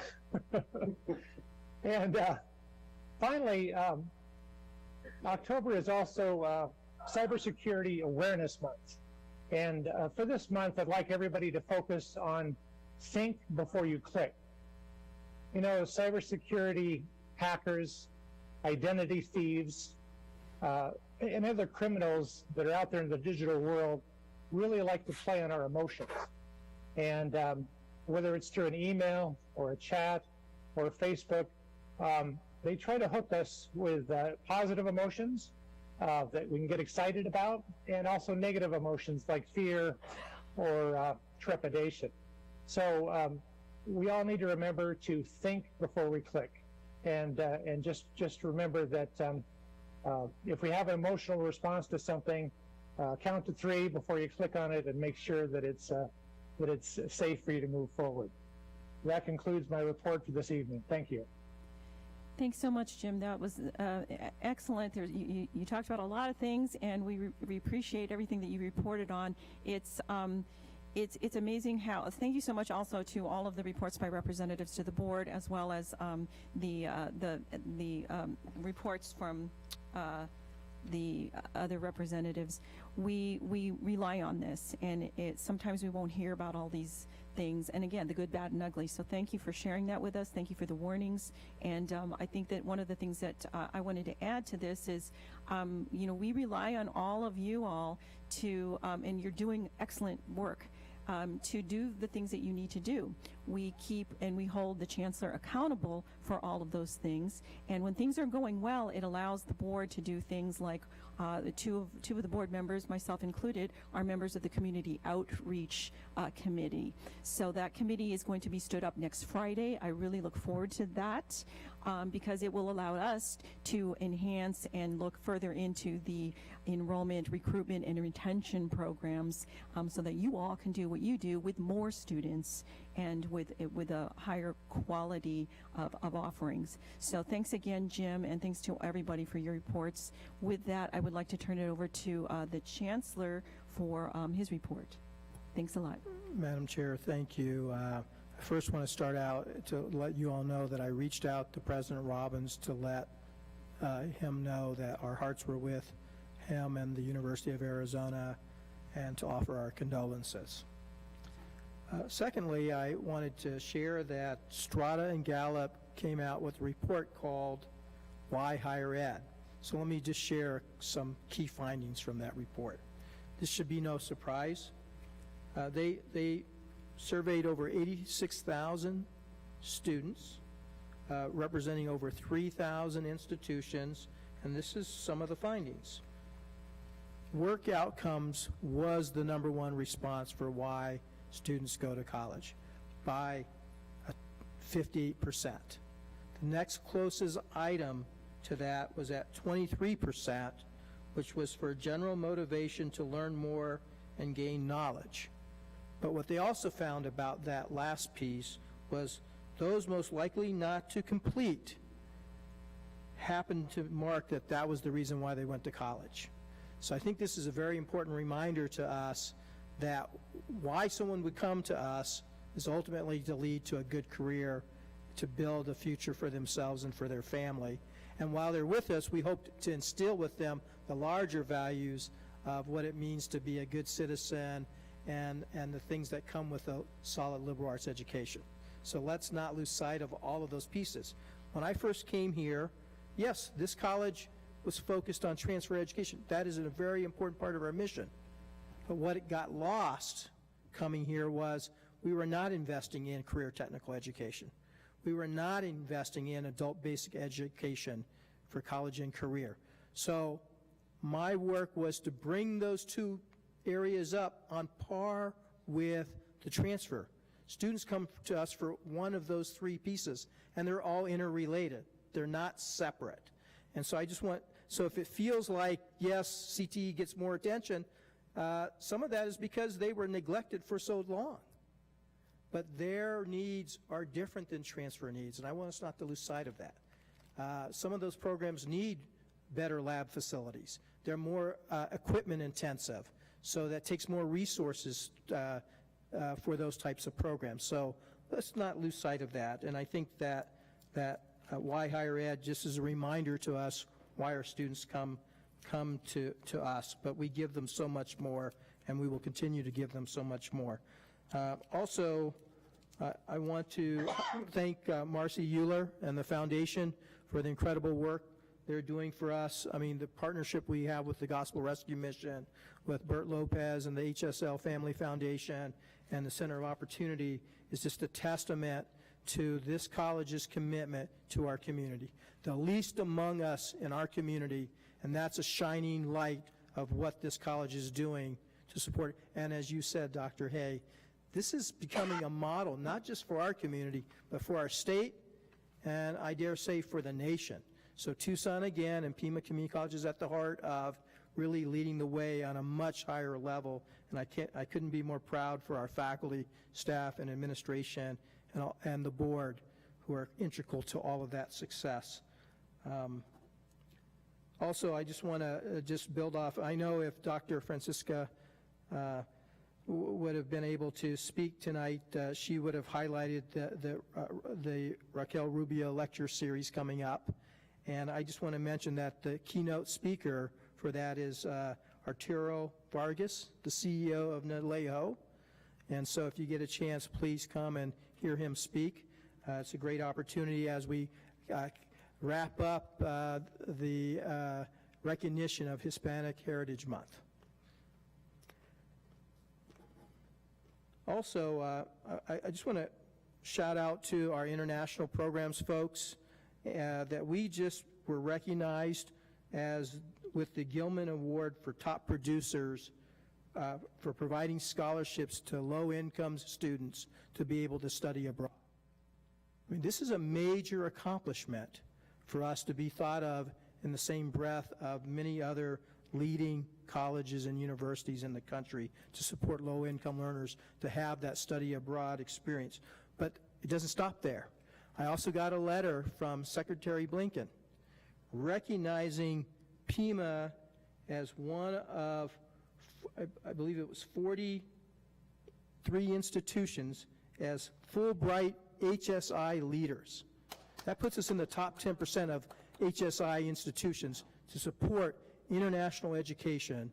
and finally, October is also Cybersecurity Awareness Month. And for this month, I'd like everybody to focus on think before you click. You know, cybersecurity hackers, identity thieves, and other criminals that are out there in the digital world really like to play on our emotions. And whether it's through an email or a chat or Facebook, they try to hook us with positive emotions that we can get excited about, and also negative emotions like fear or trepidation. So we all need to remember to think before we click, and just remember that if we have an emotional response to something, count to 3 before you click on it, and make sure that it's safe for you to move forward. That concludes my report for this evening. Thank you. Thanks so much, Jim. That was excellent. You talked about a lot of things, and we appreciate everything that you reported on. It's amazing how. Thank you so much also to all of the reports by representatives to the board, as well as the reports from the other representatives. We rely on this, and sometimes we won't hear about all these things, and again, the good, bad, and ugly. So thank you for sharing that with us. Thank you for the warnings. And I think that one of the things that I wanted to add to this is, you know, we rely on all of you all to, and you're doing excellent work, to do the things that you need to do. We keep and we hold the Chancellor accountable for all of those things. And when things are going well, it allows the board to do things like the two of the board members, myself included, are members of the Community Outreach Committee. So that committee is going to be stood up next Friday. I really look forward to that because it will allow us to enhance and look further into the enrollment, recruitment, and retention programs so that you all can do what you do with more students and with a higher quality of offerings. So thanks again, Jim, and thanks to everybody for your reports. With that, I would like to turn it over to the Chancellor for his report. Thanks a lot. Madam Chair, thank you. I first want to start out to let you all know that I reached out to President Robbins to let him know that our hearts were with him and the University of Arizona, and to offer our condolences. Secondly, I wanted to share that Strata and Gallup came out with a report called Why Higher Ed? So let me just share some key findings from that report. This should be no surprise. They surveyed over 86,000 students, representing over 3,000 institutions, and this is some of the findings. Work outcomes was the #1 response for why students go to college, by 58%. The next closest item to that was at 23%, which was for general motivation to learn more and gain knowledge. But what they also found about that last piece was those most likely not to complete happened to mark that that was the reason why they went to college. So I think this is a very important reminder to us that why someone would come to us is ultimately to lead to a good career, to build a future for themselves and for their family. And while they're with us, we hope to instill with them the larger values of what it means to be a good citizen and the things that come with a solid liberal arts education. So let's not lose sight of all of those pieces. When I first came here, yes, this college was focused on transfer education. That is a very important part of our mission. But what it got lost coming here was we were not investing in career technical education. We were not investing in adult basic education for college and career. So my work was to bring those two areas up on par with the transfer. Students come to us for one of those three pieces, and they're all interrelated. They're not separate. And so I just want, so if it feels like, yes, CTE gets more attention, some of that is because they were neglected for so long. But their needs are different than transfer needs, and I want us not to lose sight of that. Some of those programs need better lab facilities. They're more equipment intensive, so that takes more resources for those types of programs. So let's not lose sight of that. And I think that why higher ed, just as a reminder to us why our students come to us, but we give them so much more, and we will continue to give them so much more. Also, I want to thank Marcy Euler and the foundation for the incredible work they're doing for us. I mean, the partnership we have with the Gospel Rescue Mission, with Bert Lopez and the HSL Family Foundation and the Center of Opportunity is just a testament to this college's commitment to our community. The least among us in our community, and that's a shining light of what this college is doing to support. And as you said, Dr. Hay, this is becoming a model, not just for our community, but for our state, and I dare say for the nation. So Tucson again, and Pima Community College is at the heart of really leading the way on a much higher level, and I couldn't be more proud for our faculty, staff, and administration, and the board who are integral to all of that success. Also, I just want to just build off, I know if Dr. Francisca would have been able to speak tonight, she would have highlighted the Raquel Rubio lecture series coming up. And I just want to mention that the keynote speaker for that is Arturo Vargas, the CEO of Nalejo. And so if you get a chance, please come and hear him speak. It's a great opportunity as we wrap up the recognition of Hispanic Heritage Month. Also, I just want to shout out to our international programs folks that we just were recognized as with the Guyman Award for top producers for providing scholarships to low-income students to be able to study abroad. I mean, this is a major accomplishment for us to be thought of in the same breath of many other leading colleges and universities in the country to support low-income learners to have that study abroad experience. But it doesn't stop there. I also got a letter from Secretary Blinken recognizing Pima as one of, I believe it was 43 institutions as Fulbright HSI leaders. That puts us in the top 10% of HSI institutions to support international education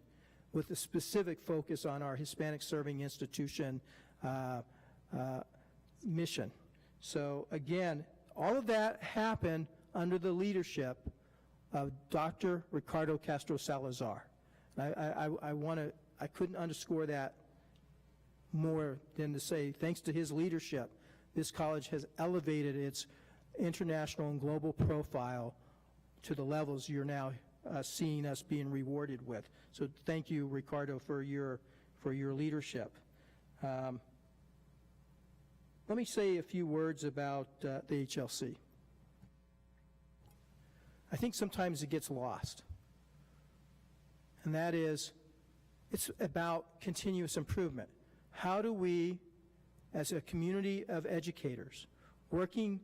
with a specific focus on our Hispanic Serving Institution mission. So again, all of that happened under the leadership of Dr. Ricardo Castro Salazar. I couldn't underscore that more than to say, thanks to his leadership, this college has elevated its international and global profile to the levels you're now seeing us being rewarded with. So thank you, Ricardo, for your leadership. Let me say a few words about the HLC. I think sometimes it gets lost, and that is, it's about continuous improvement. How do we, as a community of educators, working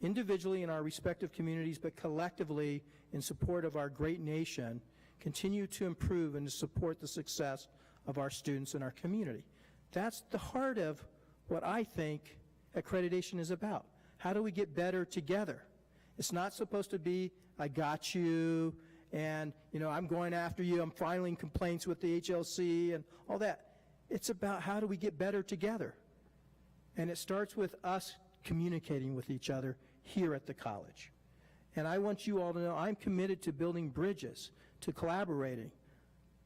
individually in our respective communities, but collectively in support of our great nation, continue to improve and to support the success of our students in our community? That's the heart of what I think accreditation is about. How do we get better together? It's not supposed to be, I got you, and I'm going after you, I'm filing complaints with the HLC and all that. It's about how do we get better together? And it starts with us communicating with each other here at the college. And I want you all to know I'm committed to building bridges, to collaborating,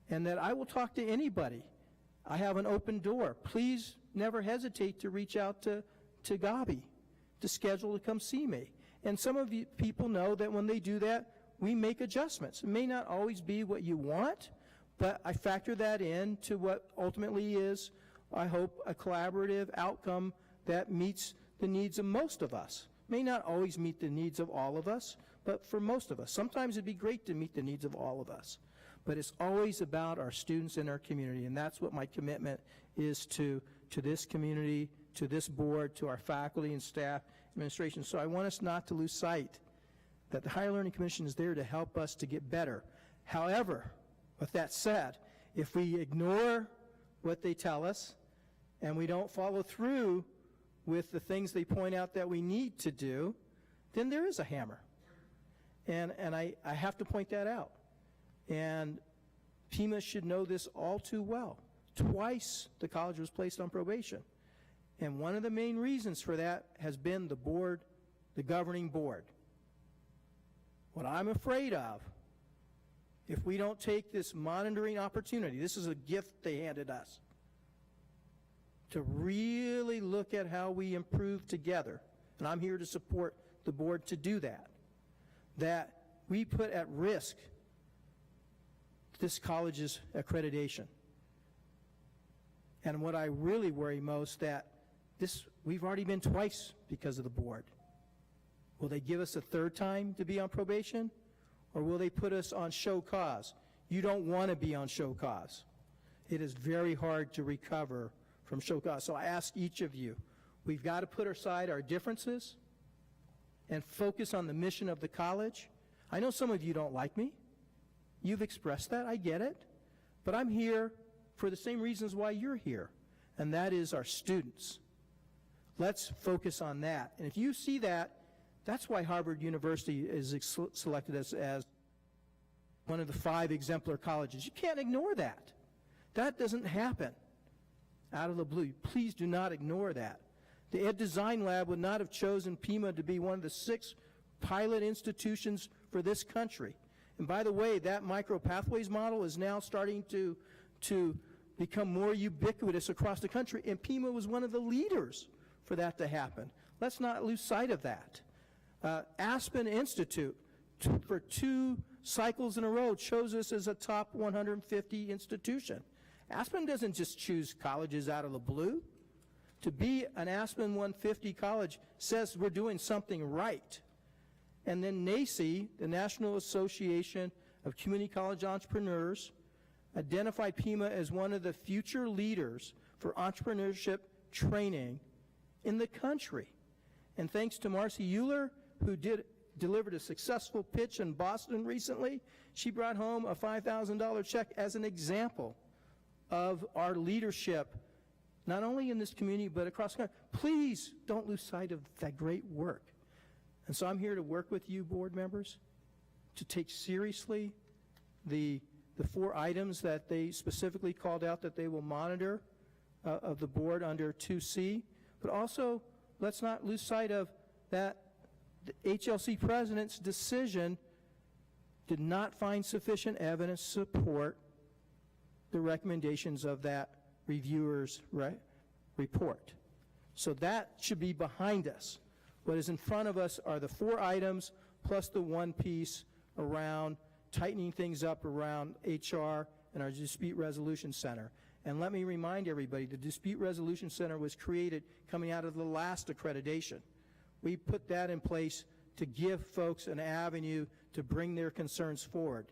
and that I will talk to anybody. I have an open door. Please never hesitate to reach out to Gabi to schedule to come see me. And some of you people know that when they do that, we make adjustments. It may not always be what you want, but I factor that in to what ultimately is, I hope, a collaborative outcome that meets the needs of most of us. May not always meet the needs of all of us, but for most of us. Sometimes it'd be great to meet the needs of all of us. But it's always about our students and our community, and that's what my commitment is to this community, to this board, to our faculty and staff, administration. So I want us not to lose sight that the Higher Learning Commission is there to help us to get better. However, with that said, if we ignore what they tell us and we don't follow through with the things they point out that we need to do, then there is a hammer. And I have to point that out. And Pima should know this all too well. Twice the college was placed on probation. And one of the main reasons for that has been the board, the governing board. What I'm afraid of, if we don't take this monitoring opportunity, this is a gift they handed us, to really look at how we improve together, and I'm here to support the board to do that, that we put at risk this college's accreditation. And what I really worry most, that we've already been twice because of the board. Will they give us a third time to be on probation? Or will they put us on show cause? You don't want to be on show cause. It is very hard to recover from show cause. So I ask each of you, we've got to put aside our differences and focus on the mission of the college. I know some of you don't like me. You've expressed that, I get it. But I'm here for the same reasons why you're here, and that is our students. Let's focus on that. And if you see that, that's why Harvard University is selected as one of the 5 exemplar colleges. You can't ignore that. That doesn't happen out of the blue. Please do not ignore that. The Ed Design Lab would not have chosen Pima to be one of the 6 pilot institutions for this country. And by the way, that micro pathways model is now starting to become more ubiquitous across the country, and Pima was one of the leaders for that to happen. Let's not lose sight of that. Aspen Institute, for 2 cycles in a row, chose us as a top 150 institution. Aspen doesn't just choose colleges out of the blue. To be an Aspen 150 college says we're doing something right. And then NACE, the National Association of Community College Entrepreneurs, identified Pima as one of the future leaders for entrepreneurship training in the country. And thanks to Marcy Euler, who delivered a successful pitch in Boston recently, she brought home a $5,000 check as an example of our leadership, not only in this community, but across the country. Please don't lose sight of that great work. And so I'm here to work with you, board members, to take seriously the 4 items that they specifically called out that they will monitor of the board under 2C. But also, let's not lose sight of that the HLC president's decision did not find sufficient evidence to support the recommendations of that reviewer's report. So that should be behind us. What is in front of us are the 4 items plus the 1 piece around tightening things up around HR and our Dispute Resolution Center. And let me remind everybody, the Dispute Resolution Center was created coming out of the last accreditation. We put that in place to give folks an avenue to bring their concerns forward.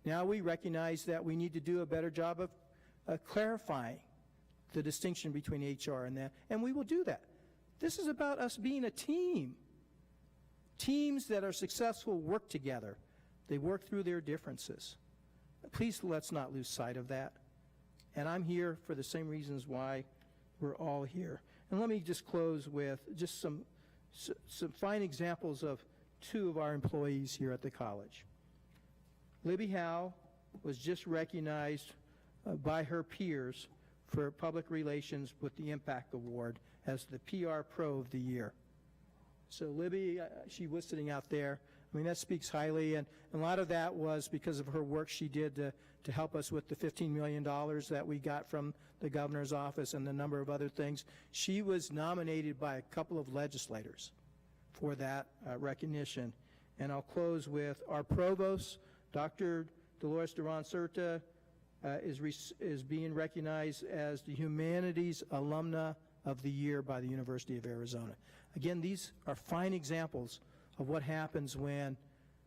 Now we recognize that we need to do a better job of clarifying the distinction between HR and that, and we will do that. This is about us being a team. Teams that are successful work together. They work through their differences. Please let's not lose sight of that. And I'm here for the same reasons why we're all here. And let me just close with just some fine examples of 2 of our employees here at the college. Libby Howe was just recognized by her peers for public relations with the Impact Award as the PR Pro of the Year. So Libby, she was sitting out there. I mean, that speaks highly, and a lot of that was because of her work she did to help us with the $15 million that we got from the governor's office and a number of other things. She was nominated by a couple of legislators for that recognition. And I'll close with our provost, Dr. Dolores Duran-Certa, is being recognized as the Humanities Alumna of the Year by the University of Arizona. Again, these are fine examples of what happens when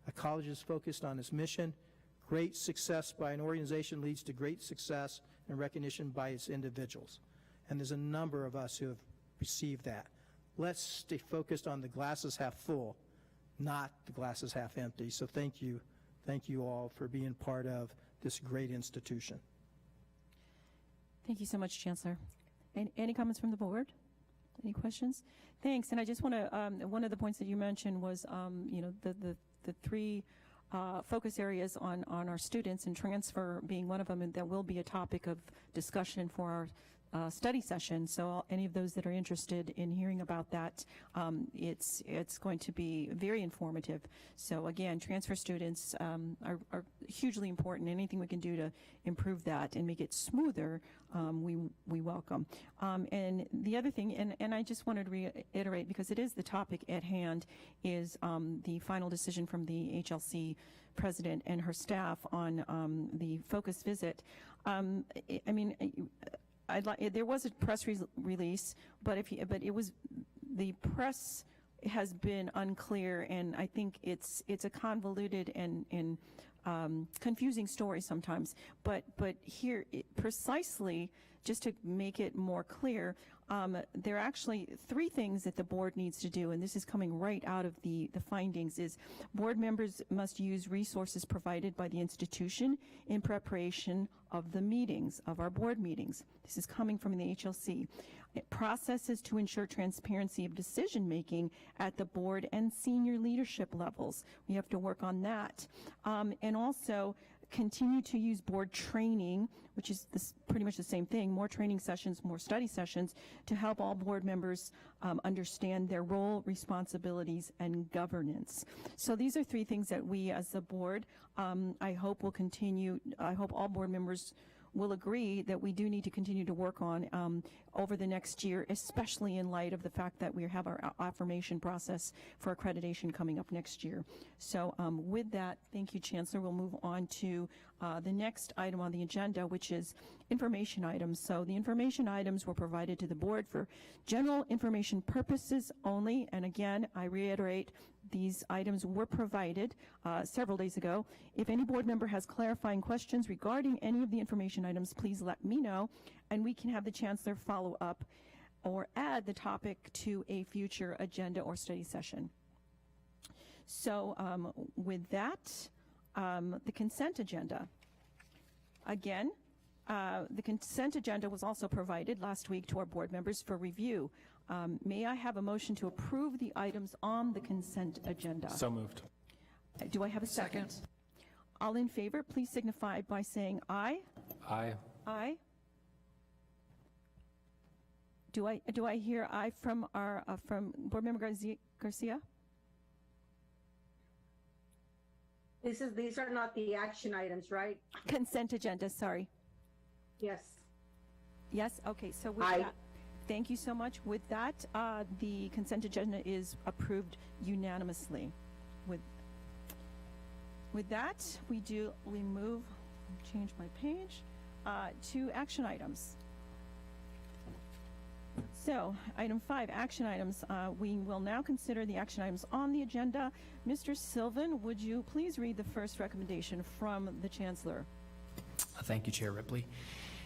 a college is focused on its mission. Great success by an organization leads to great success and recognition by its individuals. And there's a number of us who have received that. Let's stay focused on the glasses half full, not the glass is half empty. So thank you all for being part of this great institution. Thank you so much, Chancellor. Any comments from the board? Any questions? Thanks. And I just want to, one of the points that you mentioned was, the three focus areas on our students, and transfer being one of them, and that will be a topic of discussion for our study session. So any of those that are interested in hearing about that, it's going to be very informative. So again, transfer students are hugely important. Anything we can do to improve that and make it smoother, we welcome. And the other thing, and I just wanted to reiterate, because it is the topic at hand, is the final decision from the HLC president and her staff on the focus visit. There was a press release, but it was, the press has been unclear, and I think it's a convoluted and confusing story sometimes. But here, precisely, just to make it more clear, there are actually three things that the board needs to do, and this is coming right out of the findings, is board members must use resources provided by the institution in preparation of the meetings, of our board meetings. This is coming from the HLC. Processes to ensure transparency of decision-making at the board and senior leadership levels. We have to work on that. And also, continue to use board training, which is pretty much the same thing, more training sessions, more study sessions, to help all board members understand their role, responsibilities, and governance. So these are three things that we as the board, I hope will continue. I hope all board members will agree that we do need to continue to work on over the next year, especially in light of the fact that we have our affirmation process for accreditation coming up next year. So with that, thank you, Chancellor. We'll move on to the next item on the agenda, which is information items. So the information items were provided to the board for general information purposes only. And again, I reiterate, these items were provided several days ago. If any board member has clarifying questions regarding any of the information items, please let me know, and we can have the Chancellor follow up or add the topic to a future agenda or study session. So with that, the consent agenda. Again, the consent agenda was also provided last week to our board members for review. May I have a motion to approve the items on the consent agenda? So moved. Do I have a second? All in favor, please signify by saying aye. Aye. Aye. Do I hear aye from our from Board Member Garcia? These are not the action items, right? Consent agenda, sorry. Yes. Yes, okay, so with Aye. that, thank you so much. With that, the consent agenda is approved unanimously. With that, we move, change my page, to action items. So, item 5, action items. We will now consider the action items on the agenda. Mr. Sylvan, would you please read the first recommendation from the Chancellor? Thank you, Chair Ripley.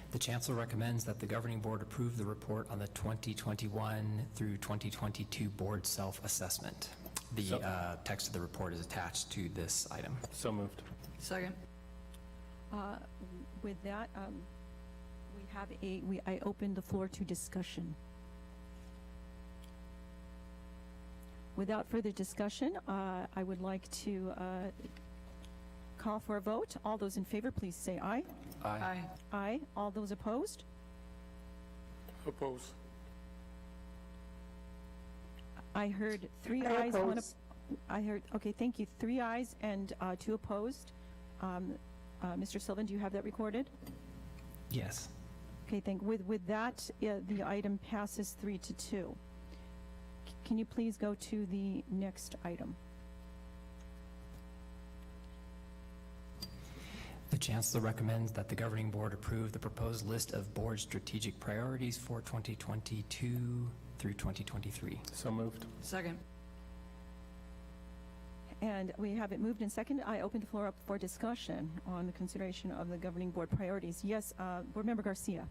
The Chancellor recommends that the Governing Board approve the report on the 2021 through 2022 Board Self-Assessment. The text of the report is attached to this item. So moved. Second. With that, I open the floor to discussion. Without further discussion, I would like to call for a vote. All those in favor, please say aye. Aye. Aye. Aye. All those opposed? Oppose. I heard 3 I ayes, oppose. Okay, thank you. 3 ayes and 2 opposed. Mr. Sylvan, do you have that recorded? Yes. Okay, with that, the item passes 3-2. Can you please go to the next item? The Chancellor recommends that the Governing Board approve the proposed list of Board strategic priorities for 2022 through 2023. So moved. Second. And we have it moved and seconded. I open the floor up for discussion on the consideration of the Governing Board priorities. Yes, Board Member Garcia.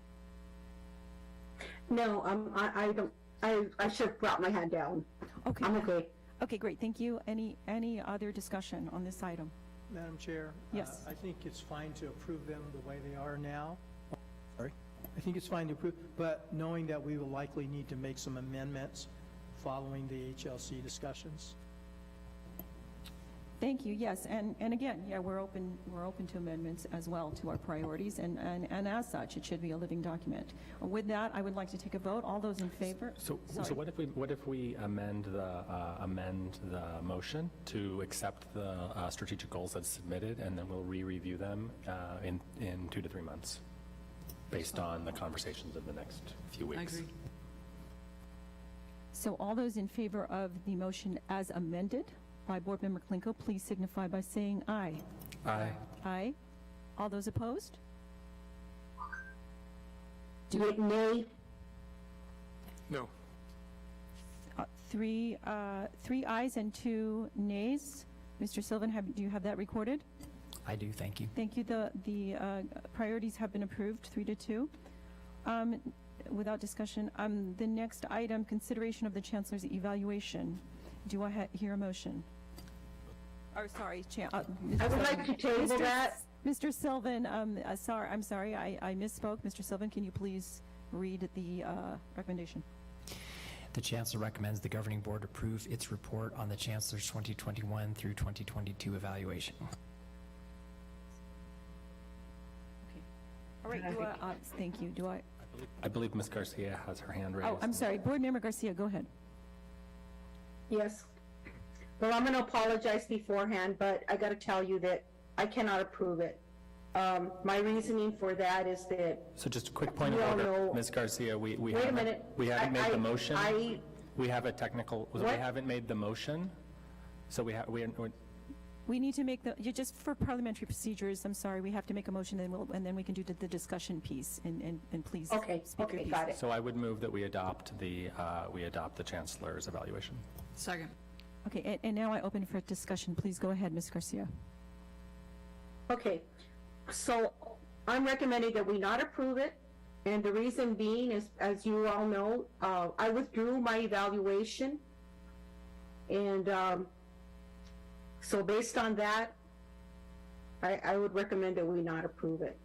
No, I don't. I should have brought my hand down. Okay. I'm okay. Okay, great, thank you. Any other discussion on this item? Madam Chair? Yes. I think it's fine to approve them the way they are now. Sorry. I think it's fine to approve, but knowing that we will likely need to make some amendments following the HLC discussions. Thank you, yes, and again, yeah, we're open to amendments as well to our priorities, and as such, it should be a living document. With that, I would like to take a vote. All those in favor? So Sorry. what if we amend the motion to accept the strategic goals that's submitted, and then we'll re-review them in 2 to 3 months, based on the conversations of the next few weeks. I agree. So all those in favor of the motion as amended by Board Member Klinko, please signify by saying aye. Aye. Aye. All those opposed? Nay. No. Three ayes and 2 nays. Mr. Sylvan, do you have that recorded? I do, thank you. Thank you. The priorities have been approved, 3-2. Without discussion, the next item, consideration of the Chancellor's evaluation. Do I hear a motion? Or sorry, I would like to table that. Mr. Sylvan, I'm sorry, I misspoke. Mr. Sylvan, can you please read the recommendation? The Chancellor recommends the Governing Board approve its report on the Chancellor's 2021 through 2022 evaluation. Okay. All right, thank you. I believe Ms. Garcia has her hand raised. Oh, I'm sorry. Board Member Garcia, go ahead. Yes. Well, I'm going to apologize beforehand, but I got to tell you that I cannot approve it. My reasoning for that is that. So just a quick point of order, Ms. Garcia, we haven't made the motion. We have a technical, we haven't made the motion. So We need to make just for parliamentary procedures, I'm sorry, we have to make a motion and then we can do the discussion piece and please. Okay, got it. So I would move that we adopt the Chancellor's evaluation. Second. Okay, and now I open for discussion. Please go ahead, Ms. Garcia. Okay, so I'm recommending that we not approve it, and the reason being is, as you all know, I withdrew my evaluation, and so based on that, I would recommend that we not approve it.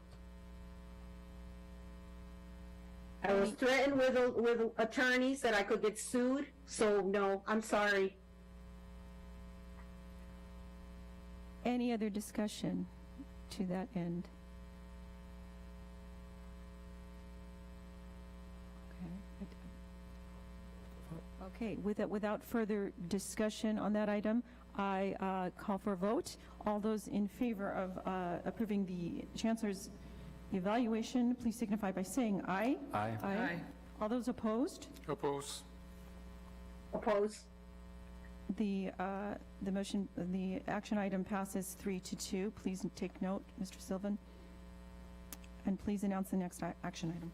I was threatened with attorneys that I could get sued, so no, I'm sorry. Any other discussion to that end? Okay, without further discussion on that item, I call for a vote. All those in favor of approving the Chancellor's evaluation, please signify by saying aye. Aye. Aye. All those opposed? Oppose. Oppose. The motion, the action item passes 3-2. Please take note, Mr. Sylvan. And please announce the next action item.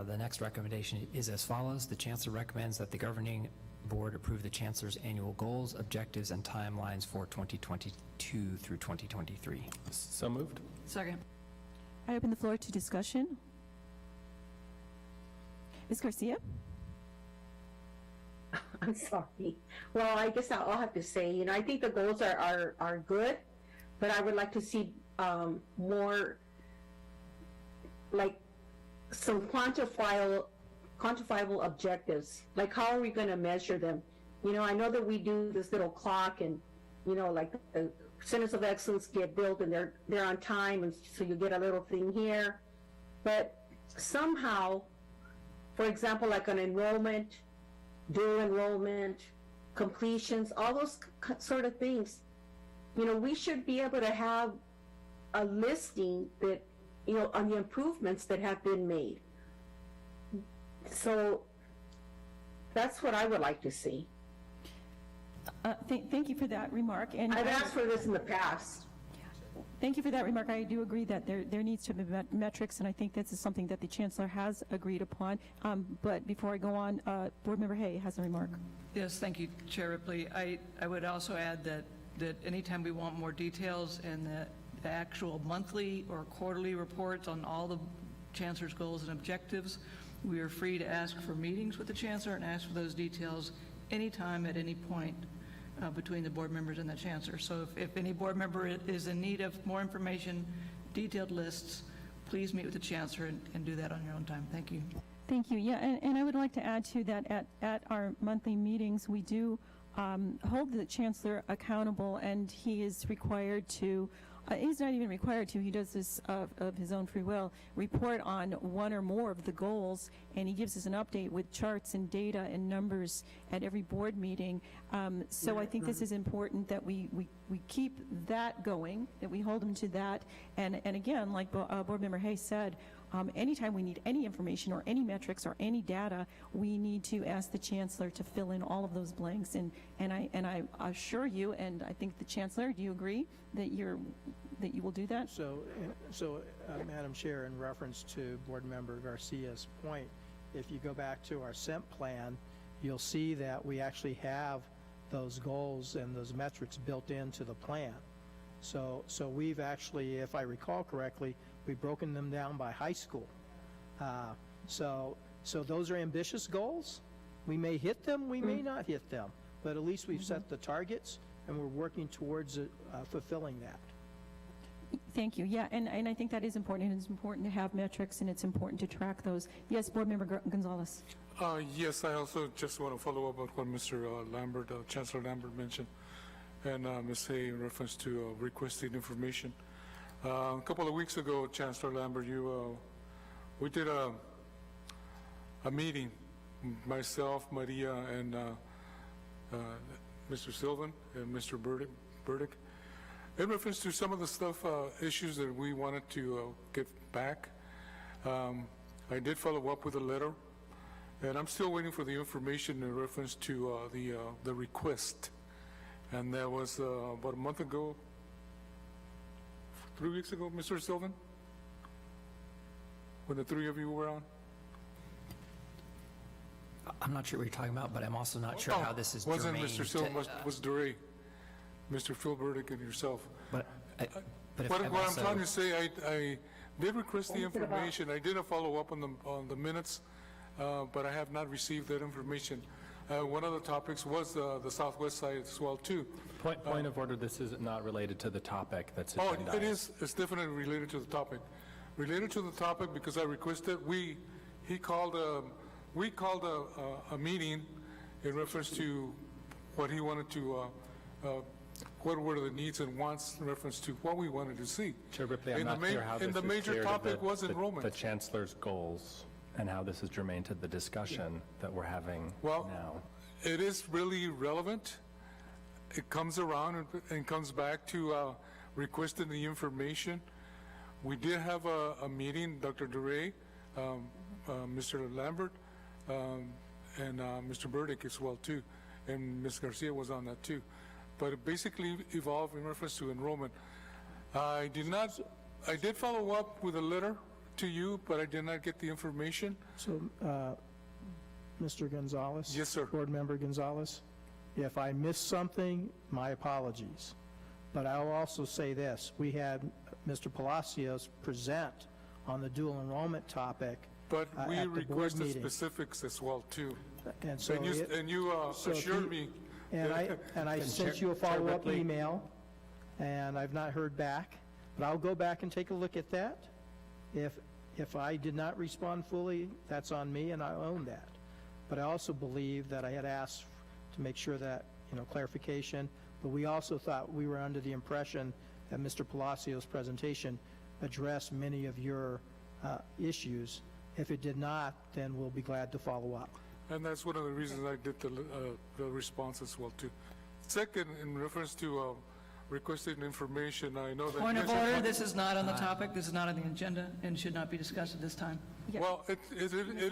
The next recommendation is as follows. The Chancellor recommends that the Governing Board approve the Chancellor's annual goals, objectives, and timelines for 2022 through 2023. So moved. Second. I open the floor to discussion. Ms. Garcia? I'm sorry. Well, I guess I'll have to say, I think the goals are good, but I would like to see more, like, some quantifiable objectives. Like, how are we going to measure them? I know that we do this little clock, and like the centers of excellence get built, and they're on time, and so you get a little thing here. But somehow, for example, like an enrollment, dual enrollment, completions, all those sort of things, we should be able to have a listing that, on the improvements that have been made. So that's what I would like to see. Thank you for that remark. And I've asked for this in the past. Thank you for that remark. I do agree that there needs to be metrics, and I think this is something that the Chancellor has agreed upon. But before I go on, Board Member Hay has a remark. Yes, thank you, Chair Ripley. I would also add that anytime we want more details in the actual monthly or quarterly reports on all the Chancellor's goals and objectives, We are free to ask for meetings with the Chancellor and ask for those details anytime at any point between the board members and the Chancellor. So if any board member is in need of more information, detailed lists, please meet with the Chancellor and do that on your own time. Thank you. Thank you. Yeah, and I would like to add to that at our monthly meetings, we do hold the Chancellor accountable, and he is required to, he's not even required to, he does this of his own free will, report on one or more of the goals, and he gives us an update with charts and data and numbers at every board meeting. So I think this is important that we keep that going, that we hold him to that, and again, like Board Member Hayes said, anytime we need any information or any metrics or any data, we need to ask the Chancellor to fill in all of those blanks. And I assure you, and I think the Chancellor, do you agree that you will do that? So, Madam Chair, in reference to Board Member Garcia's point, if you go back to our SEMP plan, you'll see that we actually have those goals and those metrics built into the plan. So we've actually, if I recall correctly, we've broken them down by high school. So those are ambitious goals. We may hit them, we may not hit them, but at least we've set the targets and we're working towards fulfilling that. Thank you. Yeah, and I think that is important. It's important to have metrics, and it's important to track those. Yes, Board Member Gonzalez. Yes, I also just want to follow up on what Mr. Lambert, Chancellor Lambert mentioned, and Ms. Hay in reference to requesting information. A couple of weeks ago, Chancellor Lambert, we did a meeting, myself, Maria, and Mr. Sylvan and Mr. Burdick, in reference to some of the stuff, issues that we wanted to get back. I did follow up with a letter, and I'm still waiting for the information in reference to the request. And that was about a month ago, 3 weeks ago, Mr. Sylvan, when the three of you were on. I'm not sure what you're talking about, but I'm also not sure how this is Wasn't germane Mr. Sylvan, to, was DeRay, Mr. Phil Burdick and yourself. But if What I'm I'm also- trying to say, I did request the information. I did a follow-up on the minutes, but I have not received that information. One of the topics was the southwest side as well, too. Point of order, this is not related to the topic that's Oh, agendized. it is. It's definitely related to the topic. Related to the topic because I requested, we called a meeting in reference to what he wanted to, what were the needs and wants in reference to what we wanted to see. Chair Ripley, I'm And not clear how this and the is major clear to topic was enrollment. the Chancellor's goals and how this is germane to the discussion that we're having now. It is really relevant. It comes around and comes back to requesting the information. We did have a meeting, Dr. DeRay, Mr. Lambert, and Mr. Burdick as well, too, and Ms. Garcia was on that, too. But it basically evolved in reference to enrollment. I did follow up with a letter to you, but I did not get the information. So, Mr. Gonzalez? Yes, sir. Board Member Gonzalez? If I missed something, my apologies. But I'll also say this. We had Mr. Palacios present on the dual enrollment topic But we at the board requested meeting. specifics as well, too. And so you so if assured you- me. And I And sent Chair- you a Chair follow-up Ripley. email, and I've not heard back. But I'll go back and take a look at that. If I did not respond fully, that's on me, and I own that. But I also believe that I had asked to make sure that, clarification, but we also thought we were under the impression that Mr. Palacios' presentation addressed many of your issues. If it did not, then we'll be glad to follow up. And that's one of the reasons I did the response as well, too. Second, in reference to requesting information, I know that... Point of order, this is not on the topic, this is not on the agenda, and should not be discussed at this time. Well, it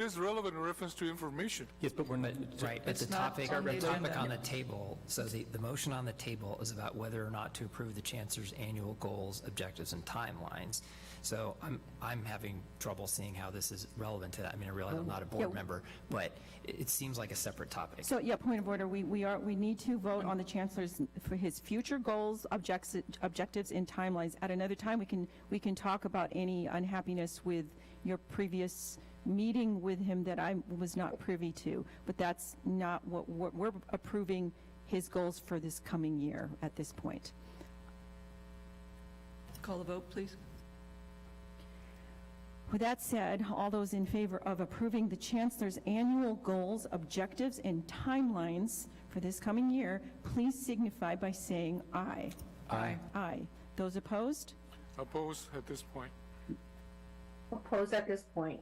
is relevant in reference to information. Yes, but we're not, right, but the It's not topic, on the agenda. on the table, so the motion on the table is about whether or not to approve the Chancellor's annual goals, objectives, and timelines. So I'm having trouble seeing how this is relevant to that. I mean, I realize I'm not a board member, but it seems like a separate topic. So, yeah, point of order, we need to vote on the Chancellor's, for his future goals, objectives, and timelines. At another time, we can talk about any unhappiness with your previous meeting with him that I was not privy to, but that's not what we're approving his goals for this coming year at this point. Call the vote, please. With that said, all those in favor of approving the Chancellor's annual goals, objectives, and timelines for this coming year, please signify by saying aye. Aye. Aye. Those opposed? Oppose at this point. Oppose at this point.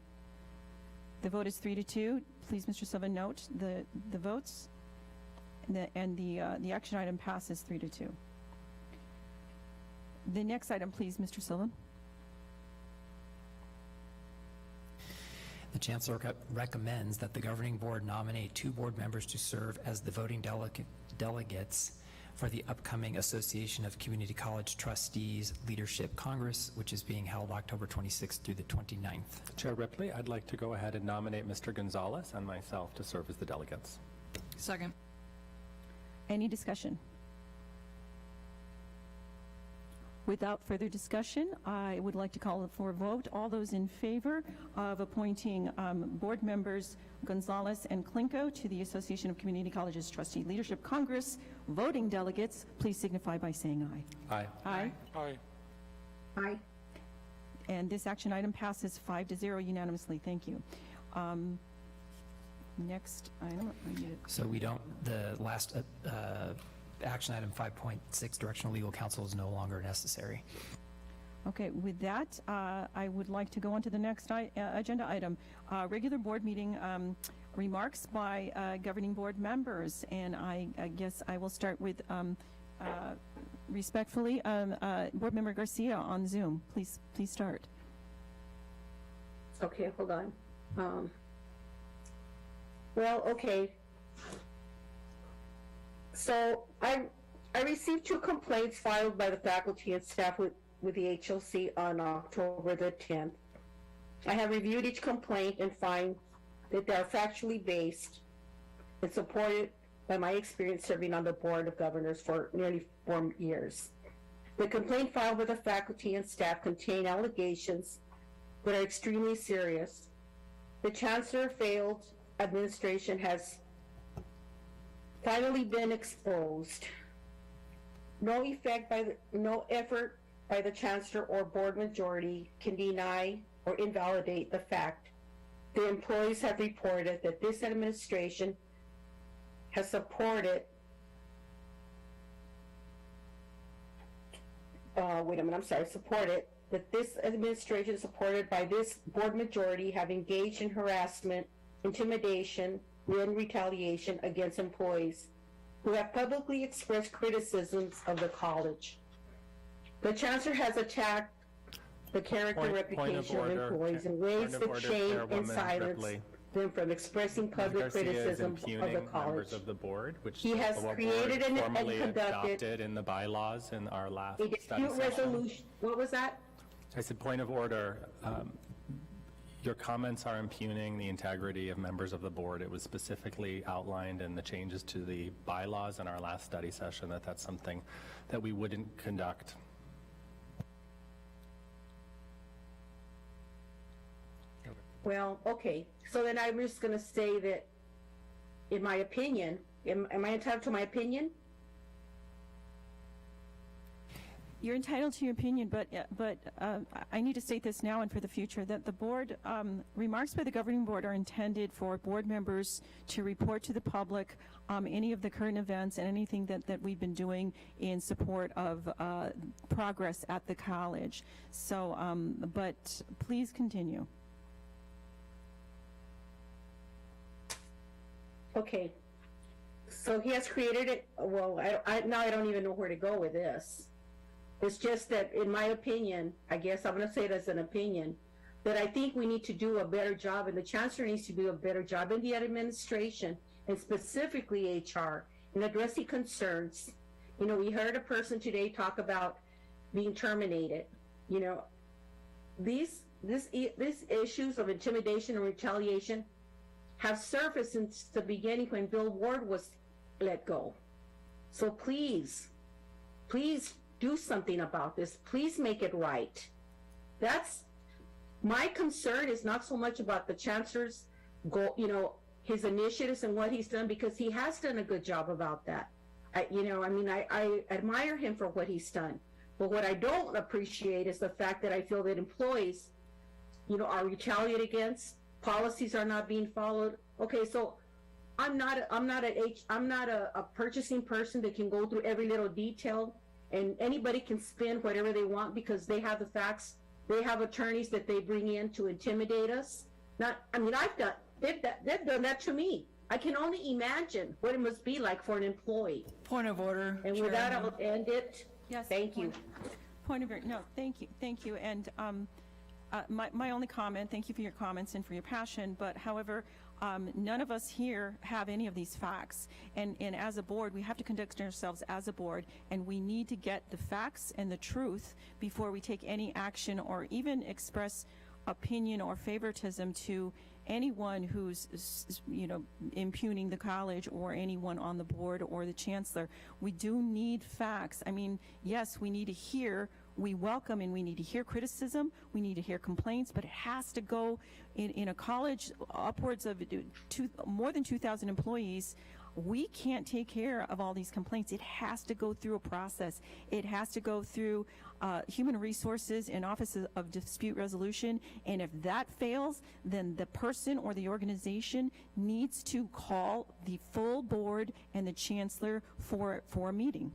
The vote is 3-2. Please, Mr. Silva, note the votes, and the action item passes 3-2. The next item, please, Mr. Silva. The Chancellor recommends that the Governing Board nominate 2 board members to serve as the voting delegates for the upcoming Association of Community College Trustees Leadership Congress, which is being held October 26th through the 29th. Chair Ripley, I'd like to go ahead and nominate Mr. Gonzalez and myself to serve as the delegates. Second. Any discussion? Without further discussion, I would like to call for a vote. All those in favor of appointing board members Gonzalez and Klinko to the Association of Community Colleges Trustee Leadership Congress voting delegates, please signify by saying aye. Aye. Aye. Aye. Aye. And this action item passes 5-0 unanimously. Thank you. Next item. So we don't, the last action item 5.6, directional legal counsel, is no longer necessary. Okay, with that, I would like to go on to the next agenda item, regular board meeting remarks by governing board members. And I guess I will start with, respectfully, Board Member Garcia on Zoom. Please start. Okay, hold on. Well, okay. So I received 2 complaints filed by the faculty and staff with the HLC on October the 10th. I have reviewed each complaint and find that they are factually based and supported by my experience serving on the Board of Governors for nearly 4 years. The complaint filed with the faculty and staff contain allegations that are extremely serious. The Chancellor failed administration has finally been exposed. No effort by the Chancellor or board majority can deny or invalidate the fact the employees have reported that this administration has supported supported that this administration, supported by this board majority, have engaged in harassment, intimidation, and retaliation against employees who have publicly expressed criticisms of the college. The Chancellor has attacked the character and reputation of employees in ways that shame and silence them from expressing public criticism of the college. Members of the board, which he has created and conducted adopted in the bylaws in our last a dispute resolution. What was that? I said point of order. Your comments are impugning the integrity of members of the board. It was specifically outlined in the changes to the bylaws in our last study session that that's something that we wouldn't conduct. Well, okay. So then I'm just going to say that, in my opinion, am I entitled to my opinion? You're entitled to your opinion, but I need to state this now and for the future, that the board, remarks by the governing board are intended for board members to report to the public any of the current events and anything that we've been doing in support of progress at the college. So, but please continue. Okay. So he has created it. Well, now I don't even know where to go with this. It's just that, in my opinion, I guess I'm going to say it as an opinion, that I think we need to do a better job, and the Chancellor needs to do a better job in the administration, and specifically HR, in addressing concerns. You know, we heard a person today talk about being terminated. You know, these issues of intimidation and retaliation have surfaced since the beginning when Bill Ward was let go. So please do something about this. Please make it right. My concern is not so much about the chancellor's goal, his initiatives and what he's done, because he has done a good job about that. I admire him for what he's done. But what I don't appreciate is the fact that I feel that employees, are retaliated against, policies are not being followed. Okay, so I'm not a purchasing person that can go through every little detail, and anybody can spin whatever they want because they have the facts. They have attorneys that they bring in to intimidate us. They've done that to me. I can only imagine what it must be like for an employee. Point of order. And with that, I'll end it. Yes. Thank you. Point of order. No, thank you. And my only comment, thank you for your comments and for your passion, but however, none of us here have any of these facts. And as a board, we have to conduct ourselves as a board, and we need to get the facts and the truth before we take any action or even express opinion or favoritism to anyone who's, impugning the college or anyone on the board or the chancellor. We do need facts. I mean, yes, we need to hear, we welcome and we need to hear criticism, we need to hear complaints, but it has to go in a college upwards of more than 2,000 employees. We can't take care of all these complaints. It has to go through a process. It has to go through Human Resources and Office of Dispute Resolution, and if that fails, then the person or the organization needs to call the full board and the chancellor for a meeting.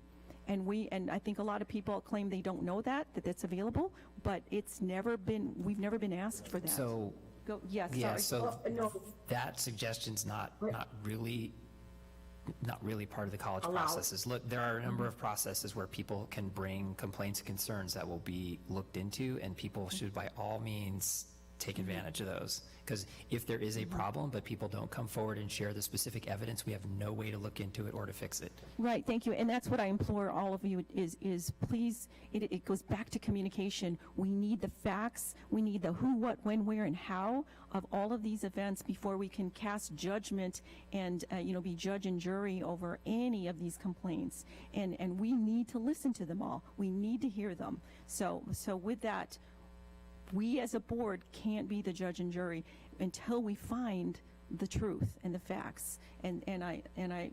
And I think a lot of people claim they don't know that that's available, but we've never been asked for that. So, yes, yeah, sorry. so that suggestion's not really part of the college processes. Look, there are a number of processes where people can bring complaints and concerns that will be looked into, and people should by all means take advantage of those. Because if there is a problem, but people don't come forward and share the specific evidence, we have no way to look into it or to fix it. Right, thank you. And that's what I implore all of you is please, it goes back to communication. We need the facts. We need the who, what, when, where, and how of all of these events before we can cast judgment and, be judge and jury over any of these complaints. And we need to listen to them all. We need to hear them. So with that, we as a board can't be the judge and jury until we find the truth and the facts. And I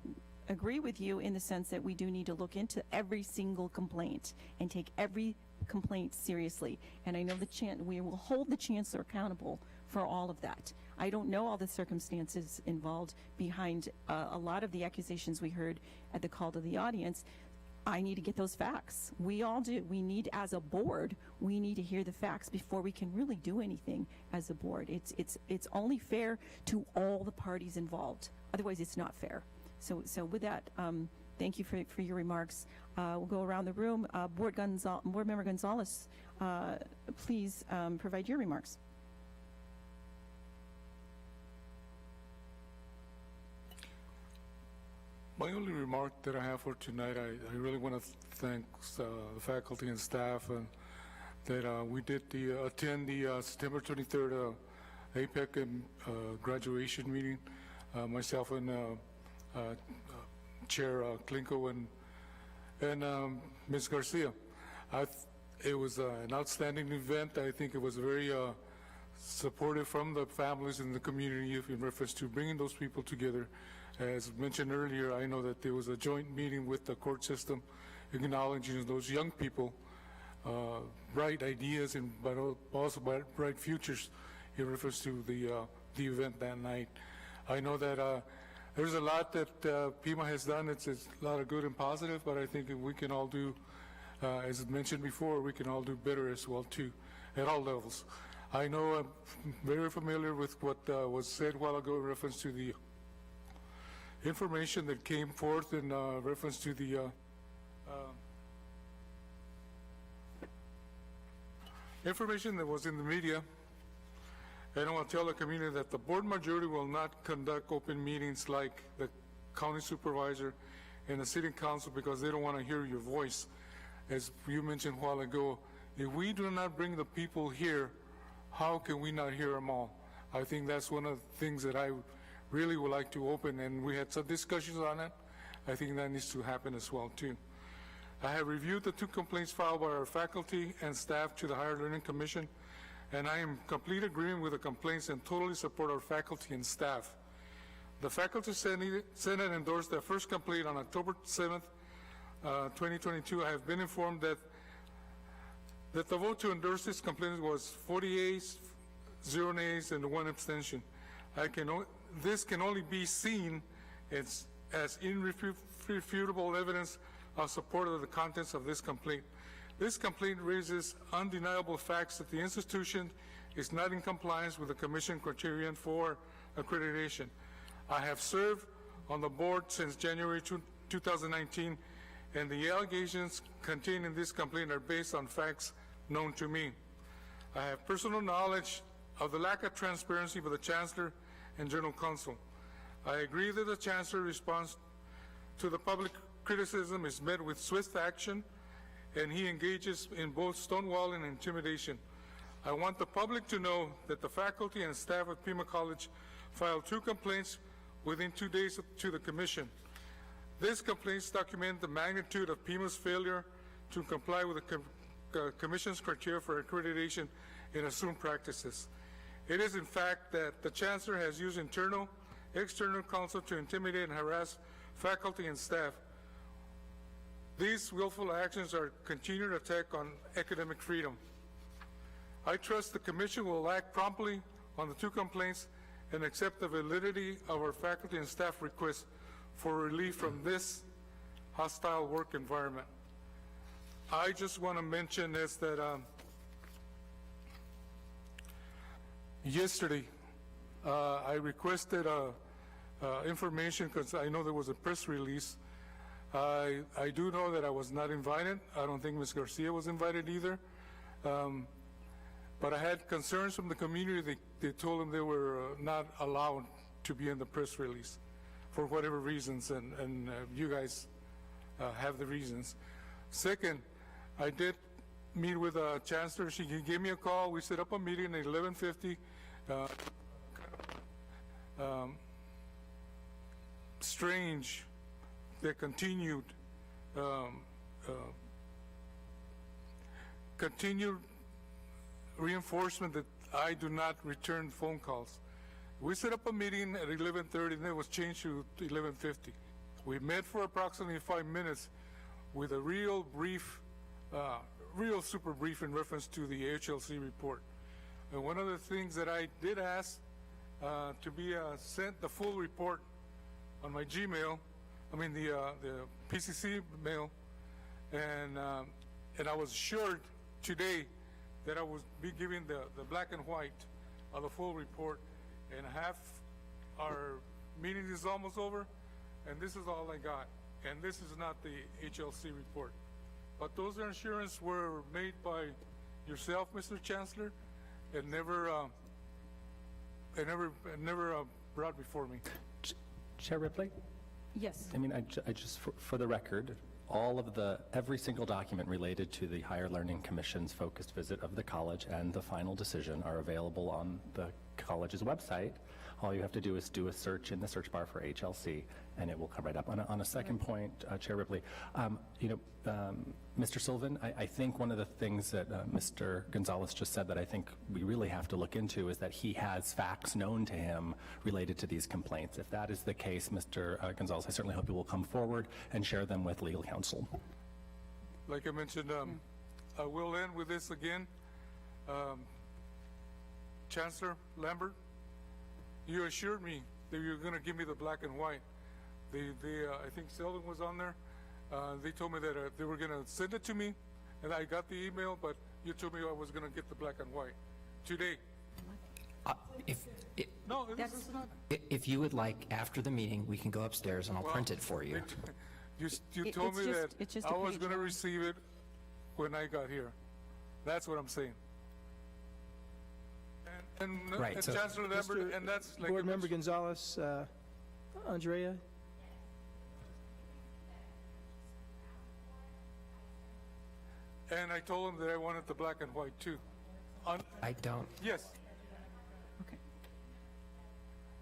agree with you in the sense that we do need to look into every single complaint and take every complaint seriously. And I know we will hold the chancellor accountable for all of that. I don't know all the circumstances involved behind a lot of the accusations we heard at the call to the audience. I need to get those facts. We all do. We need, as a board, we need to hear the facts before we can really do anything as a board. It's only fair to all the parties involved. Otherwise, it's not fair. So with that, thank you for your remarks. We'll go around the room. Board Member Gonzalez, please provide your remarks. My only remark that I have for tonight, I really want to thank the faculty and staff that we did attend the September 23rd APEC and graduation meeting. Myself and Chair Klinko and Ms. Garcia. It was an outstanding event. I think it was very supportive from the families and the community in reference to bringing those people together. As mentioned earlier, I know that there was a joint meeting with the court system acknowledging those young people, bright ideas and but also bright futures in reference to the event that night. I know that there's a lot that Pima has done. It's a lot of good and positive, but I think we can all do, as mentioned before, we can all do better as well too, at all levels. I know I'm very familiar with what was said a while ago in reference to the information that came forth in reference to the information that was in the media. And I want to tell the community that the board majority will not conduct open meetings like the county supervisor and the city council because they don't want to hear your voice. As you mentioned a while ago, if we do not bring the people here, how can we not hear them all? I think that's one of the things that I really would like to open, and we had some discussions on it. I think that needs to happen as well too. I have reviewed the 2 complaints filed by our faculty and staff to the Higher Learning Commission. and I am in complete agreement with the complaints and totally support our faculty and staff. The Faculty Senate endorsed their first complaint on October 7th, 2022. I have been informed that the vote to endorse this complaint was 40 yeas, 0 nays, and 1 abstention. This can only be seen as irrefutable evidence of support of the contents of this complaint. This complaint raises undeniable facts that the institution is not in compliance with the Commission criterion for accreditation. I have served on the board since January 2019, and the allegations contained in this complaint are based on facts known to me. I have personal knowledge of the lack of transparency by the Chancellor and General Counsel. I agree that the Chancellor's response to the public criticism is met with swift action, and he engages in both stonewalling and intimidation. I want the public to know that the faculty and staff of Pima College filed 2 complaints within 2 days to the Commission. These complaints document the magnitude of Pima's failure to comply with the Commission's criteria for accreditation in assumed practices. It is in fact that the Chancellor has used internal, external counsel to intimidate and harass faculty and staff. These willful actions are a continued attack on academic freedom. I trust the Commission will act promptly on the 2 complaints and accept the validity of our faculty and staff requests for relief from this hostile work environment. I just want to mention is that yesterday I requested information because I know there was a press release. I do know that I was not invited. I don't think Ms. Garcia was invited either. But I had concerns from the community. They told them they were not allowed to be in the press release for whatever reasons, and you guys have the reasons. Second, I did meet with the Chancellor. She gave me a call. We set up a meeting at 11:50. Strange that continued reinforcement that I do not return phone calls. We set up a meeting at 11:30, and it was changed to 11:50. We met for approximately 5 minutes with a real brief, real super brief in reference to the HLC report. And one of the things that I did ask to be sent the full report on my Gmail, I mean the PCC mail, and I was assured today that I would be giving the black and white of the full report, and half our meeting is almost over, and this is all I got, and this is not the HLC report. But those assurances were made by yourself, Mr. Chancellor, and never brought before me. Chair Ripley? Yes. I mean, I just, for the record, every single document related to the Higher Learning Commission's focused visit of the college and the final decision are available on the college's website. All you have to do is do a search in the search bar for HLC, and it will come right up. On a second point, Chair Ripley, Mr. Sylvan, I think one of the things that Mr. Gonzalez just said that I think we really have to look into is that he has facts known to him related to these complaints. If that is the case, Mr. Gonzalez, I certainly hope you will come forward and share them with legal counsel. Like I mentioned, I will end with this again. Chancellor Lambert, you assured me that you were going to give me the black and white. I think Selden was on there. They told me that they were going to send it to me, and I got the email, but you told me I was going to get the black and white today. If you would like, after the meeting, we can go upstairs and I'll print it for you. You told me that I was going to receive it when I got here. That's what I'm saying. And Right, so- Chancellor Lambert, and that's like Board Member Gonzalez, Andrea? And I told him that I wanted the black and white too. I don't. Yes. Okay.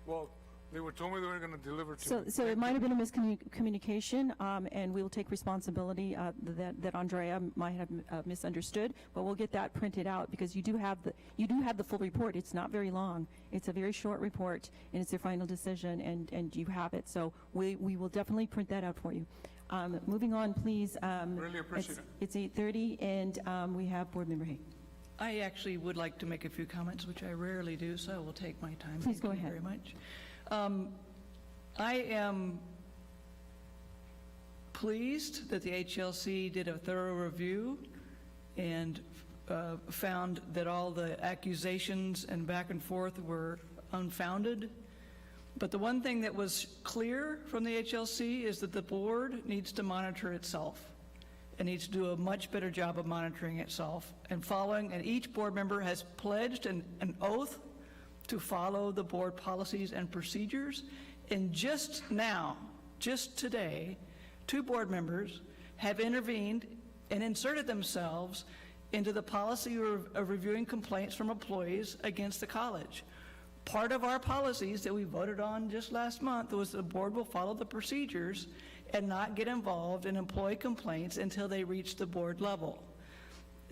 Well, They were told me they were going to deliver to me. So it might have been a miscommunication, and we will take responsibility that Andrea might have misunderstood, but we'll get that printed out because you do have the full report. It's not very long. It's a very short report, and it's their final decision, and you have it. So we will definitely print that out for you. Moving on, please. Really appreciate it. It's 8:30, and we have Board Member Hay. I actually would like to make a few comments, which I rarely do, so I will take my time. Please go Thank you ahead. very much. I am pleased that the HLC did a thorough review and found that all the accusations and back and forth were unfounded. But the one thing that was clear from the HLC is that the board needs to monitor itself and needs to do a much better job of monitoring itself and following, and each board member has pledged an oath to follow the board policies and procedures. And just now, just today, 2 board members have intervened and inserted themselves into the policy of reviewing complaints from employees against the college. Part of our policies that we voted on just last month was the board will follow the procedures and not get involved in employee complaints until they reach the board level.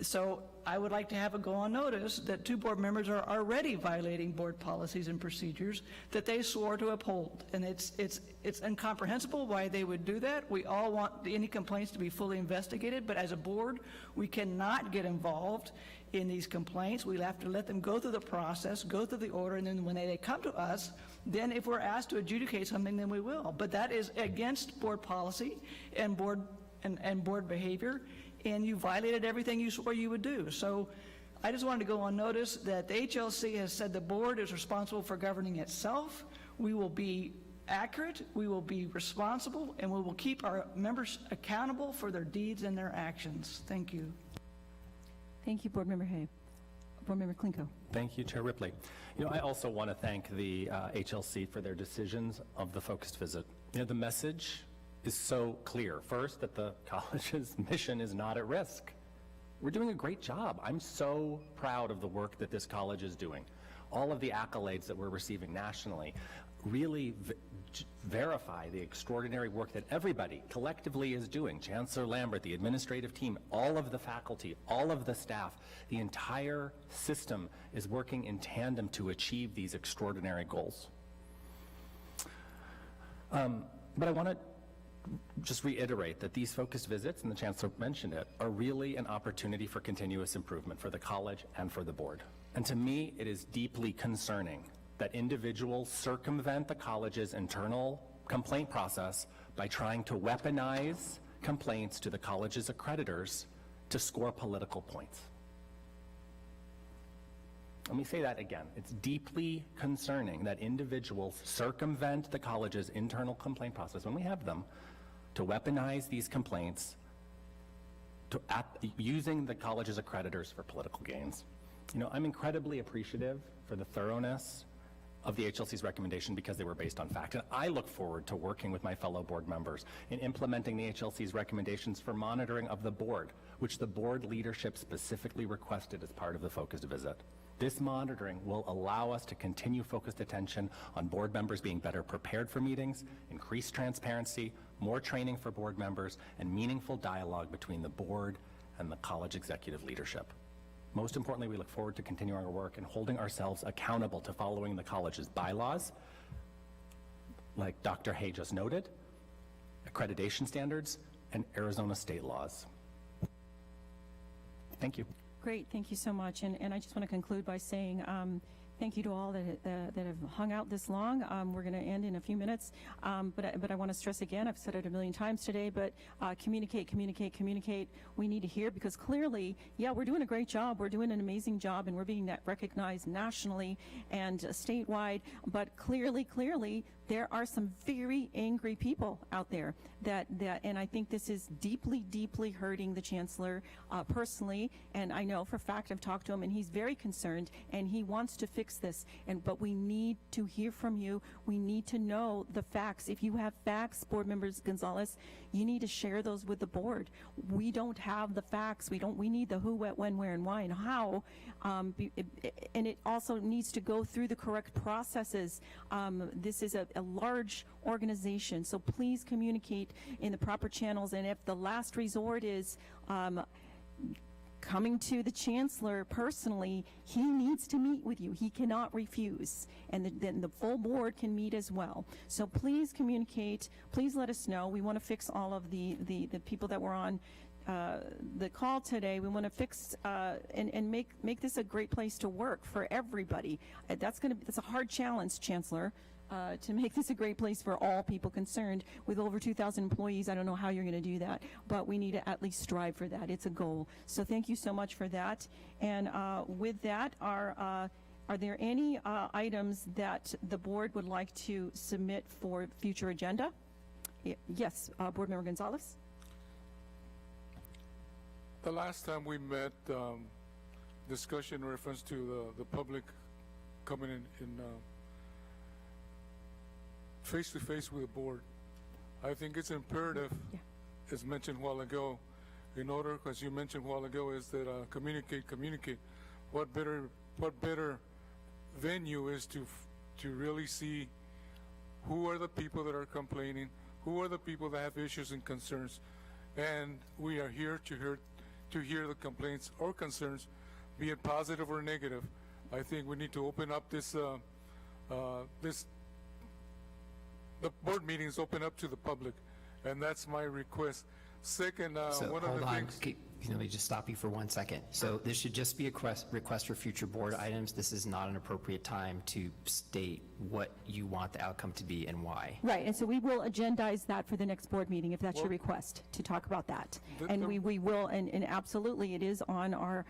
So I would like to have it go on notice that 2 board members are already violating board policies and procedures that they swore to uphold. And it's incomprehensible why they would do that. We all want any complaints to be fully investigated, but as a board, we cannot get involved in these complaints. We have to let them go through the process, go through the order, and then when they come to us, then if we're asked to adjudicate something, then we will. But that is against board policy and board behavior, and you violated everything you swore you would do. So I just wanted to go on notice that the HLC has said the board is responsible for governing itself. We will be accurate, we will be responsible, and we will keep our members accountable for their deeds and their actions. Thank you. Thank you, Board Member Hay. Board Member Klinko. Thank you, Chair Ripley. You know, I also want to thank the HLC for their decisions of the focused visit. You know, the message is so clear. First, that the college's mission is not at risk. We're doing a great job. I'm so proud of the work that this college is doing. All of the accolades that we're receiving nationally really verify the extraordinary work that everybody collectively is doing. Chancellor Lambert, the administrative team, all of the faculty, all of the staff, the entire system is working in tandem to achieve these extraordinary goals. But I want to just reiterate that these focused visits, and the Chancellor mentioned it, are really an opportunity for continuous improvement for the college and for the board. And to me, it is deeply concerning that individuals circumvent the college's internal complaint process by trying to weaponize complaints to the college's accreditors to score political points. Let me say that again. It's deeply concerning that individuals circumvent the college's internal complaint process, when we have them, to weaponize these complaints using the college's accreditors for political gains. You know, I'm incredibly appreciative for the thoroughness of the HLC's recommendation because they were based on fact. And I look forward to working with my fellow board members in implementing the HLC's recommendations for monitoring of the board, which the board leadership specifically requested as part of the focused visit. This monitoring will allow us to continue focused attention on board members being better prepared for meetings, increased transparency, more training for board members, and meaningful dialogue between the board and the college executive leadership. Most importantly, we look forward to continuing our work and holding ourselves accountable to following the college's bylaws, like Dr. Hay just noted, accreditation standards, and Arizona state laws. Thank you. Great, thank you so much. And I just want to conclude by saying thank you to all that have hung out this long. We're going to end in a few minutes, but I want to stress again, I've said it a million times today, but communicate, communicate, communicate. We need to hear, because clearly, yeah, we're doing a great job. We're doing an amazing job, and we're being recognized nationally and statewide, but clearly, there are some very angry people out there and I think this is deeply, deeply hurting the Chancellor personally, and I know for a fact I've talked to him, and he's very concerned, and he wants to fix fix this. But we need to hear from you. We need to know the facts. If you have facts, Board Members Gonzalez, you need to share those with the board. We don't have the facts. We need the who, what, when, where, and why, and how. And it also needs to go through the correct processes. This is a large organization, so please communicate in the proper channels. And if the last resort is coming to the Chancellor personally, he needs to meet with you. He cannot refuse. And then the full board can meet as well. So please communicate. Please let us know. We want to fix all of the people that were on the call today. We want to fix and make this a great place to work for everybody. That's a hard challenge, Chancellor. To make this a great place for all people concerned. With over 2,000 employees, I don't know how you're going to do that, but we need to at least strive for that. It's a goal. So thank you so much for that. And with that, are there any items that the board would like to submit for future agenda? Yes, Board Member Gonzalez. The last time we met, discussion in reference to the public coming in face-to-face with the board. I think it's imperative, as mentioned a while ago, in order, as you mentioned a while ago, is that communicate. What better venue is to really see who are the people that are complaining, who are the people that have issues and concerns, and we are here to hear the complaints or concerns, be it positive or negative. I think we need to open up the board meetings open up to the public, and that's my request. Second, So one of hold the on, things. let me just stop you for 1 second. So this should just be a request for future board items. This is not an appropriate time to state what you want the outcome to be and why. Right, and so we will agendize that for the next board meeting, if that's your request, to talk about that. And we will, and absolutely, it is on our,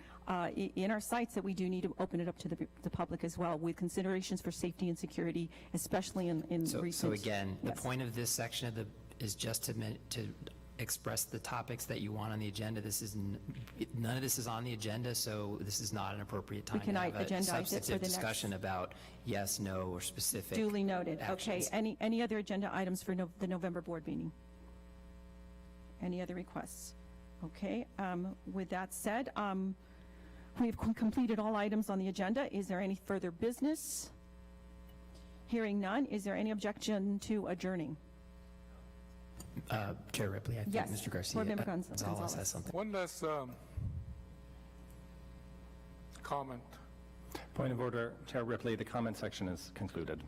in our sites that we do need to open it up to the public as well, with considerations for safety and security, especially in recent. So again, the Yes. point of this section is just to express the topics that you want on the agenda. This is none of this is on the agenda, so this is not an appropriate time can to have agendize it a for substantive the next- discussion about yes, no, or specific. Duly noted. actions. Okay, any other agenda items for the November board meeting? Any other requests? Okay, with that said, we've completed all items on the agenda. Is there any further business? Hearing none, is there any objection to adjourning? Chair Ripley, I think Yes. Mr. Garcia Board Member Gonzalez Gonzalez. has something. One last comment. Point of order, Chair Ripley, the comment section is concluded.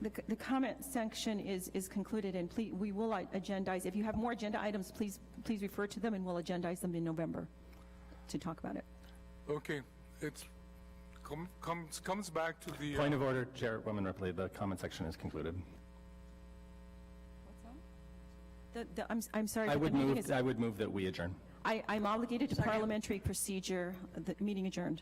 The comment section is concluded, and we will agendize. If you have more agenda items, please refer to them, and we'll agendize them in November to talk about it. Okay, it's comes back to the Point of order, Chairwoman Ripley, the comment section is concluded. I'm sorry. I but would the meeting is- move that we adjourn. I'm obligated to parliamentary procedure. The meeting adjourned.